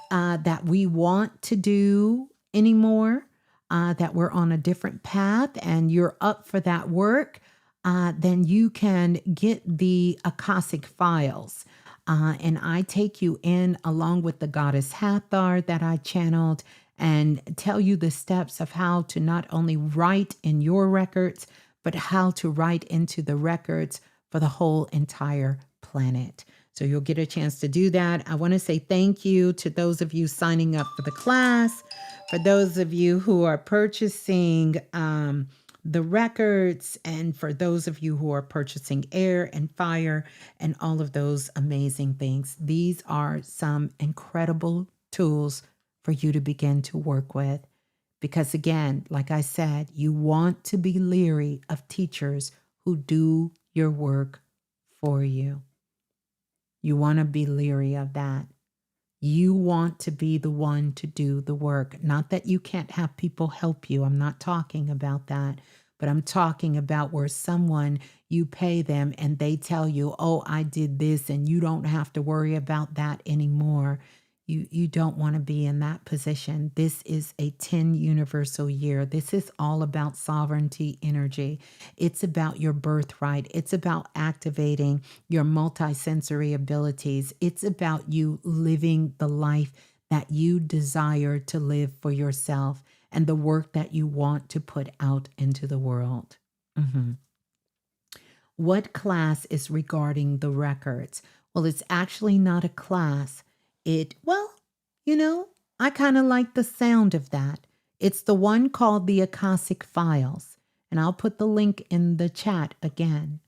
that we want to do anymore, that we're on a different path and you're up for that work, then you can get the Akashic files. And I take you in along with the goddess Hathor that I channeled and tell you the steps of how to not only write in your records, but how to write into the records for the whole entire planet. So you'll get a chance to do that. I want to say thank you to those of you signing up for the class, for those of you who are purchasing the records, and for those of you who are purchasing air and fire and all of those amazing things. These are some incredible tools for you to begin to work with. Because again, like I said, you want to be leery of teachers who do your work for you. You want to be leery of that. You want to be the one to do the work. Not that you can't have people help you. I'm not talking about that. But I'm talking about where someone, you pay them and they tell you, oh, I did this and you don't have to worry about that anymore. You don't want to be in that position. This is a 10 universal year. This is all about sovereignty energy. It's about your birthright. It's about activating your multisensory abilities. It's about you living the life that you desire to live for yourself and the work that you want to put out into the world. Mhm. What class is regarding the records? Well, it's actually not a class. Well, you know, I kind of like the sound of that. It's the one called the Akashic Files. And I'll put the link in the chat again.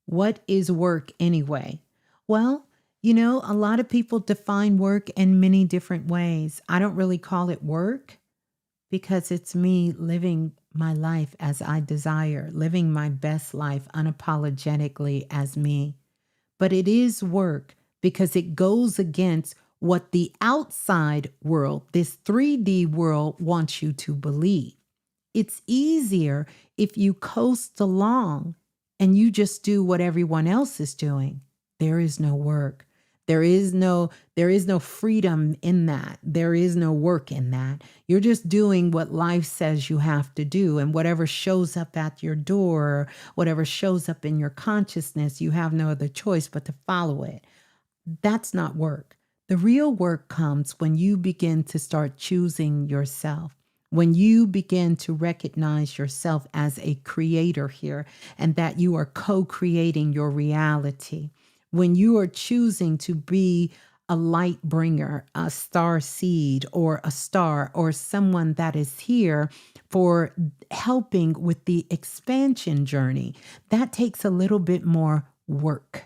What is work anyway? Well, you know, a lot of people define work in many different ways. I don't really call it work because it's me living my life as I desire, living my best life unapologetically as me. But it is work because it goes against what the outside world, this 3D world, wants you to believe. It's easier if you coast along and you just do what everyone else is doing. There is no work. There is no freedom in that. There is no work in that. You're just doing what life says you have to do, and whatever shows up at your door, whatever shows up in your consciousness, you have no other choice but to follow it. That's not work. The real work comes when you begin to start choosing yourself, when you begin to recognize yourself as a creator here and that you are co-creating your reality, when you are choosing to be a light bringer, a star seed, or a star, or someone that is here for helping with the expansion journey. That takes a little bit more work,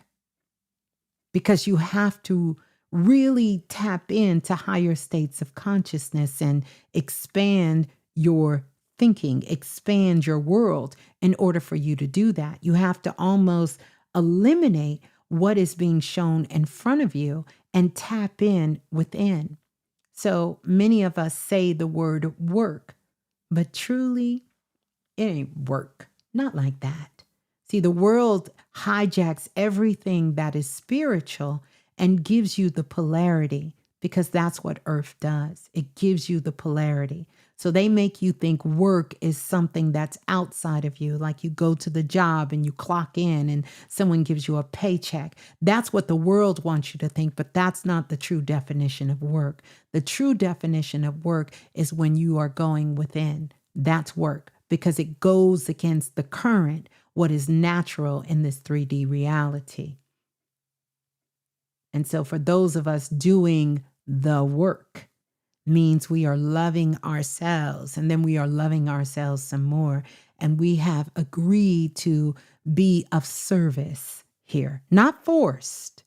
because you have to really tap into higher states of consciousness and expand your thinking, expand your world. In order for you to do that, you have to almost eliminate what is being shown in front of you and tap in within. So many of us say the word work, but truly, it ain't work. Not like that. See, the world hijacks everything that is spiritual and gives you the polarity, because that's what earth does. It gives you the polarity. So they make you think work is something that's outside of you, like you go to the job and you clock in and someone gives you a paycheck. That's what the world wants you to think, but that's not the true definition of work. The true definition of work is when you are going within. That's work, because it goes against the current, what is natural in this 3D reality. And so for those of us doing the work, means we are loving ourselves, and then we are loving ourselves some more. And we have agreed to be of service here, not forced,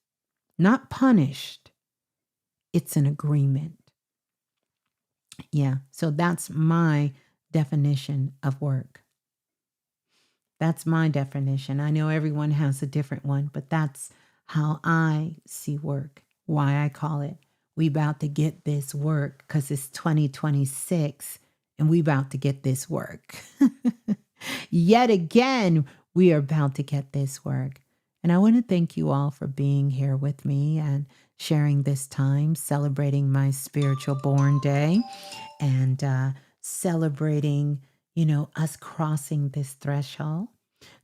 not punished. It's an agreement. Yeah. So that's my definition of work. That's my definition. I know everyone has a different one, but that's how I see work, why I call it we about to get this work, because it's 2026 and we about to get this work. Yet again, we are about to get this work. And I want to thank you all for being here with me and sharing this time, celebrating my spiritual born day and celebrating, us crossing this threshold.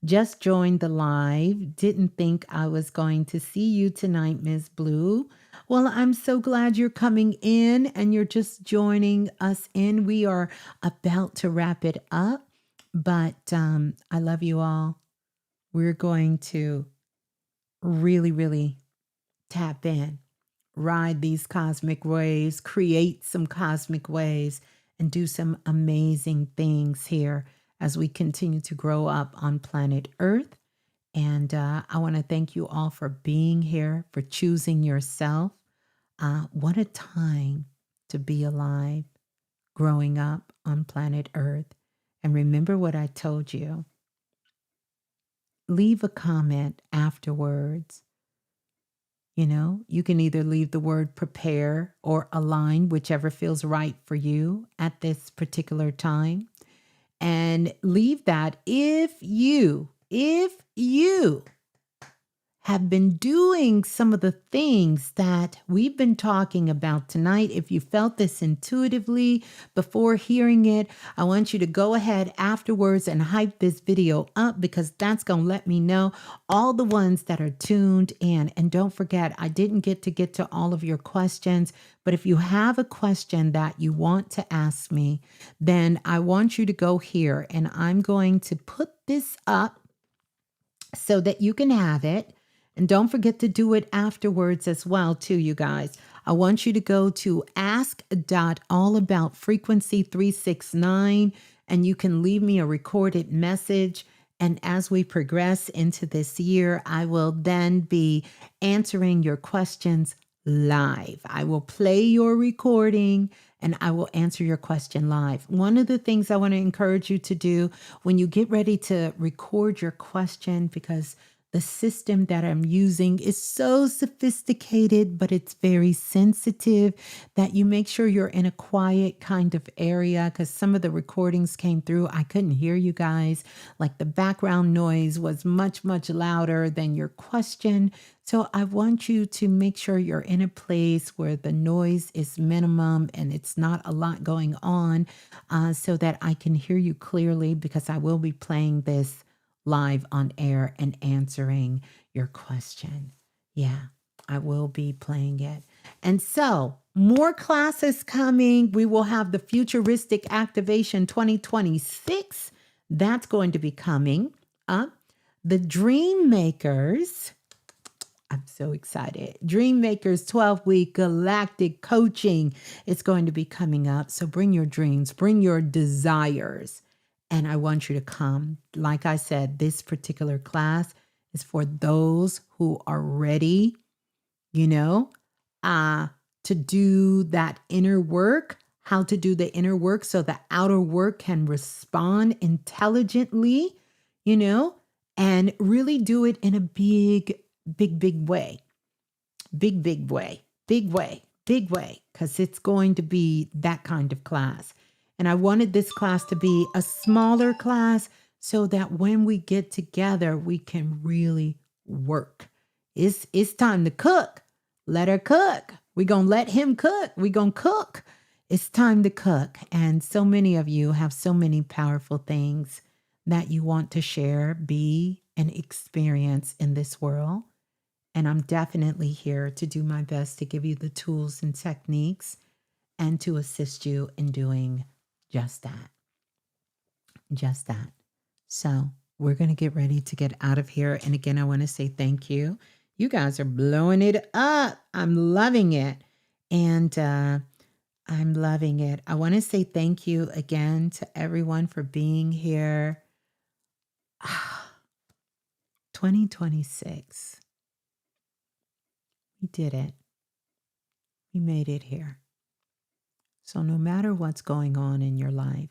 Just joined the live. Didn't think I was going to see you tonight, Ms.Blue. Well, I'm so glad you're coming in and you're just joining us in. We are about to wrap it up, but I love you all. We're going to really, really tap in, ride these cosmic waves, create some cosmic waves, and do some amazing things here as we continue to grow up on planet Earth. And I want to thank you all for being here, for choosing yourself. What a time to be alive, growing up on planet Earth. And remember what I told you. Leave a comment afterwards. You can either leave the word prepare or align, whichever feels right for you at this particular time. And leave that if you have been doing some of the things that we've been talking about tonight. If you felt this intuitively before hearing it, I want you to go ahead afterwards and hype this video up, because that's going to let me know all the ones that are tuned in. And don't forget, I didn't get to all of your questions, but if you have a question that you want to ask me, then I want you to go here and I'm going to put this up so that you can have it. And don't forget to do it afterwards as well, too, you guys. I want you to go to ask.allaboutfrequency369, and you can leave me a recorded message. And as we progress into this year, I will then be answering your questions live. I will play your recording and I will answer your question live. One of the things I want to encourage you to do when you get ready to record your question, because the system that I'm using is so sophisticated, but it's very sensitive, that you make sure you're in a quiet kind of area, because some of the recordings came through. I couldn't hear you guys. Like the background noise was much, much louder than your question. So I want you to make sure you're in a place where the noise is minimum and it's not a lot going on, so that I can hear you clearly, because I will be playing this live on air and answering your question. Yeah, I will be playing it. And so more classes coming. We will have the Futuristic Activation 2026. That's going to be coming up. The Dream Makers. I'm so excited. Dream Makers 12-week galactic coaching is going to be coming up. So bring your dreams, bring your desires, and I want you to come. Like I said, this particular class is for those who are ready, you know, to do that inner work, how to do the inner work so the outer work can respond intelligently, you know, and really do it in a big way. Big way. Big way. Because it's going to be that kind of class. And I wanted this class to be a smaller class so that when we get together, we can really work. It's time to cook. Let her cook. We're going to let him cook. We're going to cook. It's time to cook. And so many of you have so many powerful things that you want to share, be, and experience in this world. And I'm definitely here to do my best to give you the tools and techniques and to assist you in doing just that. Just that. So we're going to get ready to get out of here. And again, I want to say thank you. You guys are blowing it up. I'm loving it. And I'm loving it. I want to say thank you again to everyone for being here. 2026. We did it. We made it here. So no matter what's going on in your life,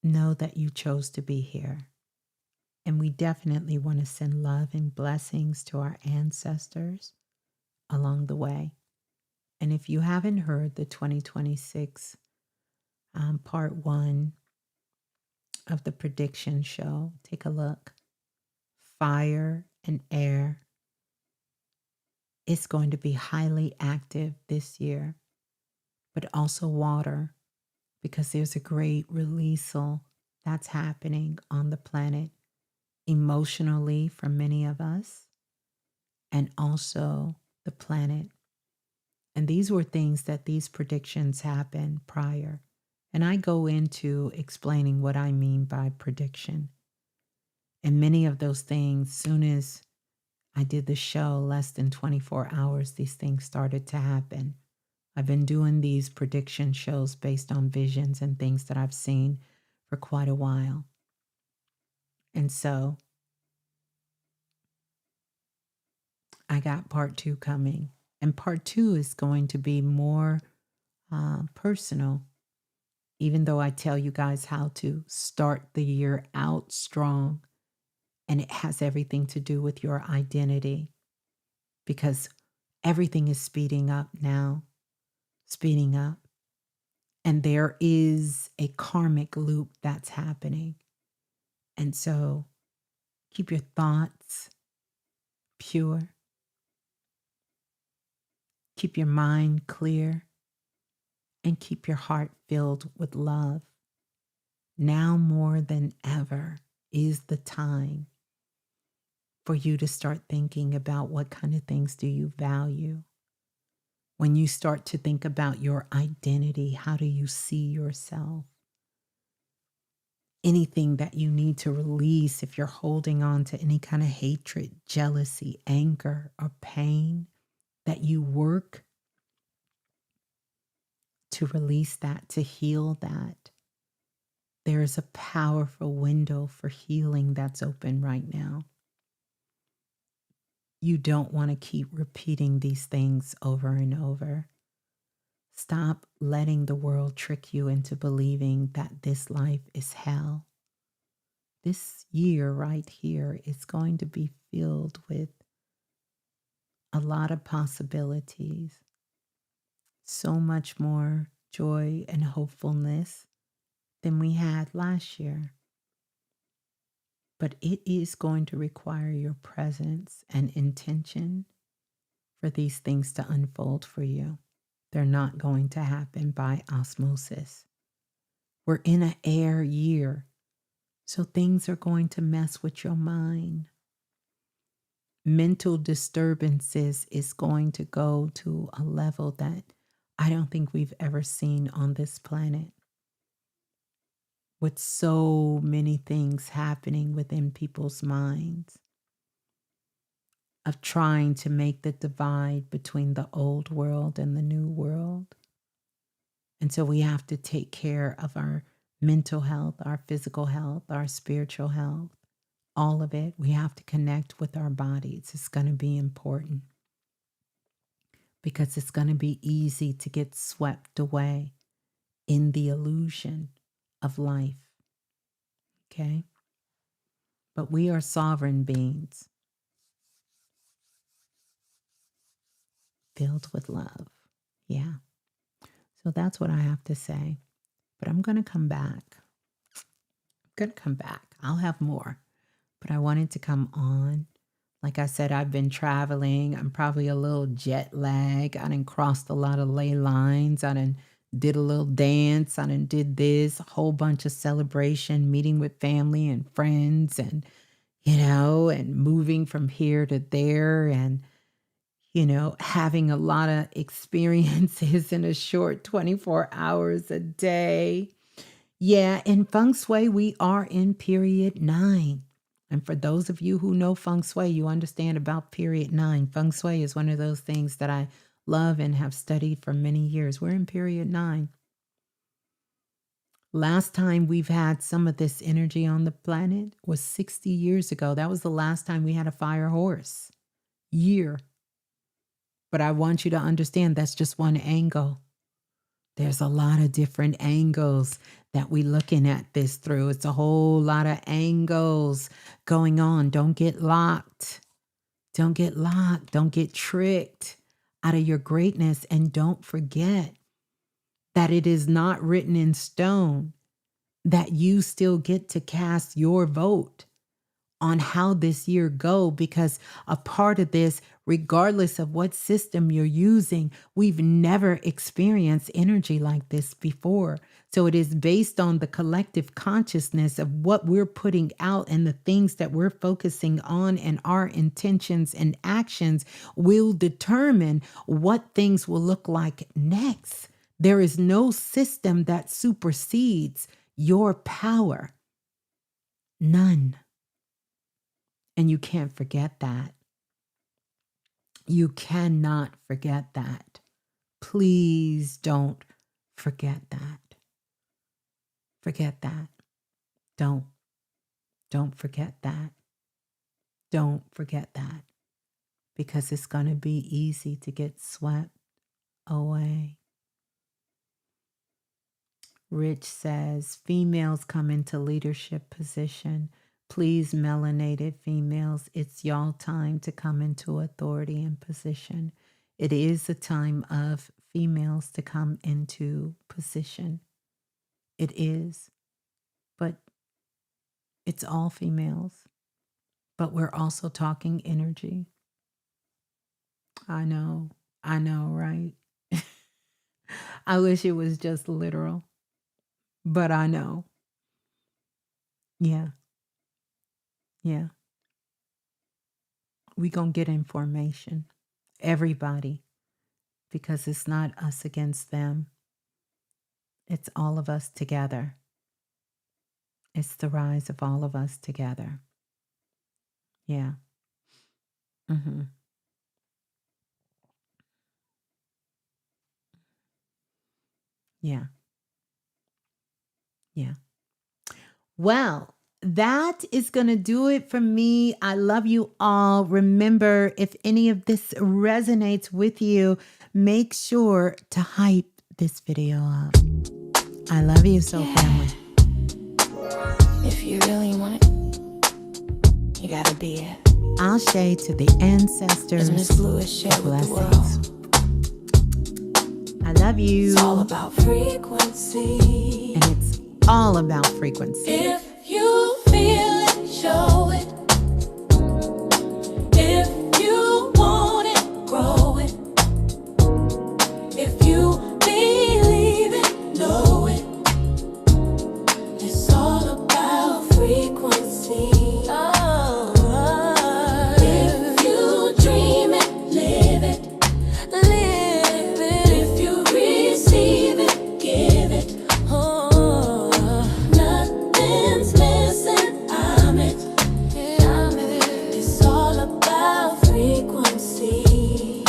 know that you chose to be here. And we definitely want to send love and blessings to our ancestors along the way. And if you haven't heard the 2026 part 1 of the prediction show, take a look. Fire and air is going to be highly active this year, but also water, because there's a great releasal that's happening on the planet emotionally for many of us, and also the planet. And these were things that these predictions happened prior. And I go into explaining what I mean by prediction. And many of those things, soon as I did the show, less than 24 hours, these things started to happen. I've been doing these prediction shows based on visions and things that I've seen for quite a while. And so I got part 2 coming. And part 2 is going to be more personal, even though I tell you guys how to start the year out strong. And it has everything to do with your identity, because everything is speeding up now, speeding up. And there is a karmic loop that's happening. And so keep your thoughts pure. Keep your mind clear. And keep your heart filled with love. Now more than ever is the time for you to start thinking about what kind of things do you value. When you start to think about your identity, how do you see yourself? Anything that you need to release, if you're holding on to any kind of hatred, jealousy, anger, or pain, that you work to release that, to heal that. There is a powerful window for healing that's open right now. You don't want to keep repeating these things over and over. Stop letting the world trick you into believing that this life is hell. This year right here is going to be filled with a lot of possibilities, so much more joy and hopefulness than we had last year. But it is going to require your presence and intention for these things to unfold for you. They're not going to happen by osmosis. We're in an air year, so things are going to mess with your mind. Mental disturbances is going to go to a level that I don't think we've ever seen on this planet. With so many things happening within people's minds, of trying to make the divide between the old world and the new world. And so we have to take care of our mental health, our physical health, our spiritual health, all of it. We have to connect with our bodies. It's going to be important because it's going to be easy to get swept away in the illusion of life. Okay? But we are sovereign beings filled with love. Yeah. So that's what I have to say. But I'm going to come back. I'll have more. But I wanted to come on. Like I said, I've been traveling. I'm probably a little jet lag. I done crossed a lot of ley lines. I done did a little dance. I done did this, a whole bunch of celebration, meeting with family and friends and, and moving from here to there and, having a lot of experiences in a short 24 hours a day. Yeah, in Feng Shui, we are in period 9. And for those of you who know Feng Shui, you understand about period 9. Feng Shui is one of those things that I love and have studied for many years. We're in period 9. Last time we've had some of this energy on the planet was 60 years ago. That was the last time we had a fire horse year. But I want you to understand that's just one angle. There's a lot of different angles that we're looking at this through. It's a whole lot of angles going on. Don't get locked. Don't get locked. Don't get tricked out of your greatness. And don't forget that it is not written in stone that you still get to cast your vote on how this year go, because a part of this, regardless of what system you're using, we've never experienced energy like this before. So it is based on the collective consciousness of what we're putting out, and the things that we're focusing on, and our intentions and actions will determine what things will look like next. There is no system that supersedes your power. None. And you can't forget that. You cannot forget that. Please don't forget that. Forget that. Don't forget that. Don't forget that. Because it's going to be easy to get swept away. Rich says, females come into leadership position. Please, melanated females, it's y'all time to come into authority and position. It is a time of females to come into position. It is. But it's all females. But we're also talking energy. I know, right? I wish it was just literal. But I know. Yeah. We gonna get information. Everybody. Because it's not us against them. It's all of us together. It's the rise of all of us together. Yeah. Mm-hmm. Yeah. Well, that is going to do it for me. I love you all. Remember, if any of this resonates with you, make sure to hype this video up. I love you, Soul Family. If you really want it, you gotta be it. I'll shade to the ancestors. As Ms.Blue has shared with the Blessings. world. I love you. It's all about frequency. And it's all about frequency. If you feel it, show it. If you want it, grow it. If you believe it, know it. It's all about frequency. If you dream it, live it. Live it. If you receive it, give it. Nothing's missing. I'm it. It's all about frequency.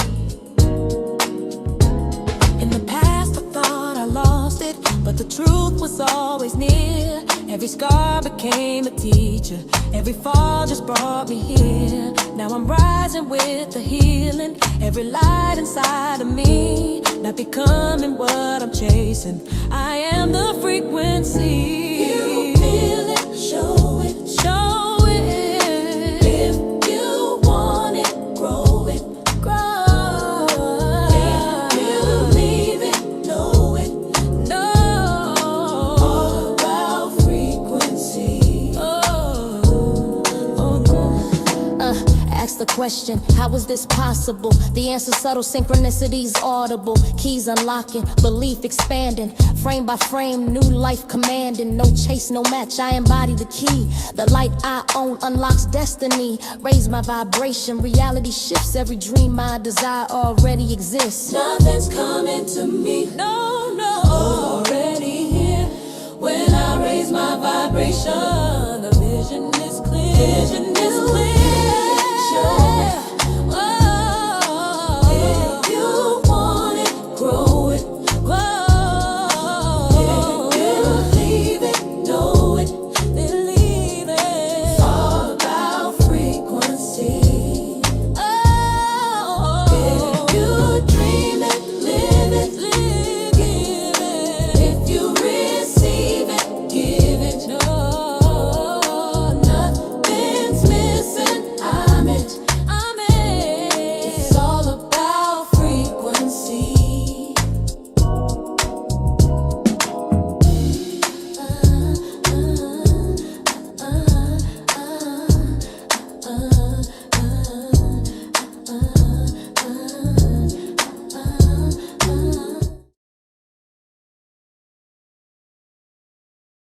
In the past, I thought I lost it, but the truth was always near. Every scar became a teacher. Every fall just brought me here. Now I'm rising with the healing. Every light inside of me, not becoming what I'm chasing. I am the frequency. You feel it, show it. Show it. If you want it, grow it. Grow it. If you believe it, know it. Know. All about frequency. Ask the question, how is this possible? The answer subtle, synchronicities audible. Keys unlocking, belief expanding. Frame by frame, new life commanding. No chase, no match, I embody the key. The light I own unlocks destiny. Raise my vibration, reality shifts. Every dream I desire already exists. Nothing's coming to me, no, no. Already here. When I raise my vibration, the vision is clear. Vision is clear.